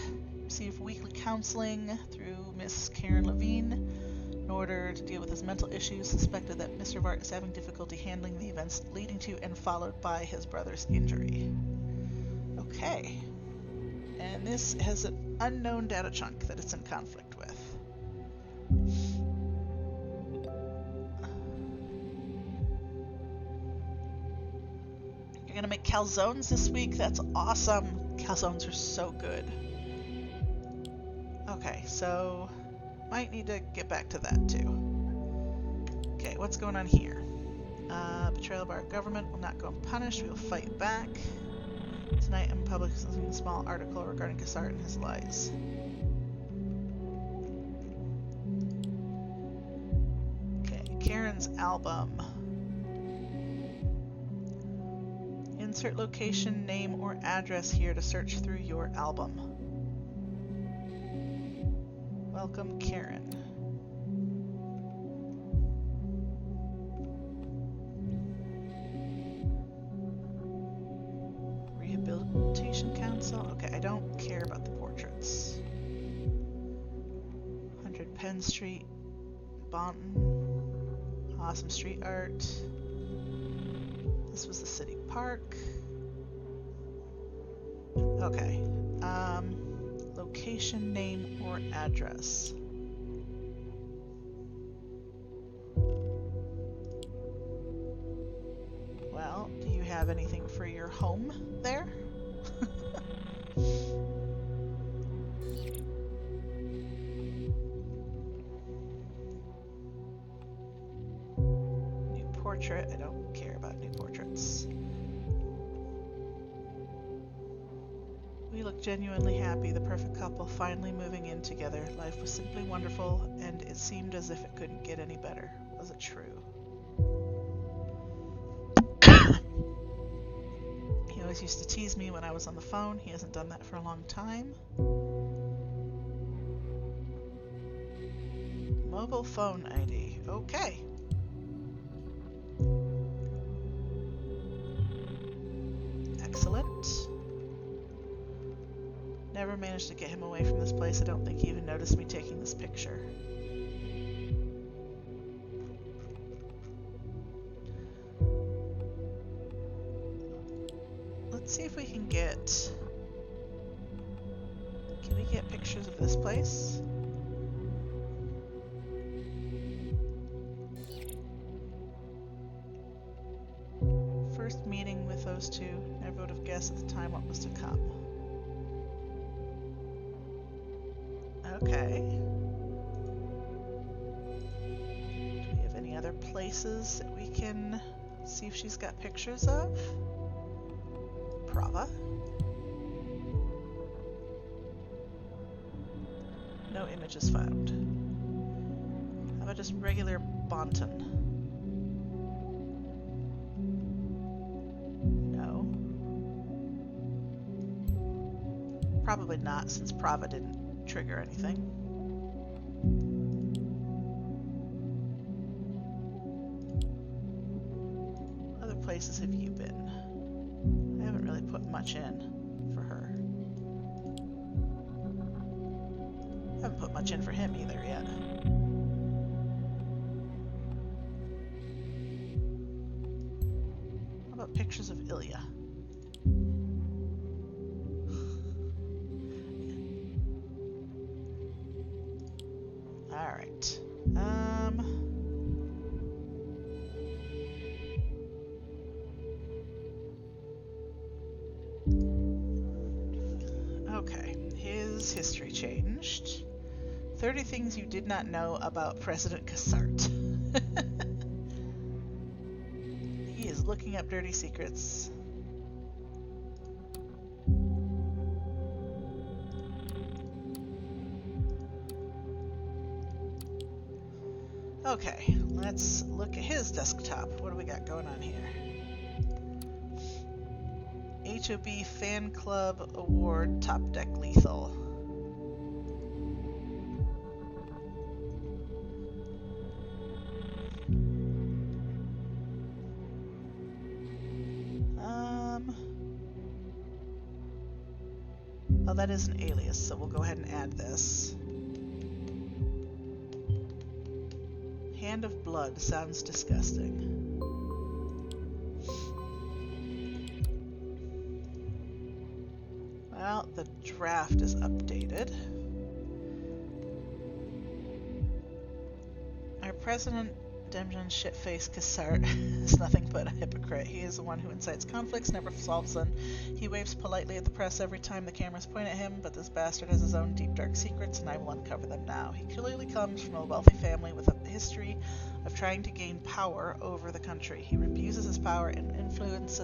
Received weekly counseling through Miss Karen Levine in order to deal with his mental issues. Suspected that Mr. Vart is having difficulty handling the events leading to and followed by his brother's injury. Okay. And this has an unknown data chunk that it's in conflict with. You're gonna make calzones this week? That's awesome. Calzones are so good. Okay, so might need to get back to that too. Okay, what's going on here? Betrayal of our government will not go unpunished. We will fight back. Tonight I'm publishing a small article regarding Cassart and his lies. Okay, Karen's album. Insert location, name, or address here to search through your album. Welcome, Karen. Rehabilitation Council. Okay, I don't care about the portraits. 100 Penn Street, Bonton. Awesome street art. This was the city park. Okay. Location, name, or address. Well, do you have anything for your home there? New portrait. I don't care about new portraits. We look genuinely happy, the perfect couple finally moving in together. Life was simply wonderful, and it seemed as if it couldn't get any better. Was it true? He always used to tease me when I was on the phone. He hasn't done that for a long time. Mobile phone ID. Okay. Excellent. Never managed to get him away from this place. I don't think he even noticed me taking this picture. Let's see if we can get... Can we get pictures of this place? first meeting with those two. Never would have guessed at the time what was to come. Okay. Do we have any other places that we can see if she's got pictures of? Prava. No images found. How about just regular Bonton? No. Probably not, since Prava didn't trigger anything. Other places have you been? I haven't really put much in for her. I haven't put much in for him either yet. How about pictures of Ilya? Alright. Okay. His history changed. 30 things you did not know about President Cassart. He is looking up dirty secrets. Okay, let's look at his desktop. What do we got going on here? HOB Fan Club Award Top Deck Lethal. Oh, that is an alias, so we'll go ahead and add this. Hand of Blood sounds disgusting. Well, the draft is updated. Our president, Demjan Shitface Cassart, is nothing but a hypocrite. He is the one who incites conflicts, never solves them. He waves politely at the press every time the cameras point at him, but this bastard has his own deep, dark secrets, and I will uncover them now. He clearly comes from a wealthy family with a history of trying to gain power over the country. He abuses his power and influence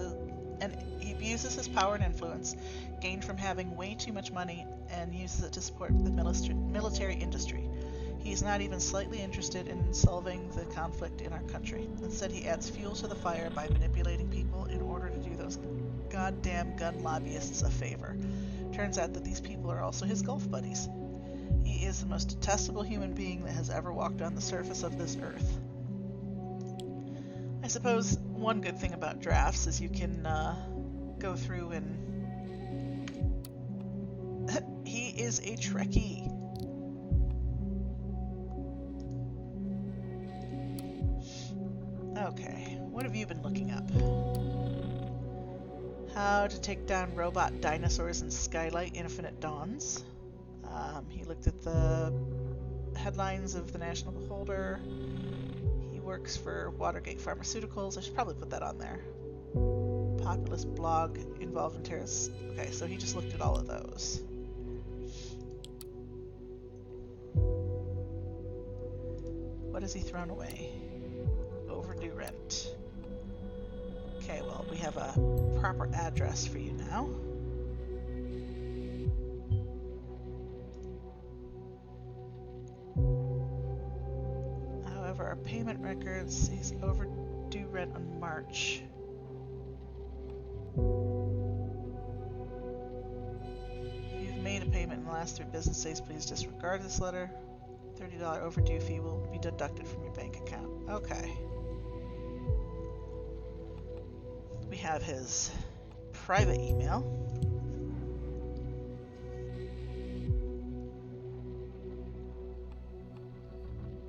gained from having way too much money and uses it to support the military industry. He is not even slightly interested in solving the conflict in our country. Instead, he adds fuel to the fire by manipulating people in order to do those goddamn gun lobbyists a favor. Turns out that these people are also his golf buddies. He is the most detestable human being that has ever walked on the surface of this earth. I suppose one good thing about drafts is you can go through and... He is a Trekkie. Okay, what have you been looking up? How to take down robot dinosaurs in Skylight Infinite Dawns. He looked at the headlines of the National Beholder. He works for Watergate Pharmaceuticals. I should probably put that on there. Populist blog involved in terrorists. Okay, so he just looked at all of those. What has he thrown away? Overdue rent. Okay, well, we have a proper address for you now. However, our payment records, he's overdue rent on March. If you've made a payment in the last 3 business days, please disregard this letter. $30 overdue fee will be deducted from your bank account. Okay. We have his private email.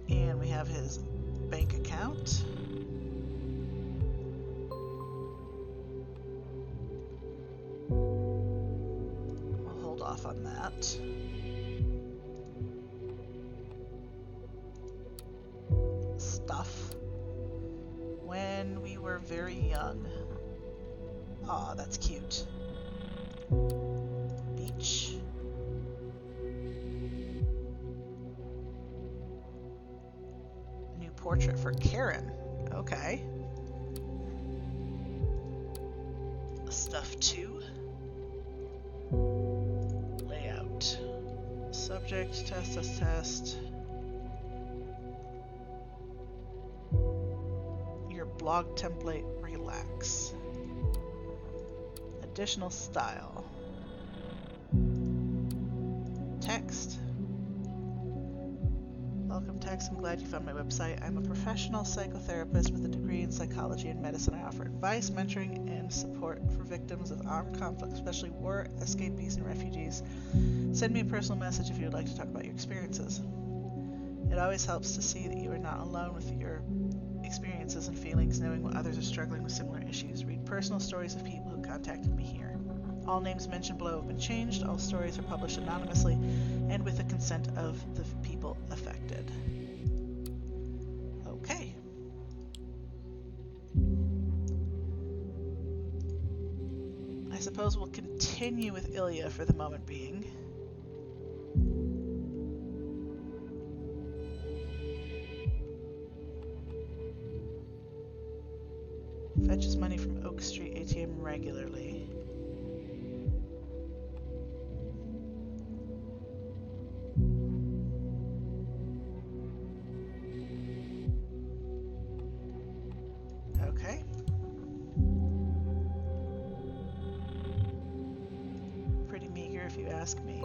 And we have his bank account. We'll hold off on that. Stuff. When we were very young. Aw, that's cute. Beach. New portrait for Karen. Okay. Stuff 2. Layout. Subject, test. Your blog template, relax. Additional style. Text. Welcome text, I'm glad you found my website. I'm a professional psychotherapist with a degree in psychology and medicine. I offer advice, mentoring, and support for victims of armed conflict, especially war, escapees, and refugees. Send me a personal message if you would like to talk about your experiences. It always helps to see that you are not alone with your experiences and feelings, knowing what others are struggling with similar issues. Read personal stories of people who contacted me here. All names mentioned below have been changed. All stories are published anonymously and with the consent of the people affected. Okay. I suppose we'll continue with Ilya for the moment being. Fetches money from Oak Street ATM regularly. Okay. Pretty meager if you ask me.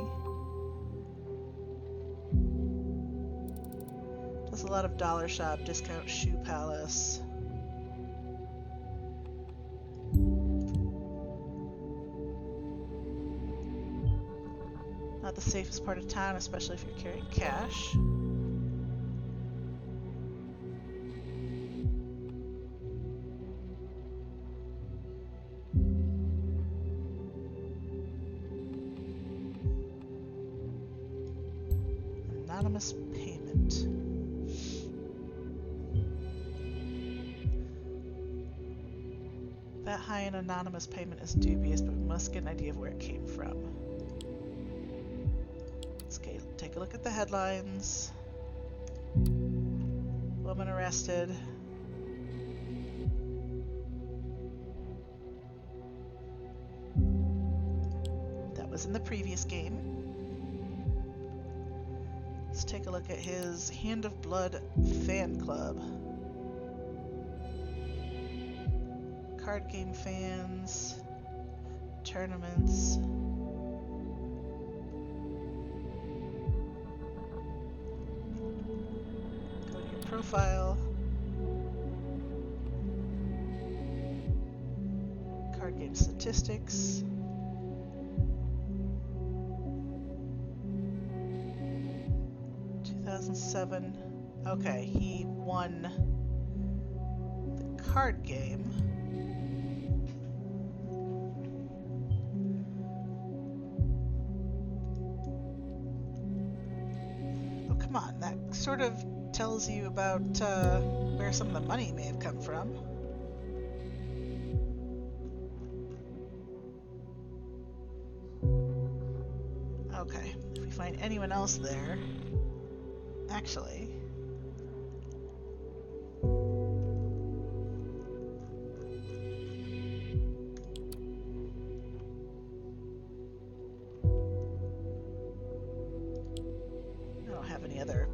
Does a lot of dollar shop, discount shoe palace. Not the safest part of town, especially if you're carrying cash. Anonymous payment. That high in anonymous payment is dubious, but we must get an idea of where it came from. Let's take a look at the headlines. Woman arrested. That was in the previous game. Let's take a look at his Hand of Blood fan club. Card game fans, tournaments. Go to your profile. Card game statistics. Okay, he won the card game. Oh, come on, that sort of tells you about where some of the money may have come from. Okay, if we find anyone else there, actually. I don't have any other.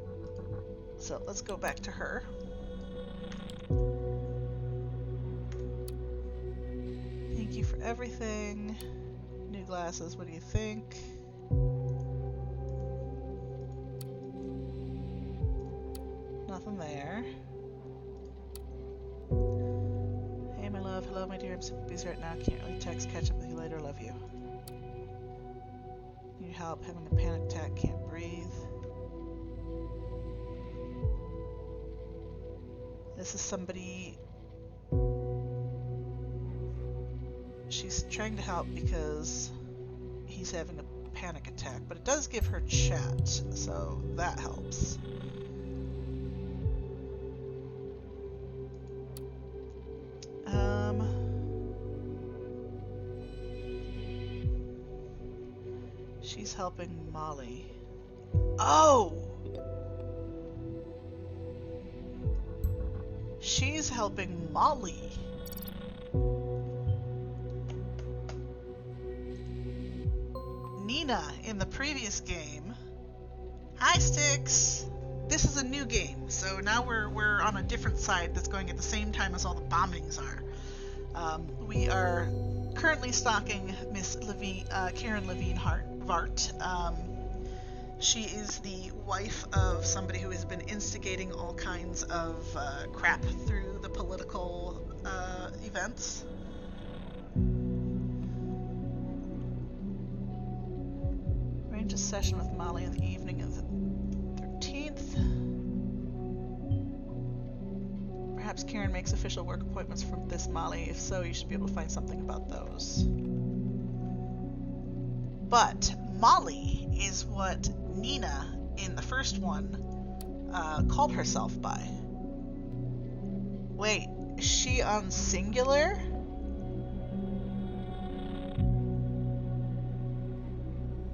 So let's go back to her. Thank you for everything. New glasses, what do you think? Nothing there. Hey, my love. Hello, my dear. I'm super busy right now. Can't really text. Catch up with you later. Love you. Need help. Having a panic attack. Can't breathe. This is somebody. She's trying to help because he's having a panic attack, but it does give her chat, so that helps. She's helping Molly. Oh! She's helping Molly. Nina in the previous game. Hi, Sticks! This is a new game, so now we're on a different side that's going at the same time as all the bombings are. We are currently stalking Miss Karen Levine Vart. She is the wife of somebody who has been instigating all kinds of crap through the political events. Arrange a session with Molly in the evening of the 13th. Perhaps Karen makes official work appointments from this Molly. If so, you should be able to find something about those. But Molly is what Nina in the first one called herself by. Wait, is she on singular?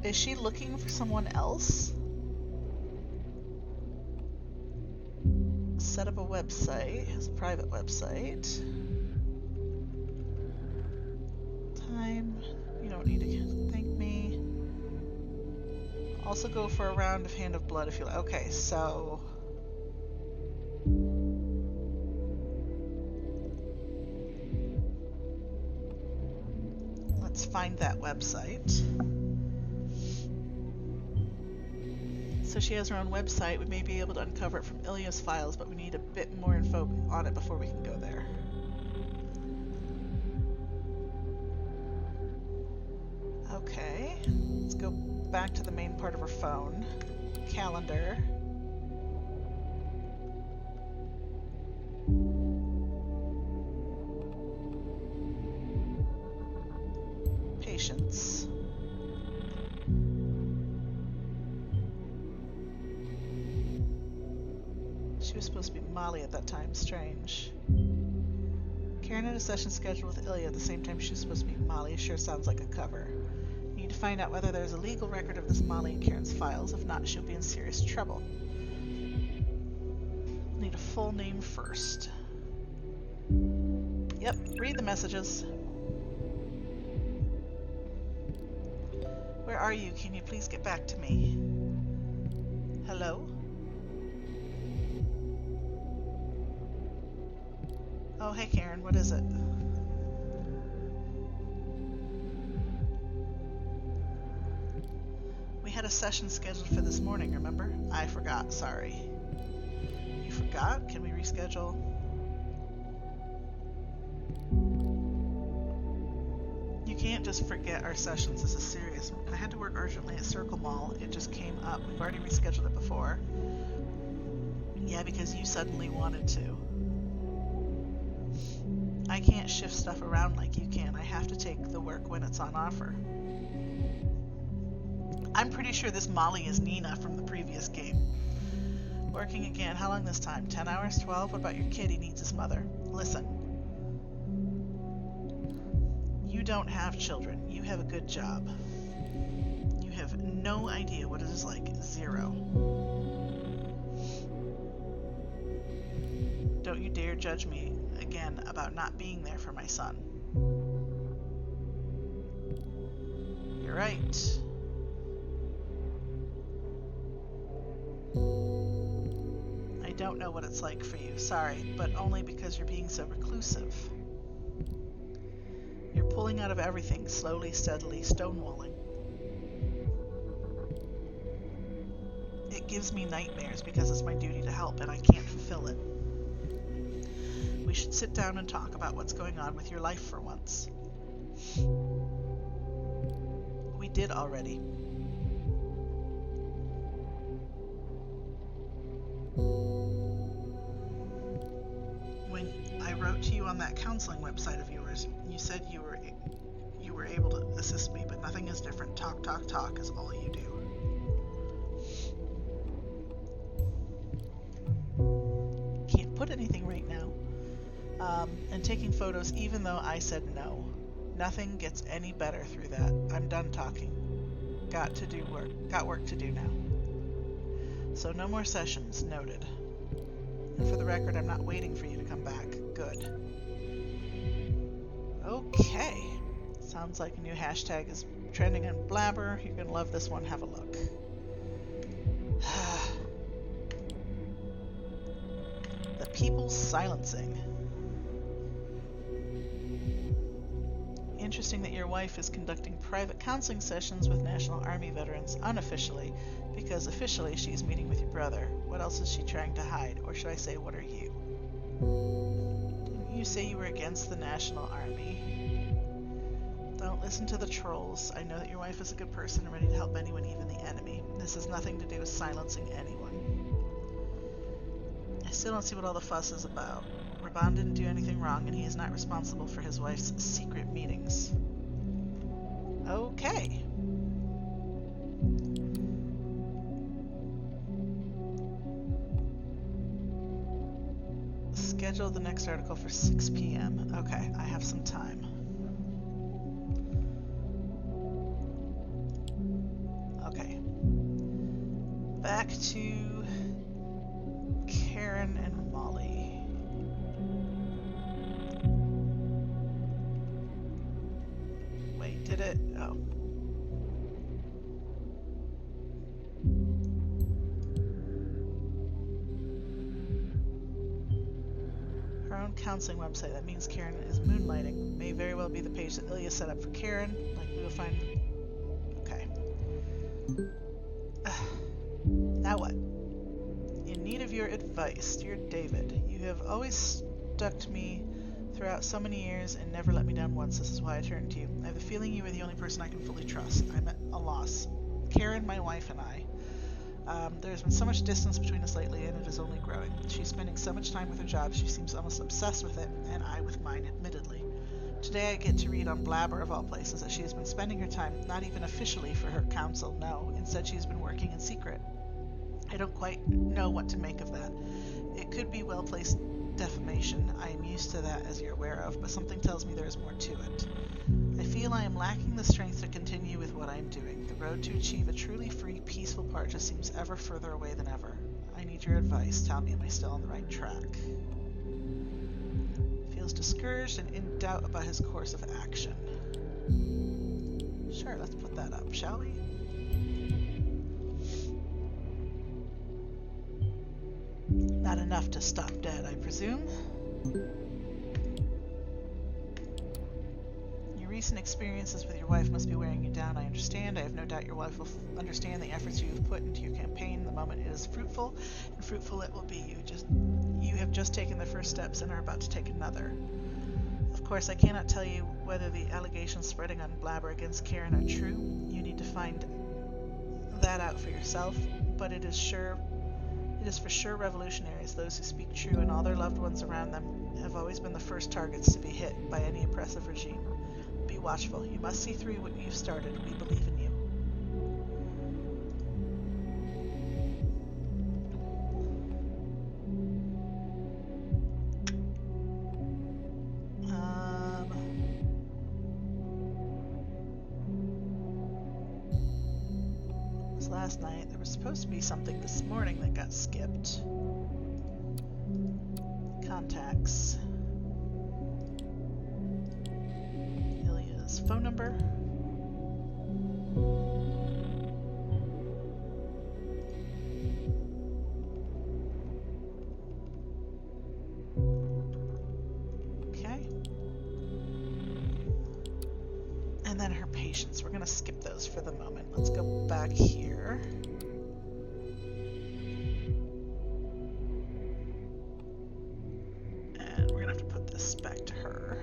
Is she looking for someone else? Set up a website. It's a private website. Time. You don't need to thank me. Also go for a round of Hand of Blood if you like. Okay, so... let's find that website. So she has her own website. We may be able to uncover it from Ilya's files, but we need a bit more info on it before we can go there. Okay, let's go back to the main part of her phone. Calendar. Patience. She was supposed to be Molly at that time. Strange. Karen had a session scheduled with Ilya at the same time she was supposed to be Molly. Sure sounds like a cover. Need to find out whether there's a legal record of this Molly in Karen's files. If not, she'll be in serious trouble. Need a full name first. Yep, read the messages. Where are you? Can you please get back to me? Hello? Oh, hey Karen, what is it? We had a session scheduled for this morning, remember? I forgot, sorry. You forgot? Can we reschedule? You can't just forget our sessions. This is serious. I had to work urgently at Circle Mall. It just came up. We've already rescheduled it before. Yeah, because you suddenly wanted to. I can't shift stuff around like you can. I have to take the work when it's on offer. I'm pretty sure this Molly is Nina from the previous game. Working again. How long this time? 10 hours? 12? What about your kid? He needs his mother. Listen. You don't have children. You have a good job. You have no idea what it is like. Zero. Don't you dare judge me again about not being there for my son. You're right. I don't know what it's like for you. Sorry, but only because you're being so reclusive. You're pulling out of everything, slowly, steadily, stonewalling. It gives me nightmares because it's my duty to help and I can't fulfill it. We should sit down and talk about what's going on with your life for once. We did already. When I wrote to you on that counseling website of yours, you said you were able to assist me, but nothing is different. Talk, talk, talk is all you do. Can't put anything right now. And taking photos even though I said no. Nothing gets any better through that. I'm done talking. got work to do now. So no more sessions, noted. And for the record, I'm not waiting for you to come back. Good. Okay. Sounds like a new hashtag is trending on Blabber. You're gonna love this one. Have a look. The People's Silencing. Interesting that your wife is conducting private counseling sessions with National Army veterans unofficially, because officially she's meeting with your brother. What else is she trying to hide? Or should I say, what are you? Didn't you say you were against the National Army? Don't listen to the trolls. I know that your wife is a good person and ready to help anyone, even the enemy. This has nothing to do with silencing anyone. I still don't see what all the fuss is about. Raban didn't do anything wrong, and he is not responsible for his wife's secret meetings. Okay. Schedule the next article for 6 p.m. Okay, I have some time. Okay. Back to Karen and Molly. Wait, did it? Oh. Her own counseling website. That means Karen is moonlighting. May very well be the page that Ilya set up for Karen. Like we will find. Okay. Now what? In need of your advice, dear David. You have always stuck to me throughout so many years and never let me down once. This is why I turned to you. I have a feeling you are the only person I can fully trust. I'm at a loss. Karen, my wife, and I. There's been so much distance between us lately, and it is only growing. She's spending so much time with her job, she seems almost obsessed with it, and I with mine, admittedly. Today I get to read on Blabber, of all places, that she has been spending her time not even officially for her counsel, no. Instead, she's been working in secret. I don't quite know what to make of that. It could be well-placed defamation. I am used to that, as you're aware of, but something tells me there is more to it. I feel I am lacking the strength to continue with what I am doing. The road to achieve a truly free, peaceful part just seems ever further away than ever. I need your advice. Tell me, am I still on the right track? Feels discouraged and in doubt about his course of action. Sure, let's put that up, shall we? Not enough to stop dead, I presume. Your recent experiences with your wife must be wearing you down, I understand. I have no doubt your wife will understand the efforts you have put into your campaign. The moment it is fruitful, and fruitful it will be. You have just taken the first steps and are about to take another. Of course, I cannot tell you whether the allegations spreading on Blabber against Karen are true. You need to find that out for yourself, but it is for sure revolutionaries, those who speak true, and all their loved ones around them have always been the first targets to be hit by any oppressive regime. Be watchful. You must see through what you've started. We believe in you. Last night. There was supposed to be something this morning that got skipped. Contacts. Ilya's phone number. Okay. And then her patients. We're going to skip those for the moment. Let's go back here. And we're going to have to put this back to her.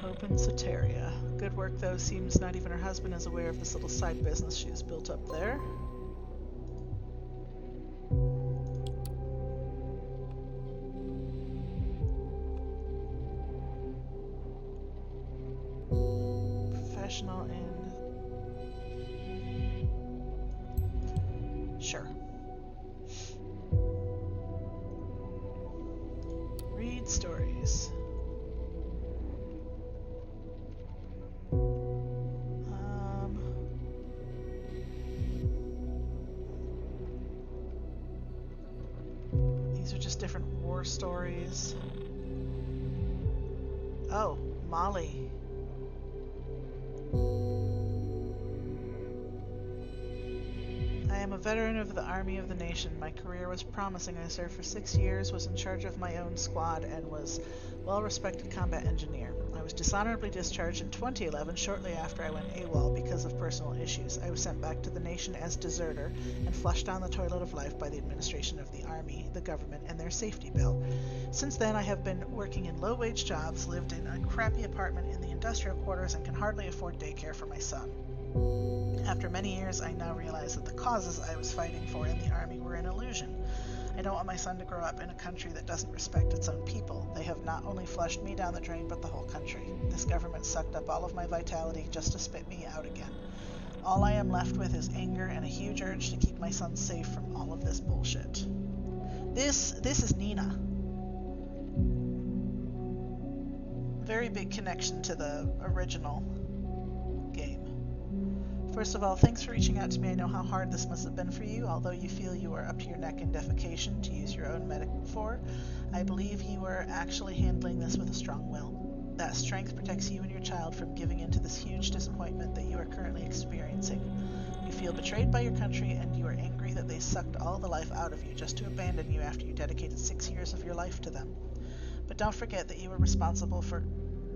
Open Soteria. Good work, though. Seems not even her husband is aware of this little side business she's built up there. Professional and... Sure. Read stories. just different war stories. Oh, Molly. I am a veteran of the Army of the Nation. My career was promising. I served for 6 years, was in charge of my own squad, and was well-respected combat engineer. I was dishonorably discharged in 2011, shortly after I went AWOL because of personal issues. I was sent back to the nation as deserter and flushed down the toilet of life by the administration of the Army, the government, and their safety bill. Since then, I have been working in low-wage jobs, lived in a crappy apartment in the industrial quarters, and can hardly afford daycare for my son. After many years, I now realize that the causes I was fighting for in the Army were an illusion. I don't want my son to grow up in a country that doesn't respect its own people. They have not only flushed me down the drain, but the whole country. This government sucked up all of my vitality just to spit me out again. All I am left with is anger and a huge urge to keep my son safe from all of this bullshit. This is Nina. Very big connection to the original game. First of all, thanks for reaching out to me. I know how hard this must have been for you. Although you feel you are up to your neck in defecation, to use your own metaphor, I believe you are actually handling this with a strong will. That strength protects you and your child from giving in to this huge disappointment that you are currently experiencing. You feel betrayed by your country, and you are angry that they sucked all the life out of you just to abandon you after you dedicated 6 years of your life to them. But don't forget that you were responsible for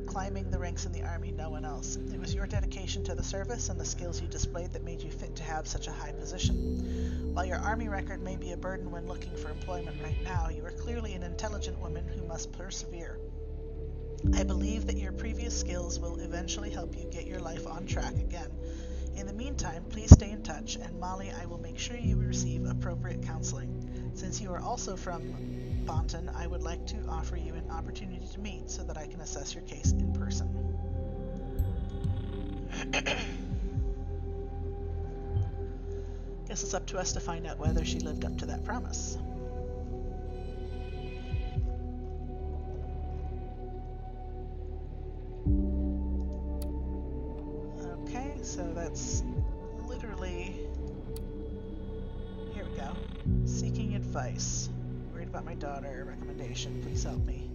climbing the ranks in the Army, no one else. It was your dedication to the service and the skills you displayed that made you fit to have such a high position. While your Army record may be a burden when looking for employment right now, you are clearly an intelligent woman who must persevere. I believe that your previous skills will eventually help you get your life on track again. In the meantime, please stay in touch, and Molly, I will make sure you receive appropriate counseling. Since you are also from Bonton, I would like to offer you an opportunity to meet so that I can assess your case in person. Guess it's up to us to find out whether she lived up to that promise. Okay, so that's literally... Here we go. Seeking advice. Worried about my daughter. Recommendation. Please help me.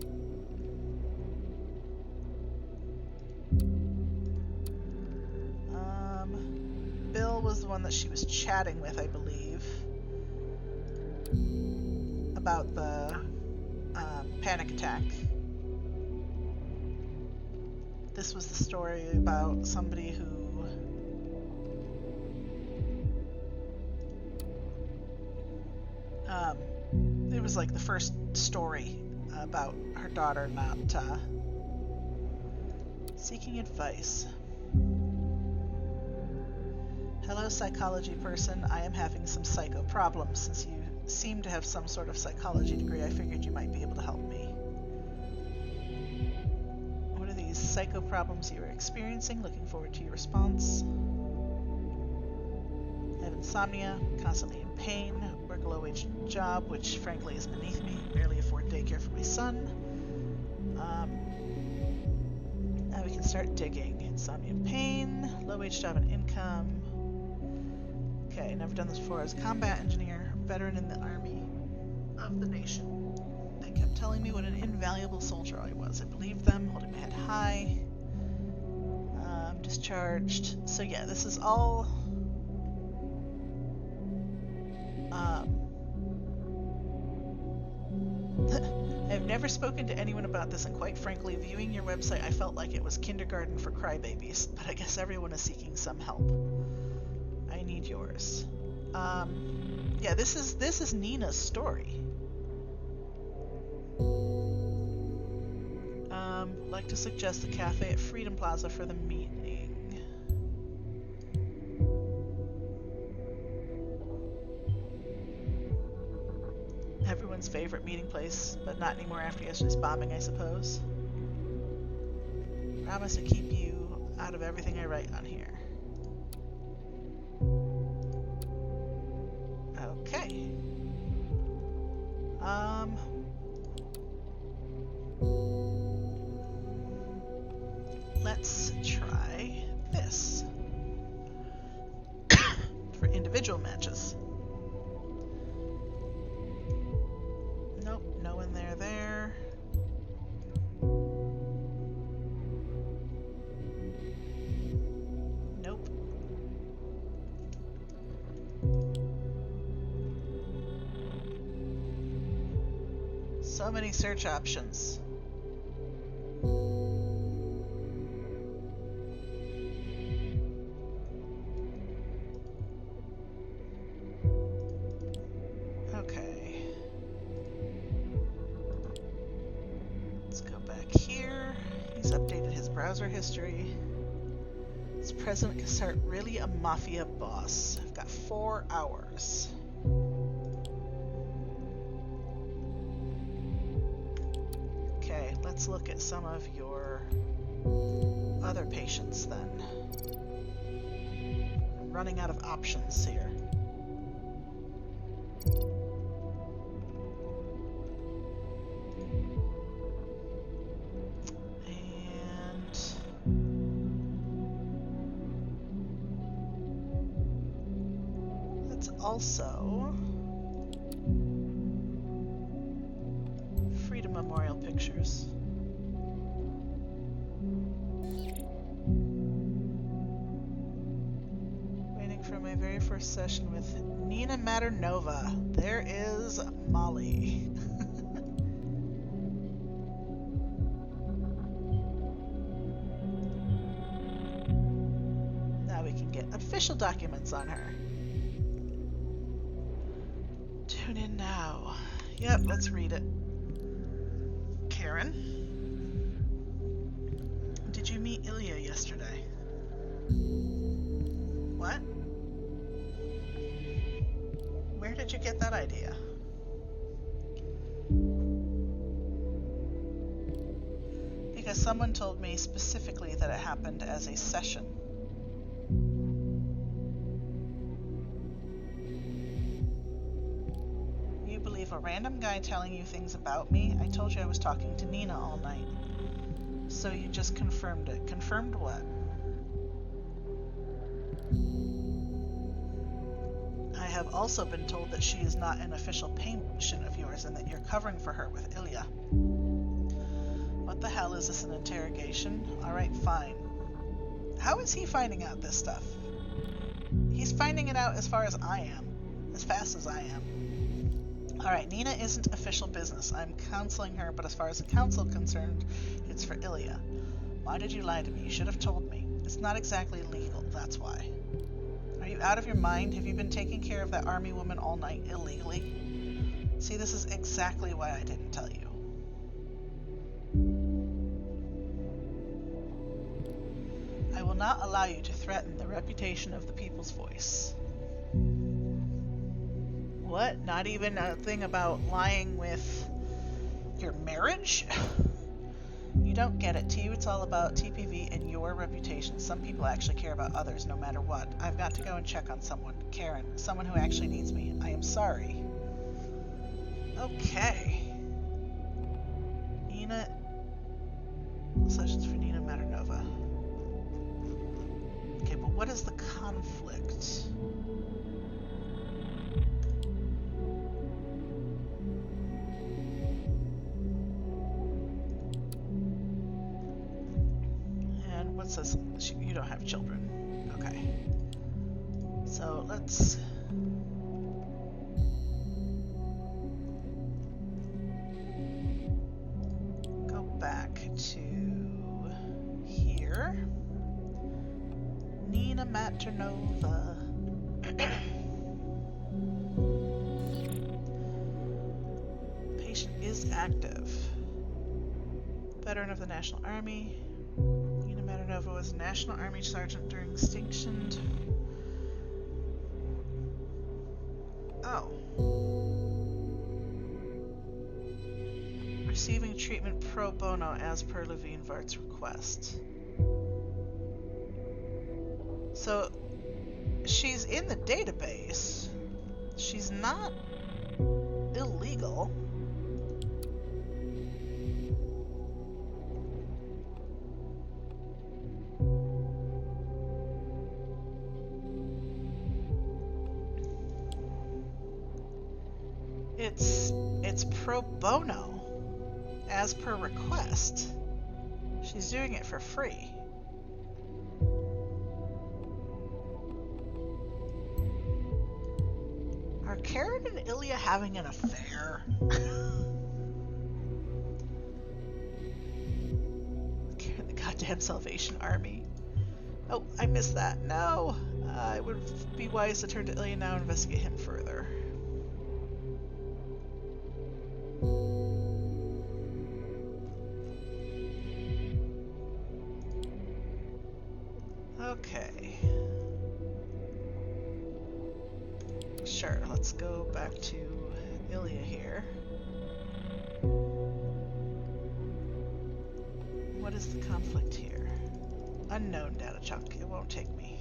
Bill was the one that she was chatting with, I believe, about the panic attack. This was the story about somebody who it was like the first story about her daughter not seeking advice. Hello, psychology person. I am having some psycho problems. Since you seem to have some sort of psychology degree, I figured you might be able to help me. What are these psycho problems you are experiencing? Looking forward to your response. I have insomnia, constantly in pain, work a low-wage job, which frankly is beneath me, barely afford daycare for my son. Now we can start digging. Insomnia and pain, low-wage job and income. Okay, never done this before. As a combat engineer, veteran in the Army of the Nation. They kept telling me what an invaluable soldier I was. I believed them, holding my head high. Discharged. So yeah, this is all... I've never spoken to anyone about this, and quite frankly, viewing your website, I felt like it was kindergarten for crybabies, but I guess everyone is seeking some help. I need yours. Yeah, this is Nina's story. Like to suggest a cafe at Freedom Plaza for the meeting. Everyone's favorite meeting place, but not anymore after yesterday's bombing, I suppose. Promise to keep you out of everything I write on here. Okay. Let's try this. For individual matches. Nope, So many search options. Okay. Let's go back here. He's updated his browser history. This president can start really a mafia boss. I've got 4 hours. Okay, let's look at some of your other patients then. I'm running out of options here. Also, Freedom Memorial Pictures. Waiting for my very first session with Nina Maternova. There is Molly. Now we can get official documents on her. Tune in now. Yep, let's read it. Karen, did you meet Ilya yesterday? What? Where did you get that idea? Because someone told me specifically that it happened as a session. A random guy telling you things about me? I told you I was talking to Nina all night. So you just confirmed it. Confirmed what? I have also been told that she is not an official patient of yours and that you're covering for her with Ilya. What the hell is this, an interrogation? Alright, fine. How is he finding out this stuff? He's finding it out as far as I am. As fast as I am. Alright, Nina isn't official business. I'm counseling her, but as far as the counsel concerned, it's for Ilya. Why did you lie to me? You should have told me. It's not exactly legal, that's why. Are you out of your mind? Have you been taking care of that army woman all night illegally? See, this is exactly why I didn't tell you. I will not allow you to threaten the reputation of the People's Voice. What? Not even a thing about lying with your marriage? You don't get it. To you, it's all about TPV and your reputation. Some people actually care about others no matter what. I've got to go and check on someone. Karen, someone who actually needs me. I am sorry. Okay. Nina... Sessions for Nina Maternova. Okay, but what is the conflict? Says you don't have children. Okay. So let's go back to here. Nina Maternova. Patient is active. Veteran of the National Army. Maternova was a National Army Sergeant during extinction. Oh. Receiving treatment pro bono as per Levine Vart's request. So, she's in the database. She's not illegal. It's pro bono, as per request. She's doing it for free. Are Karen and Ilya having an affair? Chem Salvation Army. Oh, I missed that. No! It would be wise to turn to Ilya now and investigate him further. Okay. Sure, let's go back to Ilya here. What is the conflict here? Unknown data chunk. It won't take me.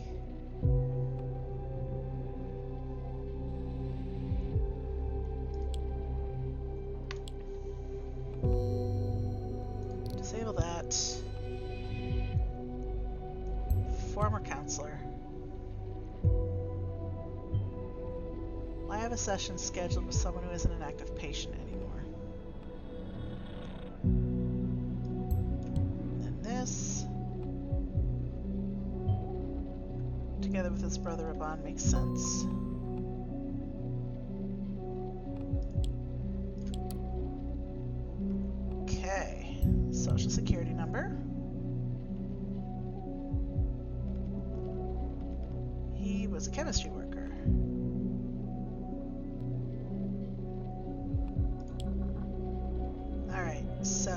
Disable that. Former counselor. I have a session scheduled with someone who isn't an active patient anymore. And this, together with his brother Raban, makes sense. Okay, social security number. He was a chemistry worker. Alright, so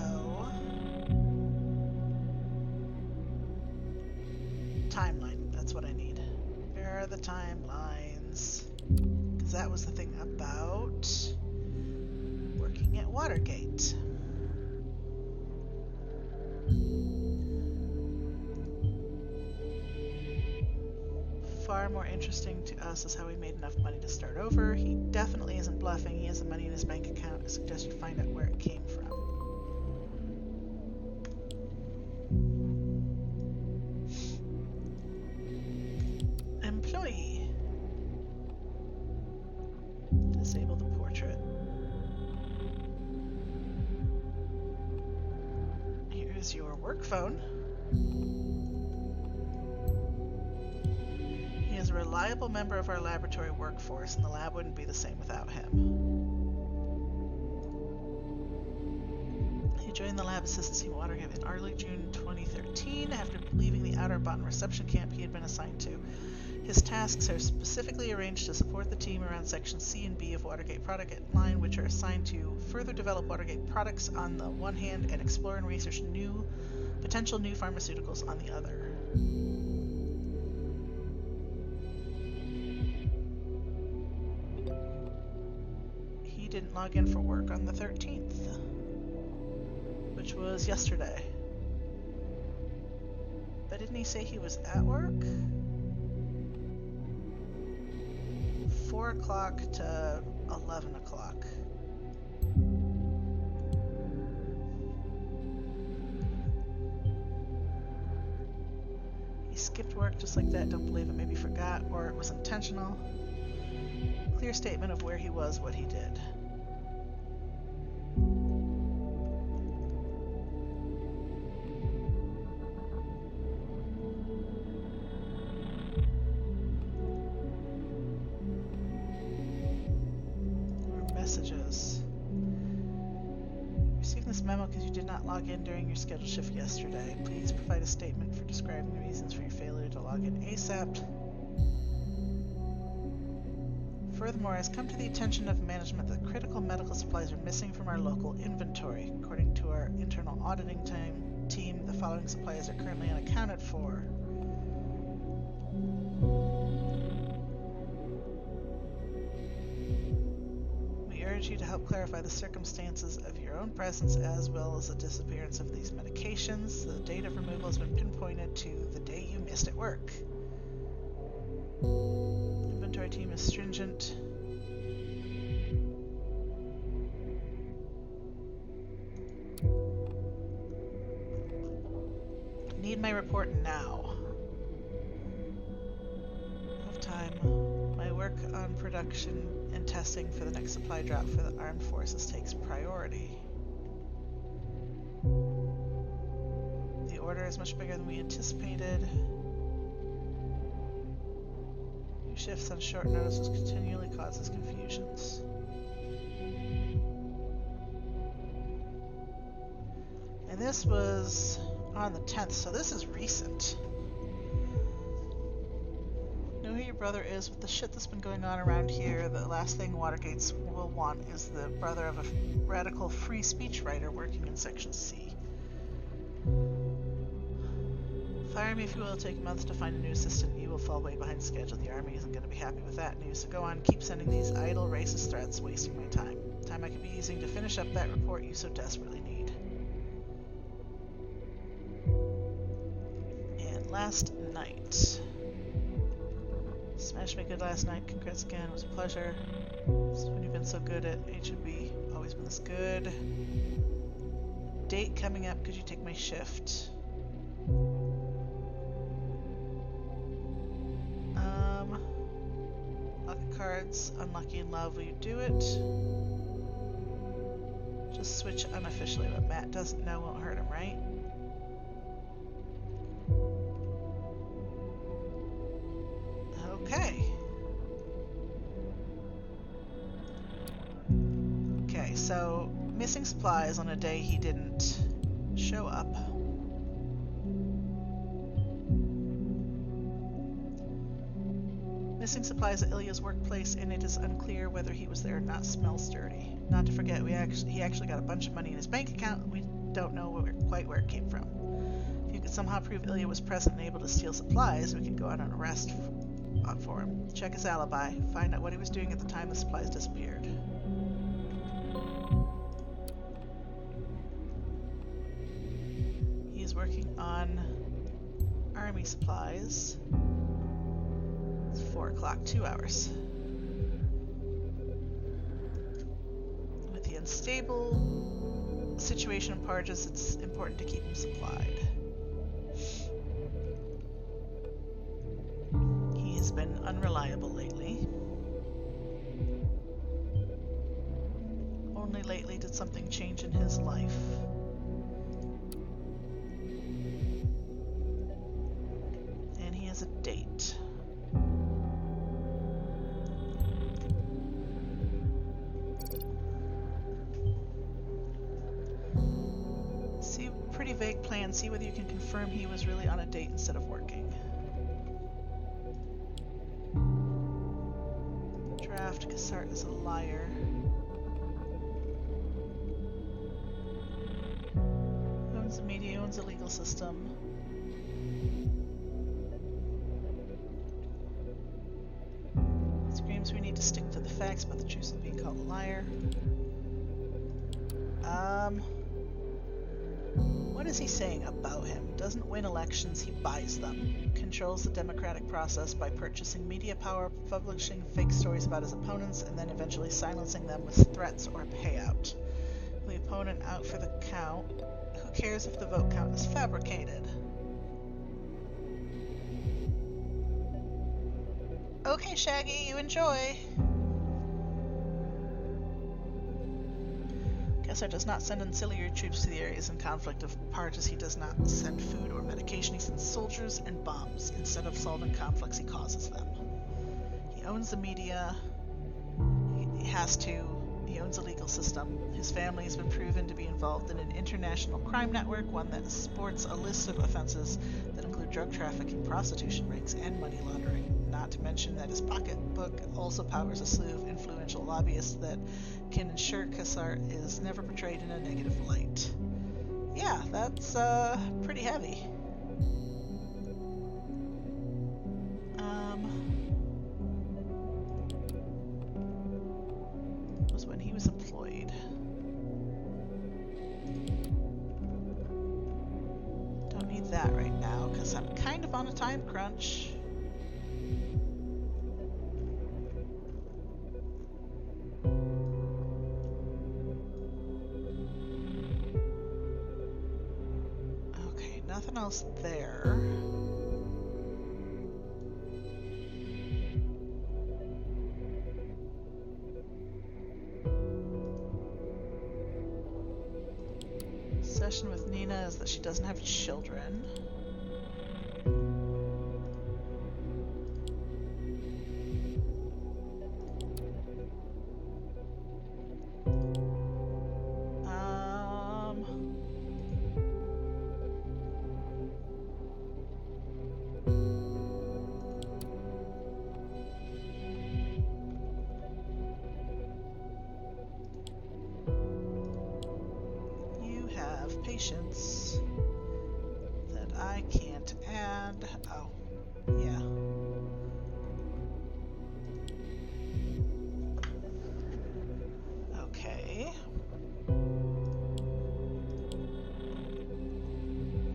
timeline, that's what I need. Where are the timelines? Because that was the thing about working at Watergate. Far more interesting to us is how he made enough money to start over. He definitely isn't bluffing. He has the money in his bank account. I suggest you find out where it came from. Employee. Disable the portrait. Here's your work phone. He is a reliable member of our laboratory workforce, and the lab wouldn't be the same without him. He joined the lab assistance team at Watergate in early June 2013 after leaving the outer Botan reception camp he had been assigned to. His tasks are specifically arranged to support the team around Section C and B of Watergate product line, which are assigned to further develop Watergate products on the one hand and explore and research potential new pharmaceuticals on the other. He didn't log in for work on the 13th, which was yesterday. But didn't he say he was at work? 4 o'clock to 11 o'clock. He skipped work just like that. Don't believe it. Maybe forgot, or it was intentional. Clear statement of where he was, what he did. Messages. Receiving this memo because you did not log in during your scheduled shift yesterday. Please provide a statement for describing the reasons for your failure to log in ASAP. Furthermore, it has come to the attention of management that critical medical supplies are missing from our local inventory. According to our internal auditing team, the following supplies are currently unaccounted for. Urge you to help clarify the circumstances of your own presence as well as the disappearance of these medications. The date of removal has been pinpointed to the day you missed at work. Inventory team is stringent. Need my report now. Of time. My work on production and testing for the next supply drop for the armed forces takes priority. The order is much bigger than we anticipated. New shifts on short notice continually causes confusions. And this was On the 10th, so this is recent. Know who your brother is. With the shit that's been going on around here, the last thing Watergates will want is the brother of a radical free speech writer working in Section C. Fire me if you will. It'll take months to find a new assistant. You will fall way behind schedule. The army isn't going to be happy with that news, so go on, keep sending these idle racist threats, wasting my time. Time I could be using to finish up that report you so desperately need. And last night. Smashed me good last night. Congrats again. It was a pleasure. Since when you've been so good at HB, always been this good. Date coming up. Could you take my shift? Lucky cards. Unlucky in love. Will you do it? Just switch unofficially. What Matt doesn't know won't hurt him, right? Okay. Okay, so missing supplies on a day he didn't show up. Missing supplies at Ilya's workplace, and it is unclear whether he was there or not. Smells dirty. Not to forget, he actually got a bunch of money in his bank account, and we don't know quite where it came from. If you could somehow prove Ilya was present and able to steal supplies, we could go on an arrest for him. Check his alibi. Find out what he was doing at the time the supplies disappeared. He is working on army supplies. It's 4 o'clock, 2 hours. With the unstable situation in Parges, it's important to keep him supplied. He has been unreliable lately. Only lately did something change in his life. And he has a date. See, pretty vague plan. See whether you can confirm he was really on a date instead of working. Draft Cassart is a liar. Owns the media, owns the legal system. Screams we need to stick to the facts about the truth of being called a liar. What is he saying about him? Doesn't win elections, he buys them. Controls the democratic process by purchasing media power, publishing fake stories about his opponents, and then eventually silencing them with threats or a payout. The opponent out for the count. Who cares if the vote count is fabricated? Okay, Shaggy, you enjoy. Kessler does not send auxiliary troops to the areas in conflict of Parges. He does not send food or medication. He sends soldiers and bombs. Instead of solving conflicts, he causes them. He owns the media. He has to. He owns a legal system. His family has been proven to be involved in an international crime network, one that sports a list of offenses that include drug trafficking, prostitution rings, and money laundering. Not to mention that his pocketbook also powers a slew of influential lobbyists that can ensure Cassart is never portrayed in a negative light. Yeah, that's pretty heavy. Was when he was employed. Don't need that right now because I'm kind of on a time crunch. Okay, nothing else there. Session with Nina is that she doesn't have children. Patience that I can't add. Oh, yeah. Okay.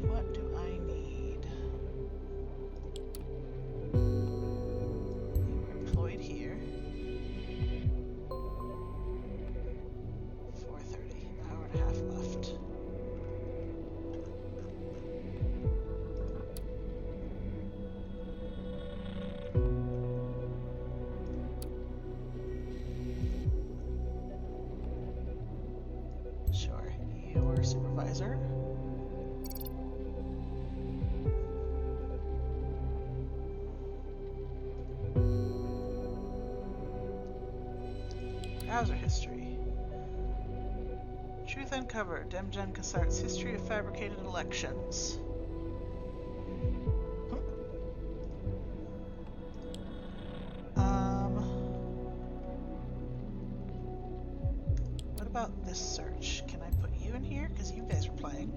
What do I need? You were employed here. 4:30. Hour and a half left. Sure. Your supervisor. Browser history. Truth Uncovered. Demjen Kassart's History of Fabricated Elections. What about this search? Can I put you in here? Because you guys are playing.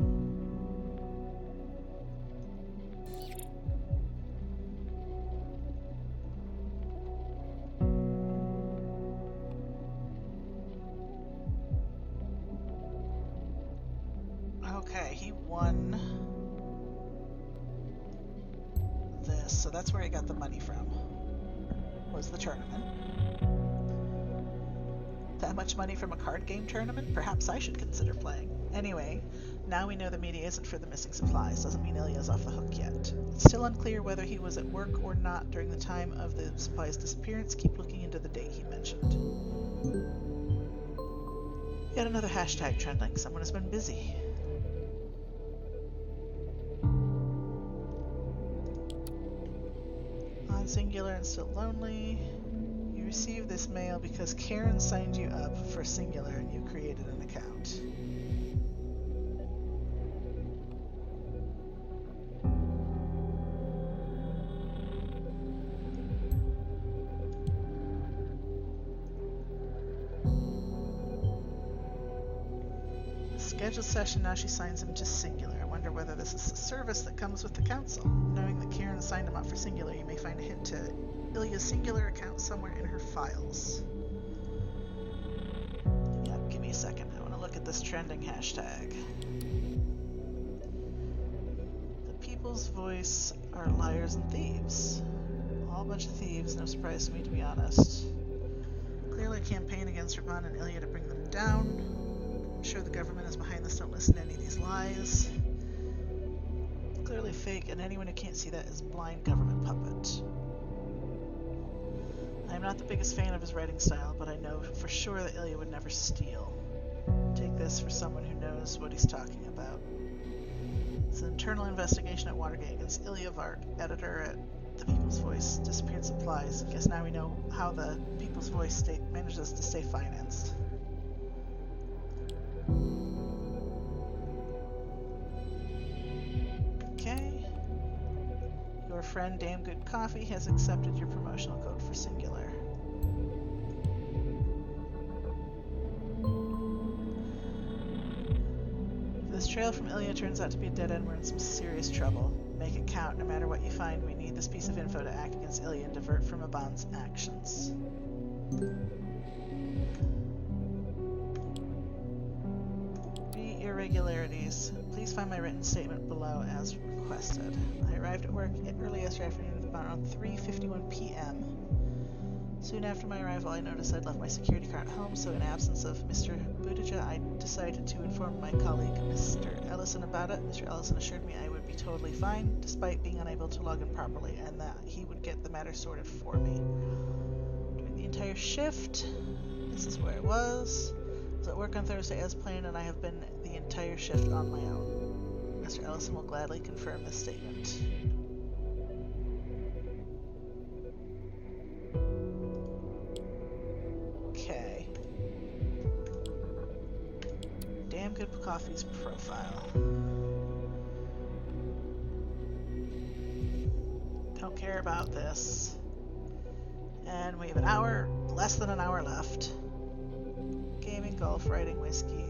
Okay, he won this, so that's where he got the money from, was the tournament. That much money from a card game tournament? Perhaps I should consider playing. Anyway, now we know the media isn't for the missing supplies. Doesn't mean Ilya's off the hook yet. It's still unclear whether he was at work or not during the time of the supplies' disappearance. Keep looking into the date he mentioned. Yet another hashtag trending. Someone has been busy. On Singular and Still Lonely. You received this mail because Karen signed you up for Singular and you created an account. Scheduled session, now she signs him to Singular. I wonder whether this is a service that comes with the council. Knowing that Karen signed him up for Singular, you may find a hint to Ilya's Singular account somewhere in her files. Yep, give me a second. I want to look at this trending hashtag. The people's voice are liars and thieves. All a bunch of thieves, no surprise to me, to be honest. Clearly a campaign against Raban and Ilya to bring them down. I'm sure the government is behind this. Don't listen to any of these lies. Clearly fake, and anyone who can't see that is blind government puppet. I'm not the biggest fan of his writing style, but I know for sure that Ilya would never steal. Take this for someone who knows what he's talking about. It's an internal investigation at Watergate against Ilya Vark, editor at The People's Voice. Disappeared supplies. Guess now we know how the People's Voice manages to stay financed. Okay. Your friend Damn Good Coffee has accepted your promotional code for Singular. If this trail from Ilya turns out to be a dead end, we're in some serious trouble. Make it count. No matter what you find, we need this piece of info to act against Ilya and divert from Aban's actions. Irregularities. Please find my written statement below as requested. I arrived at work early yesterday afternoon around 3:51 p.m. Soon after my arrival, I noticed I'd left my security card at home, so in absence of Mr. Buttigieg, I decided to inform my colleague, Mr. Ellison, about it. Mr. Ellison assured me I would be totally fine, despite being unable to log in properly, and that he would get the matter sorted for me. During the entire shift, this is where I was at work on Thursday as planned, and I have been the entire shift on my own. Mr. Ellison will gladly confirm this statement. Okay. Damn Good Coffee's profile. Don't care about this. And we have less than an hour left. Gaming, golf, writing, whiskey.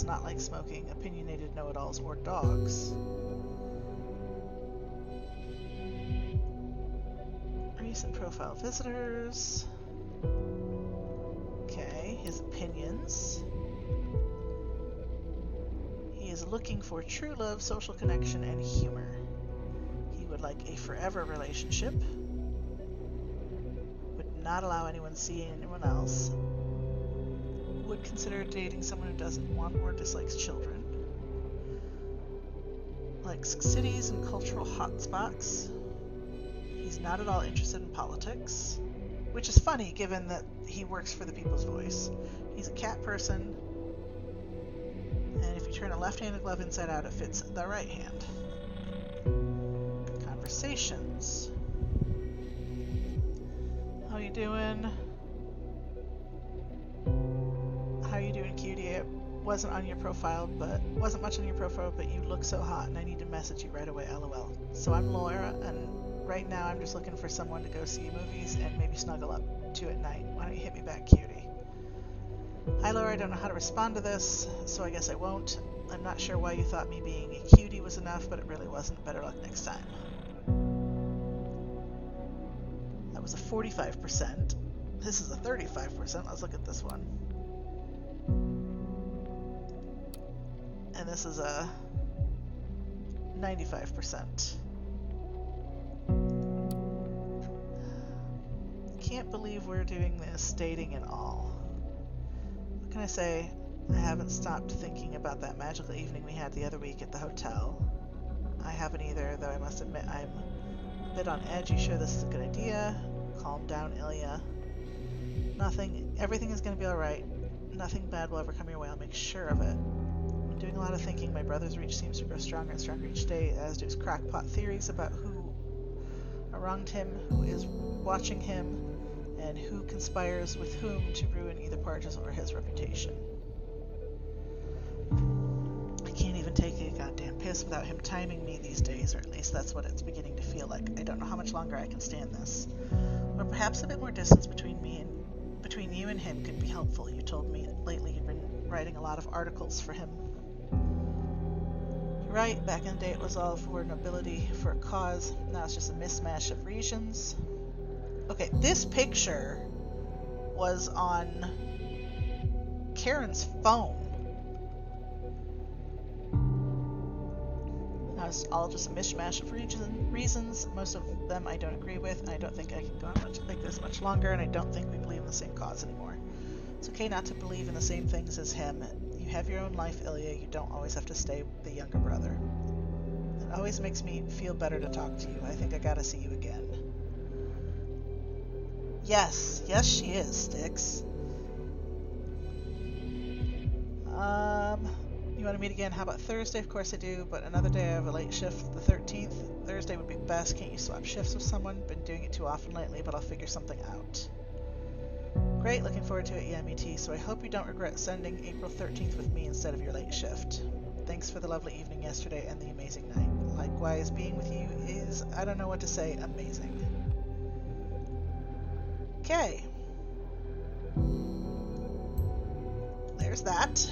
does not like smoking, opinionated know-it-alls, or dogs. Recent profile visitors. Okay, his opinions. He is looking for true love, social connection, and humor. He would like a forever relationship. Would not allow anyone to see anyone else. Would consider dating someone who doesn't want or dislikes children. Likes cities and cultural hotspots. He's not at all interested in politics, which is funny given that he works for the People's Voice. He's a cat person, and if you turn a left-handed glove inside out, it fits the right hand. Conversations. How you doing? How you doing, cutie? It wasn't much on your profile, but you look so hot, and I need to message you right away. LOL. So I'm Laura, and right now I'm just looking for someone to go see movies and maybe snuggle up to at night. Why don't you hit me back, cutie? Hi, Laura. I don't know how to respond to this, so I guess I won't. I'm not sure why you thought me being a cutie was enough, but it really wasn't. Better luck next time. That was a 45%. This is a 35%. Let's look at this one. And this is a 95%. Can't believe we're doing this, dating and all. What can I say? I haven't stopped thinking about that magical evening we had the other week at the hotel. I haven't either, though I must admit I'm a bit on edge. You sure this is a good idea? Calm down, Ilya. Everything is going to be alright. Nothing bad will ever come your way. I'll make sure of it. I'm doing a lot of thinking. My brother's reach seems to grow stronger and stronger each day, as do his crackpot theories about who wronged him, who is watching him, and who conspires with whom to ruin either Parge's or his reputation. I can't even take a goddamn piss without him timing me these days, or at least that's what it's beginning to feel like. I don't know how much longer I can stand this. Or perhaps a bit more distance between you and him could be helpful. You told me lately you've been writing a lot of articles for him. You're right, back in the day it was all for nobility, for a cause. Now it's just a mismatch of regions. Okay, this picture was on Karen's phone. Now it's all just a mishmash of reasons. Most of them I don't agree with, and I don't think I can go on like this much longer, and I don't think we believe in the same cause anymore. It's okay not to believe in the same things as him. You have your own life, Ilya. You don't always have to stay the younger brother. It always makes me feel better to talk to you. I think I gotta see you again. Yes, she is, Styx. You want to meet again? How about Thursday? Of course I do, but another day I have a late shift, the 13th. Thursday would be best. Can't you swap shifts with someone? Been doing it too often lately, but I'll figure something out. Great, looking forward to it. Yeah, me too. So I hope you don't regret sending April 13th with me instead of your late shift. Thanks for the lovely evening yesterday and the amazing night. Likewise, being with you is, I don't know what to say, amazing. Okay. There's that.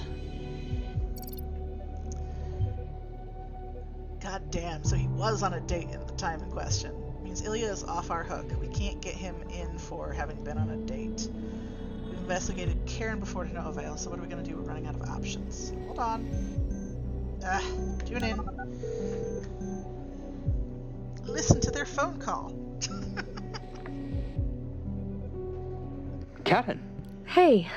God damn, so he was on a date at the time in question. Means Ilya is off our hook. We can't get him in for having been on a date. We've investigated Karen before to no avail, so what are we going to do? We're running out of options. Hold on. Tune in. Listen to their phone call. Karen, Hey,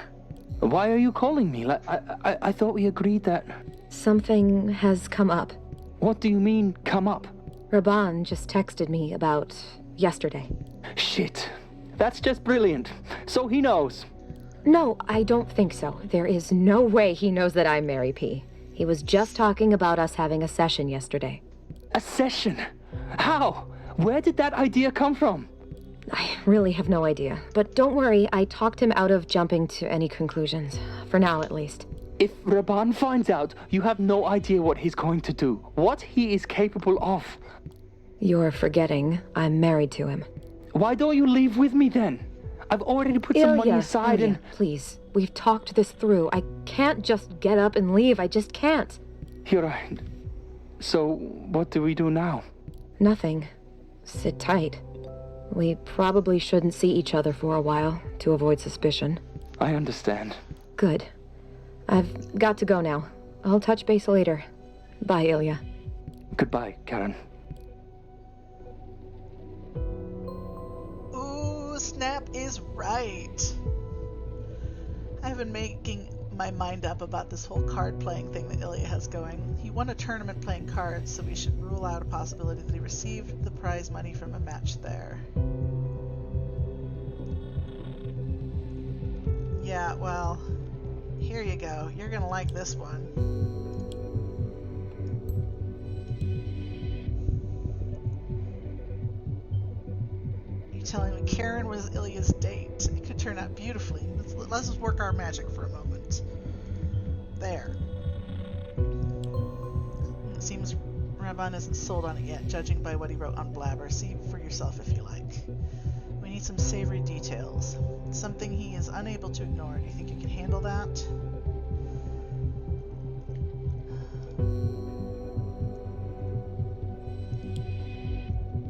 why are you calling me? I thought we agreed that... something has come up. What do you mean, come up? Raban just texted me about yesterday. Shit. That's just brilliant. So he knows. No, I don't think so. There is no way he knows that I'm Mary P. He was just talking about us having a session yesterday. A session? How? Where did that idea come from? I really have no idea. But don't worry, I talked him out of jumping to any conclusions. For now, at least. If Raban finds out, you have no idea what he's going to do. What he is capable of. You're forgetting I'm married to him. Why don't you leave with me then? I've already put some money aside Ilya, and... please. We've talked this through. I can't just get up and leave. I just can't. You're right. So, what do we do now? Nothing. Sit tight. We probably shouldn't see each other for a while, to avoid suspicion. I understand. Good. I've got to go now. I'll touch base later. Bye, Ilya. Goodbye, Karen. Ooh, Snap is right. I've been making my mind up about this whole card playing thing that Ilya has going. He won a tournament playing cards, so we should rule out a possibility that he received the prize money from a match there. Yeah, well, here you go. You're gonna like this one. You're telling me Karen was Ilya's date. It could turn out beautifully. Let's just work our magic for a moment. There. It seems Raban isn't sold on it yet, judging by what he wrote on Blabber. See for yourself if you like. We need some savory details. Something he is unable to ignore. Do you think you can handle that?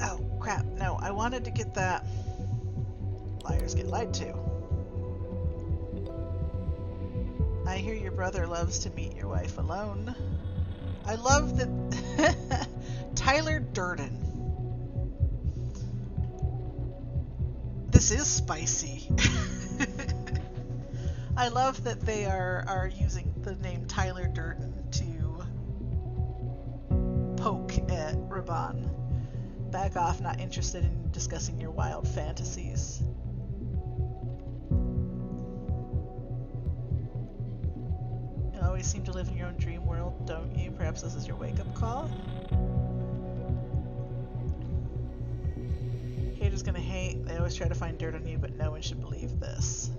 Oh, crap. No, I wanted to get that. Liars get lied to. I hear your brother loves to meet your wife alone. I love that Tyler Durden. This is spicy. I love that they are using the name Tyler Durden to poke at Raban. Back off, not interested in discussing your wild fantasies. You always seem to live in your own dream world, don't you? Perhaps this is your wake-up call? Haters gonna hate. They always try to find dirt on you, but no one should believe this.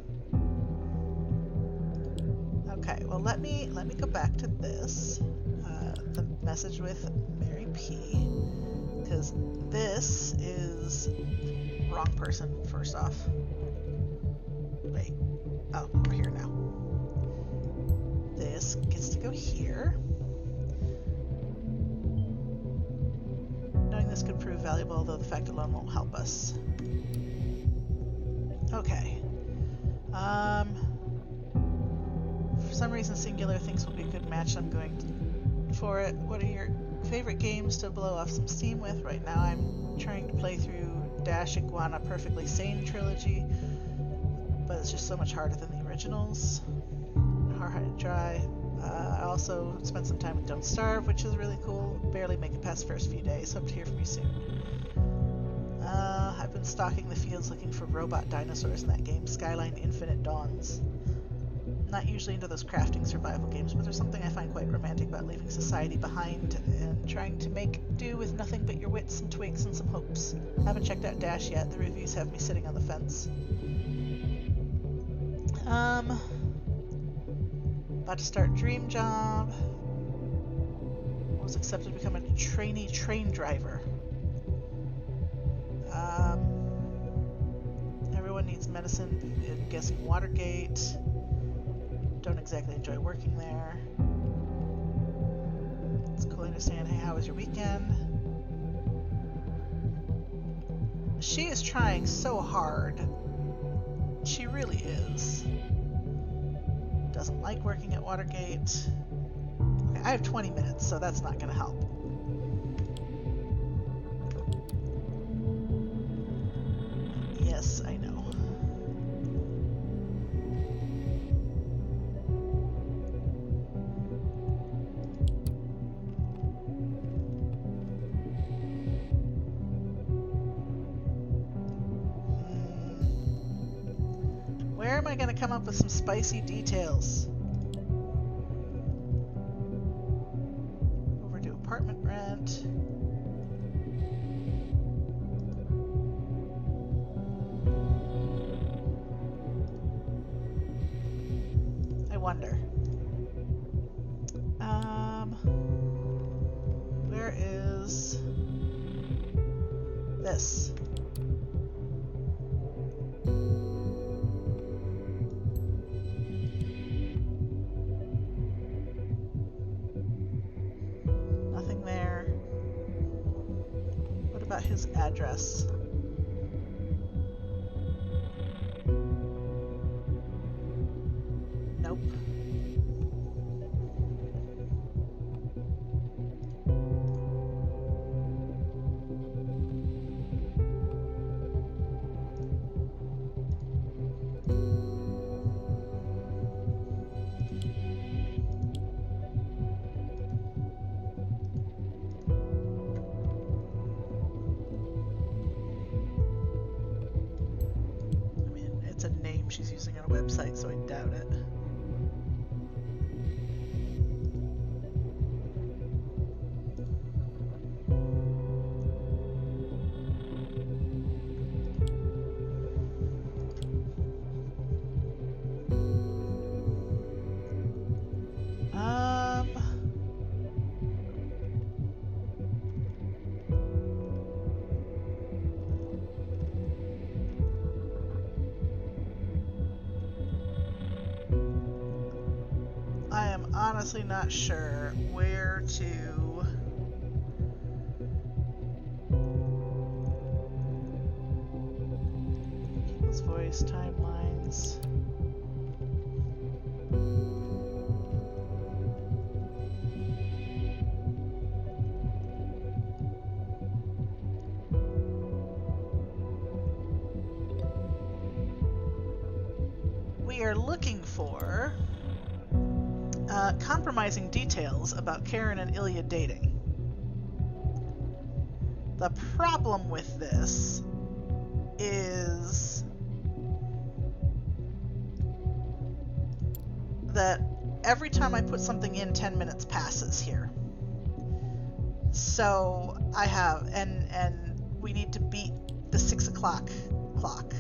Okay, well let me go back to this. The message with Mary P. Because this is wrong person, first off. Wait. Oh, we're here now. This gets to go here. Knowing this could prove valuable, although the fact alone won't help us. Okay. For some reason, Singular thinks we'll be a good match. I'm going for it. What are your favorite games to blow off some steam with? Right now, I'm trying to play through Dash Iguana Perfectly Sane trilogy, but it's just so much harder than the originals. Hard to try. I also spent some time with Don't Starve, which is really cool. Barely make it past the first few days. Hope to hear from you soon. I've been stalking the fields looking for robot dinosaurs in that game, Skyline Infinite Dawns. Not usually into those crafting survival games, but there's something I find quite romantic about leaving society behind and trying to make do with nothing but your wits and twigs and some hopes. Haven't checked out Dash yet. The reviews have me sitting on the fence. About to start Dream Job. Was accepted to become a trainee train driver. Everyone needs medicine. I'm guessing Watergate. Don't exactly enjoy working there. It's cool to understand. Hey, how was your weekend? She is trying so hard. She really is. Doesn't like working at Watergate. Okay, I have 20 minutes, so that's not going to help. Yes, I know. Where am I going to come up with some spicy details? Overdue apartment rent. I wonder. Where is this? about his address? Nope. I mean, it's a name she's using on a website, so I doubt it. Um, I am honestly not sure where to people's voice timelines. We are looking for compromising details about Karen and Ilya dating. The problem with this is that every time I put something in, 10 minutes passes here. So I have, and we need to beat the 6 o'clock clock.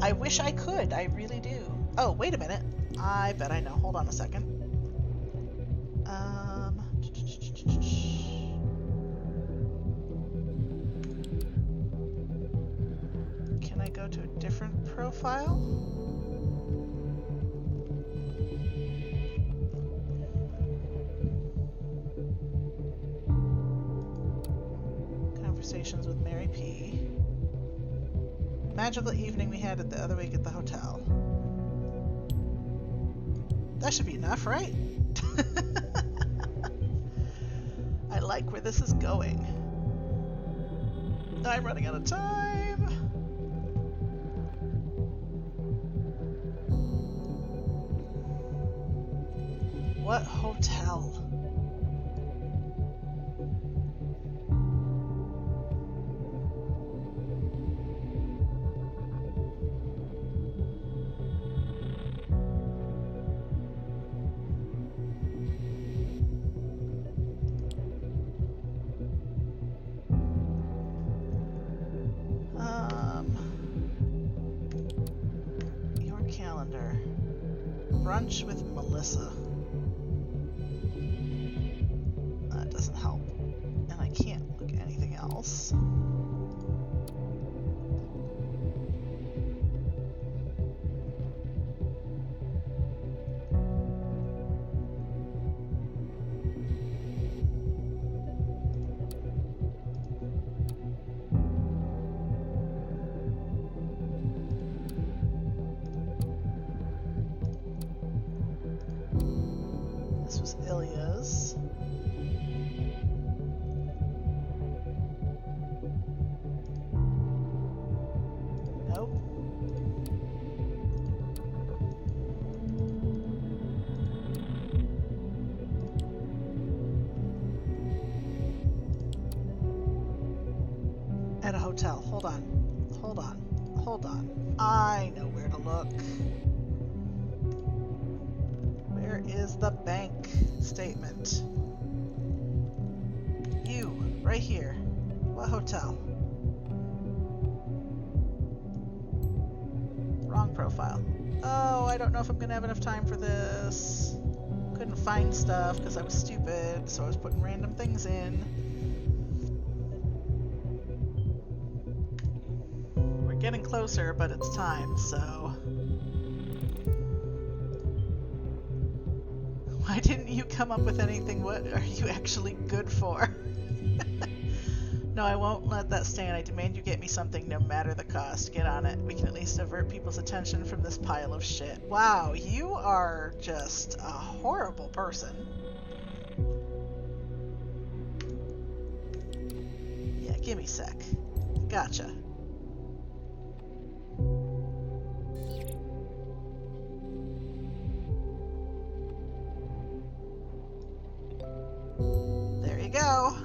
I wish I could. I really do. Oh, wait a minute. I bet I know. Hold on a second. Can I go to a different profile? Conversations with Mary P. Magical evening we had the other week at the hotel. That should be enough, right? I like where this is going. I'm running out of time. What hotel? Your calendar. Brunch with Melissa. That doesn't help. And I can't look at anything else. This was Ilya's. Nope. At a hotel. Hold on. Hold on. Hold on. I know where to look. Where is the bank statement? You, right here. What hotel? Wrong profile. Oh, I don't know if I'm gonna have enough time for this. Couldn't find stuff because I was stupid, so I was putting random things in. We're getting closer, but it's time, so... Why didn't you come up with anything. What are you actually good for? No, I won't let that stand. I demand you get me something no matter the cost. Get on it. We can at least divert people's attention from this pile of shit. Wow, you are just a horrible person. Yeah, give me a sec. Gotcha. There you go.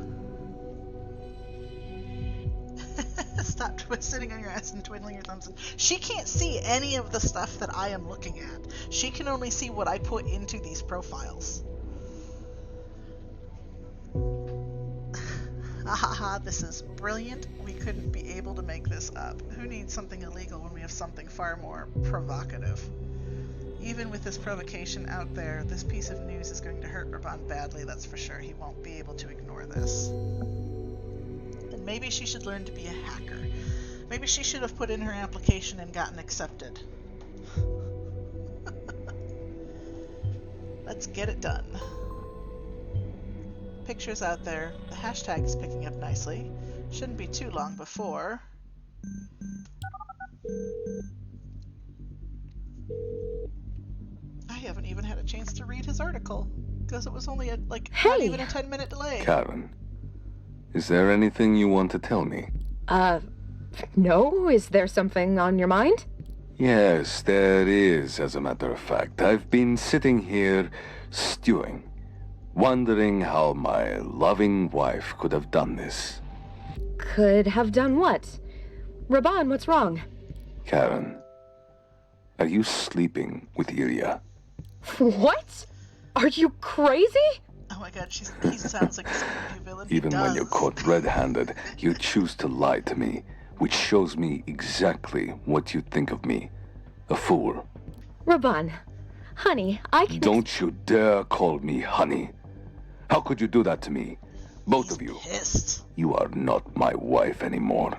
Stop sitting on your ass and twiddling your thumbs. She can't see any of the stuff that I am looking at. She can only see what I put into these profiles. Haha, this is brilliant. We couldn't be able to make this up. Who needs something illegal when we have something far more provocative? Even with this provocation out there, this piece of news is going to hurt Raban badly, that's for sure. He won't be able to ignore this. Then maybe she should learn to be a hacker. Maybe she should have put in her application and gotten accepted. Let's get it done. Pictures out there. The hashtag is picking up nicely. Shouldn't be too long before... I haven't even had a chance to read his article, because it was only not even a 10-minute delay. Karen, is there anything you want to tell me? No? Is there something on your mind? Yes, there is, as a matter of fact. I've been sitting here stewing, wondering how my loving wife could have done this. Could have done what? Raban, what's wrong? Karen, are you sleeping with Ilya? What? Are you crazy? Oh my god, he sounds like a spooky villain. Even when you're caught red-handed, you choose to lie to me, which shows me exactly what you think of me. A fool. Raban, honey, I can... Don't you dare call me honey. How could you do that to me? Both of you. Pissed. You are not my wife anymore.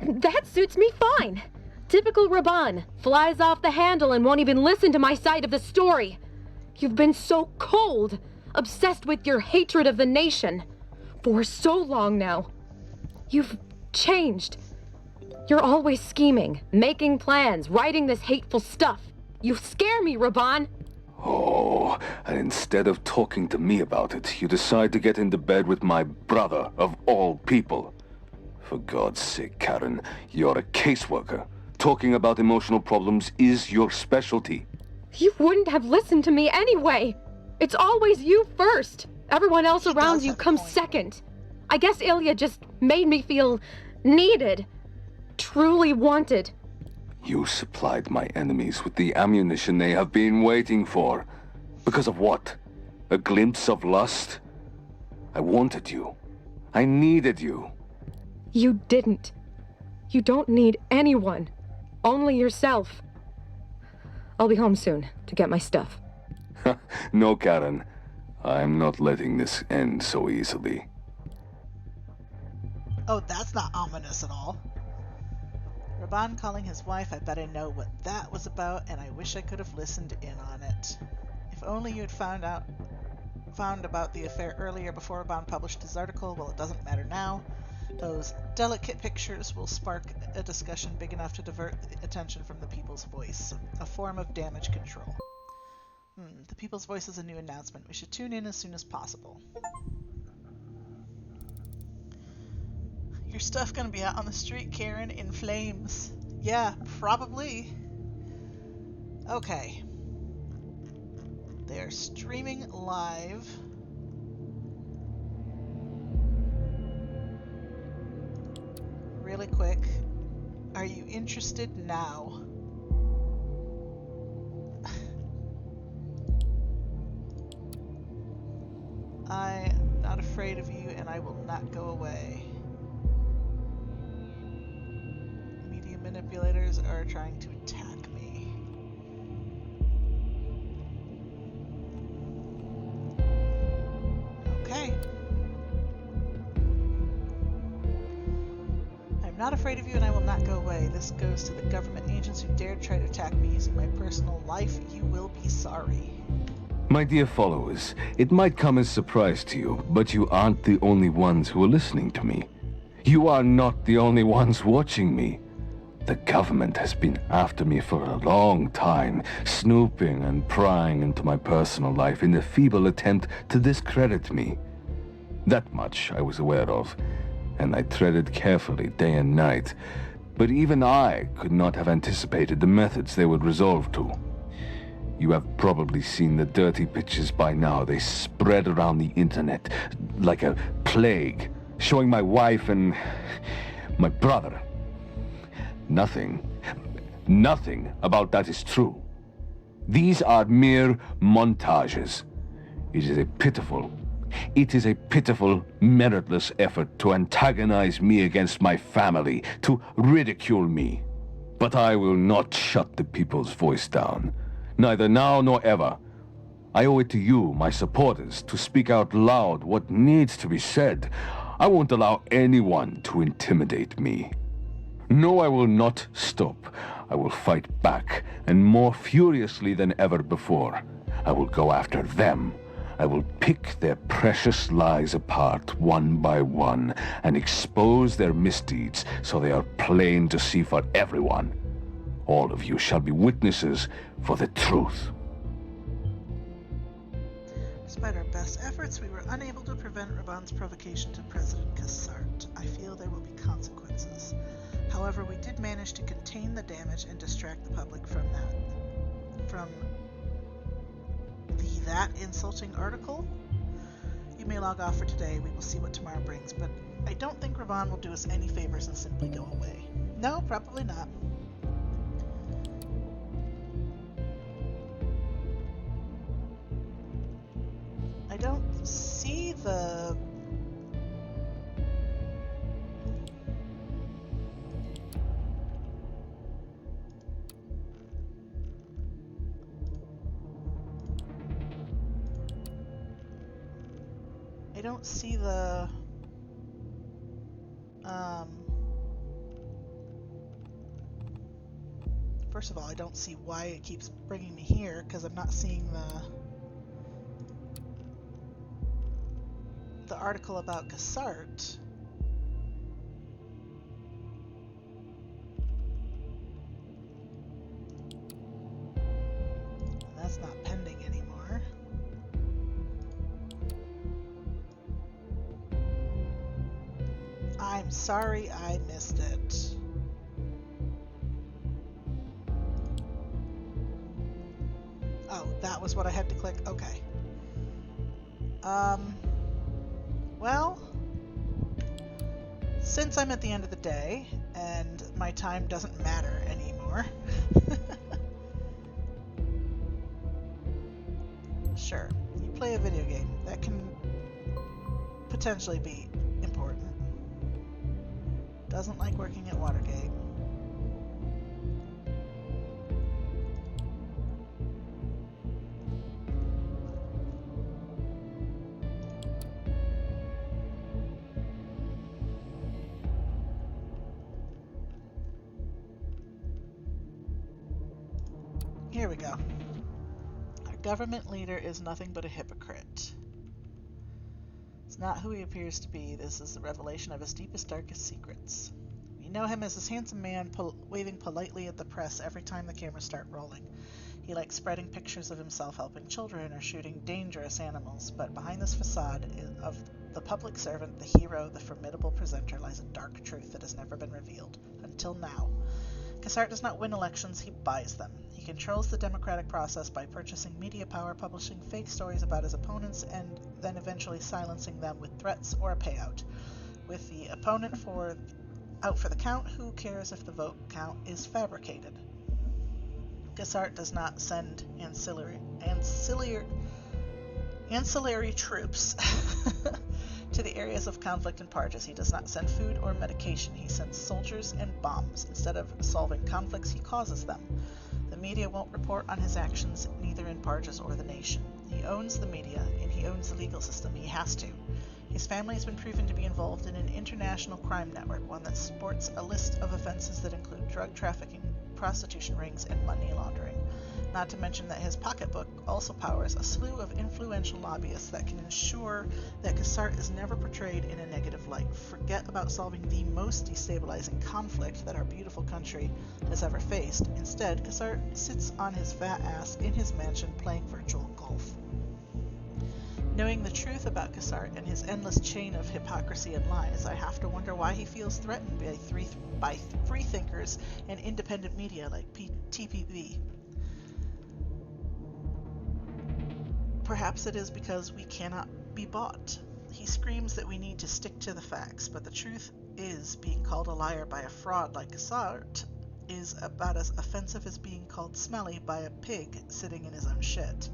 That suits me fine. Typical Raban. Flies off the handle and won't even listen to my side of the story. You've been so cold, obsessed with your hatred of the nation. For so long now. You've changed. You're always scheming, making plans, writing this hateful stuff. You scare me, Raban. Oh, and instead of talking to me about it, you decide to get into bed with my brother, of all people. For God's sake, Karen, you're a caseworker. Talking about emotional problems is your specialty. You wouldn't have listened to me anyway. It's always you first. Everyone else around you comes second. I guess Ilya just made me feel needed. Truly wanted. You supplied my enemies with the ammunition they have been waiting for. Because of what? A glimpse of lust? I wanted you. I needed you. You didn't. You don't need anyone. Only yourself. I'll be home soon to get my stuff. No, Karen. I'm not letting this end so easily. Oh, that's not ominous at all. Raban calling his wife, I bet I know what that was about, and I wish I could have listened in on it. If only you had found about the affair earlier before Raban published his article. Well, it doesn't matter now. Those delicate pictures will spark a discussion big enough to divert the attention from the people's voice. A form of damage control. The people's voice is a new announcement. We should tune in as soon as possible. Your stuff gonna be out on the street, Karen, in flames. Yeah, probably. Okay. They're streaming live. Really quick. Are you interested now? I am not afraid of you, and I will not go away. Media manipulators are trying to attack me. Okay. I'm not afraid of you, and I will not go away. This goes to the government agents who dared try to attack me using my personal life. You will be sorry. My dear followers, it might come as a surprise to you, but you aren't the only ones who are listening to me. You are not the only ones watching me. The government has been after me for a long time, snooping and prying into my personal life in a feeble attempt to discredit me. That much I was aware of, and I treaded carefully day and night. But even I could not have anticipated the methods they would resolve to. You have probably seen the dirty pictures by now. They spread around the internet like a plague, showing my wife and my brother. Nothing about that is true. These are mere montages. It is a pitiful, meritless effort to antagonize me against my family, to ridicule me. But I will not shut the people's voice down. Neither now nor ever. I owe it to you, my supporters, to speak out loud what needs to be said. I won't allow anyone to intimidate me. No, I will not stop. I will fight back, and more furiously than ever before. I will go after them. I will pick their precious lies apart one by one and expose their misdeeds so they are plain to see for everyone. All of you shall be witnesses for the truth. Despite our best efforts, we were unable to prevent Raban's provocation to President Cassart. I feel there will be consequences. However, we did manage to contain the damage and distract the public from that insulting article. You may log off for today. We will see what tomorrow brings, but I don't think Raban will do us any favors and simply go away. No, probably not. I don't see the... I don't see the... First of all, I don't see why it keeps bringing me here, because I'm not seeing the article about Cassart. That's not pending anymore. I'm sorry I missed it. Oh, that was what I had to click? Okay. Well, since I'm at the end of the day, and my time doesn't matter anymore, sure, you play a video game. That can potentially be important. Doesn't like working at Watergate. Here we go. Our government leader is nothing but a hypocrite. It's not who he appears to be. This is the revelation of his deepest, darkest secrets. We know him as this handsome man waving politely at the press every time the cameras start rolling. He likes spreading pictures of himself helping children or shooting dangerous animals, but behind this facade of the public servant, the hero, the formidable presenter, lies a dark truth that has never been revealed, until now. Cassart does not win elections, he buys them. He controls the democratic process by purchasing media power, publishing fake stories about his opponents, and then eventually silencing them with threats or a payout. With the opponent out for the count, who cares if the vote count is fabricated? Cassart does not send ancillary troops to the areas of conflict and Parges. He does not send food or medication. He sends soldiers and bombs. Instead of solving conflicts, he causes them. The media won't report on his actions, neither in Parges or the nation. He owns the media, and he owns the legal system. He has to. His family has been proven to be involved in an international crime network, one that sports a list of offenses that include drug trafficking, prostitution rings, and money laundering. Not to mention that his pocketbook also powers a slew of influential lobbyists that can ensure that Cassart is never portrayed in a negative light. Forget about solving the most destabilizing conflict that our beautiful country has ever faced. Instead, Cassart sits on his fat ass in his mansion playing virtual golf. Knowing the truth about Cassart and his endless chain of hypocrisy and lies, I have to wonder why he feels threatened by free thinkers and independent media like TPB. Perhaps it is because we cannot be bought. He screams that we need to stick to the facts, but the truth is being called a liar by a fraud like Cassart is about as offensive as being called smelly by a pig sitting in his own shit.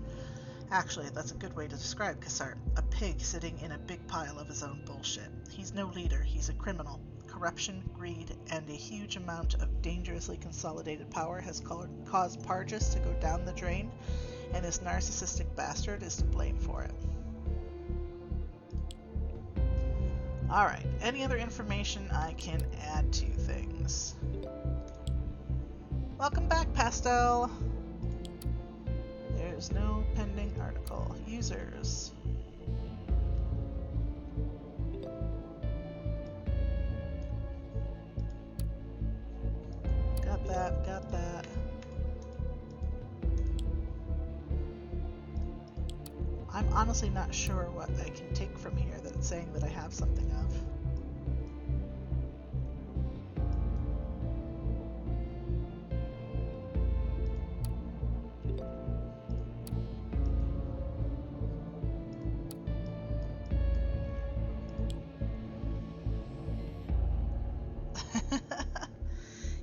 Actually, that's a good way to describe Cassart, a pig sitting in a big pile of his own bullshit. He's no leader, he's a criminal. Corruption, greed, and a huge amount of dangerously consolidated power has caused Pargis to go down the drain, and this narcissistic bastard is to blame for it. Alright, any other information I can add to things? Welcome back, Pastel! There's no pending article. Users. Got that. I'm honestly not sure what I can take from here that it's saying that I have something of.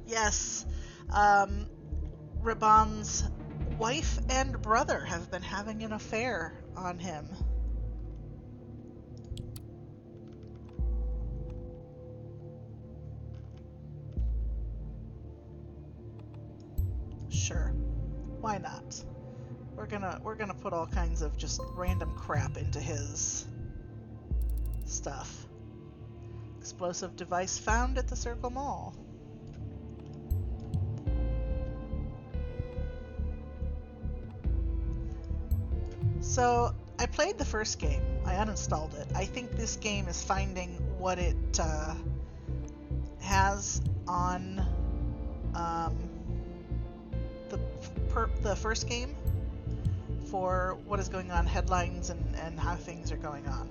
Yes, Raban's wife and brother have been having an affair on him. Sure, why not? We're gonna put all kinds of just random crap into his stuff. Explosive device found at the Circle Mall. So, I played the first game. I uninstalled it. I think this game is finding what it has on the first game for what is going on, headlines, and how things are going on.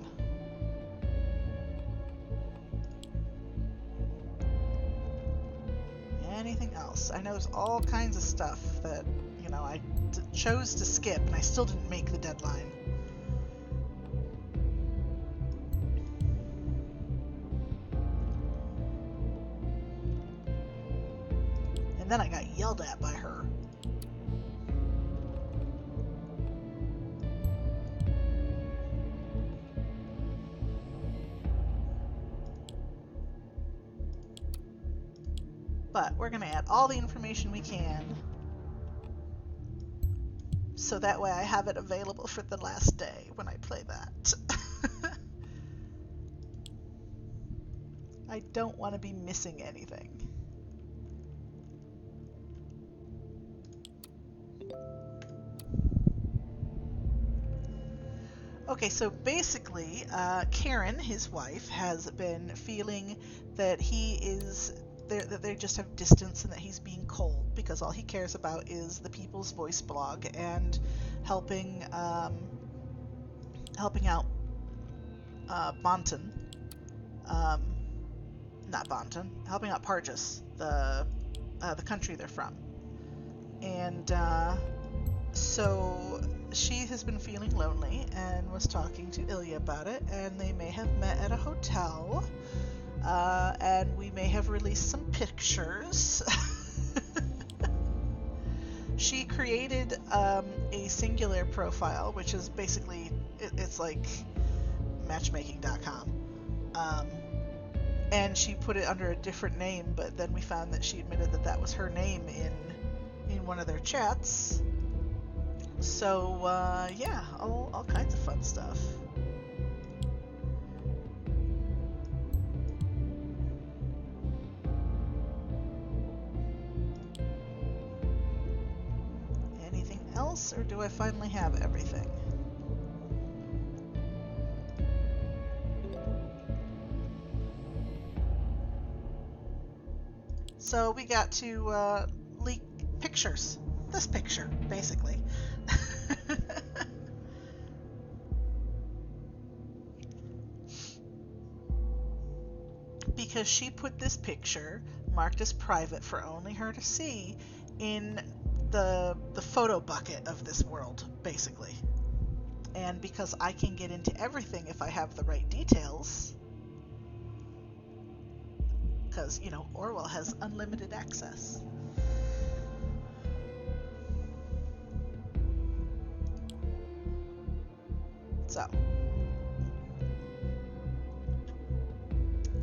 Anything else? I know there's all kinds of stuff that, you know, I chose to skip, and I still didn't make the deadline. And then I got yelled at by her. But we're going to add all the information we can, so that way I have it available for the last day when I play that. I don't want to be missing anything. Okay, so basically, Karen, his wife, has been feeling that that they just have distance and that he's being cold because all he cares about is the People's Voice blog and helping out Bonton, not Bonton, helping out Pargis, the country they're from, and so she has been feeling lonely and was talking to Ilya about it, and they may have met at a hotel. And we may have released some pictures. She created a singular profile, which is basically, it's like matchmaking.com. And she put it under a different name, but then we found that she admitted that that was her name in one of their chats. So, yeah, all kinds of fun stuff. Anything else, or do I finally have everything? So we got to leak pictures. This picture, basically. Because she put this picture, marked as private for only her to see, in the photo bucket of this world, basically. And because I can get into everything if I have the right details, because, you know, Orwell has unlimited access. So,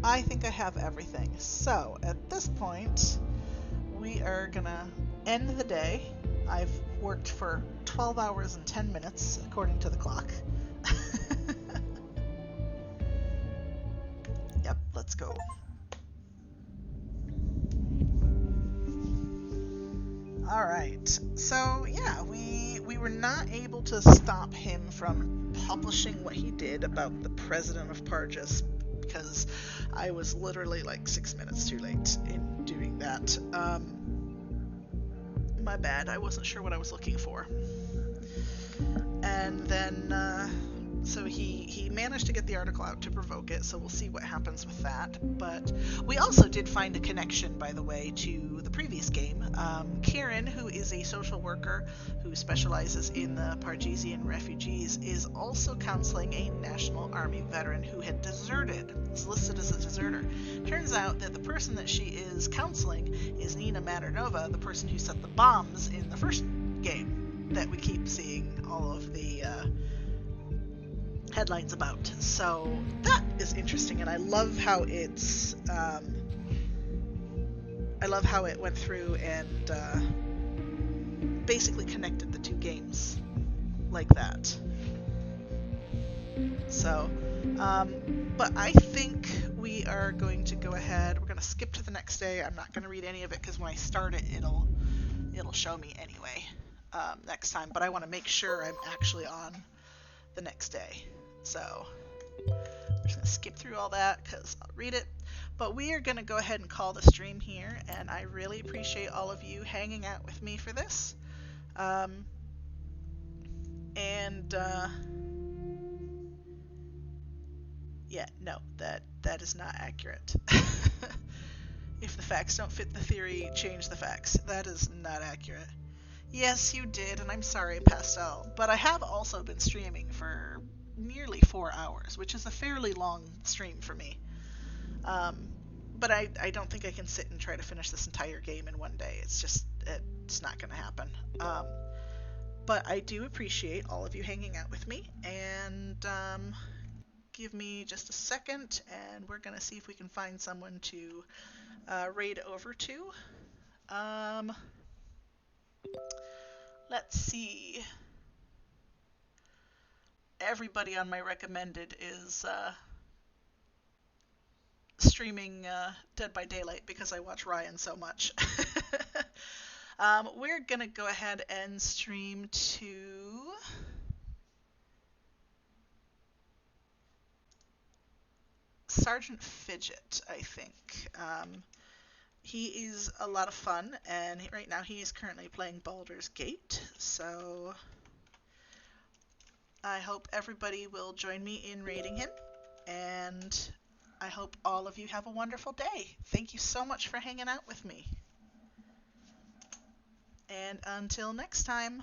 I think I have everything. So, at this point, we are gonna end the day. I've worked for 12 hours and 10 minutes, according to the clock. Yep, let's go. Alright, so yeah, we were not able to stop him from publishing what he did about the president of Pargus, because I was literally like 6 minutes too late in doing that. My bad, I wasn't sure what I was looking for. And then, so he managed to get the article out to provoke it, so we'll see what happens with that. But we also did find a connection, by the way, to the previous game. Kieran, who is a social worker who specializes in the Pargesian refugees, is also counseling a National Army veteran who had deserted, is listed as a deserter. Turns out that the person that she is counseling is Nina Maternova, the person who set the bombs in the first game that we keep seeing all of the headlines about. So that is interesting, and I love how it's I love how it went through and basically connected the two games like that. So, but I think we are going to go ahead. We're going to skip to the next day. I'm not going to read any of it because when I start it, it'll show me anyway next time. But I want to make sure I'm actually on the next day. So we're just going to skip through all that because I'll read it. But we are going to go ahead and call the stream here, and I really appreciate all of you hanging out with me for this. Yeah, no, that is not accurate. If the facts don't fit the theory, change the facts. That is not accurate. Yes, you did, and I'm sorry, Pastel, but I have also been streaming for nearly 4 hours, which is a fairly long stream for me. But I don't think I can sit and try to finish this entire game in one day. It's not going to happen. But I do appreciate all of you hanging out with me, and give me just a second, and we're going to see if we can find someone to raid over to. Let's see. Everybody on my recommended is streaming Dead by Daylight because I watch Ryan so much. We're going to go ahead and stream to Sergeant Fidget, I think. He is a lot of fun, and right now he is currently playing Baldur's Gate, so I hope everybody will join me in raiding him, and I hope all of you have a wonderful day. Thank you so much for hanging out with me. And until next time.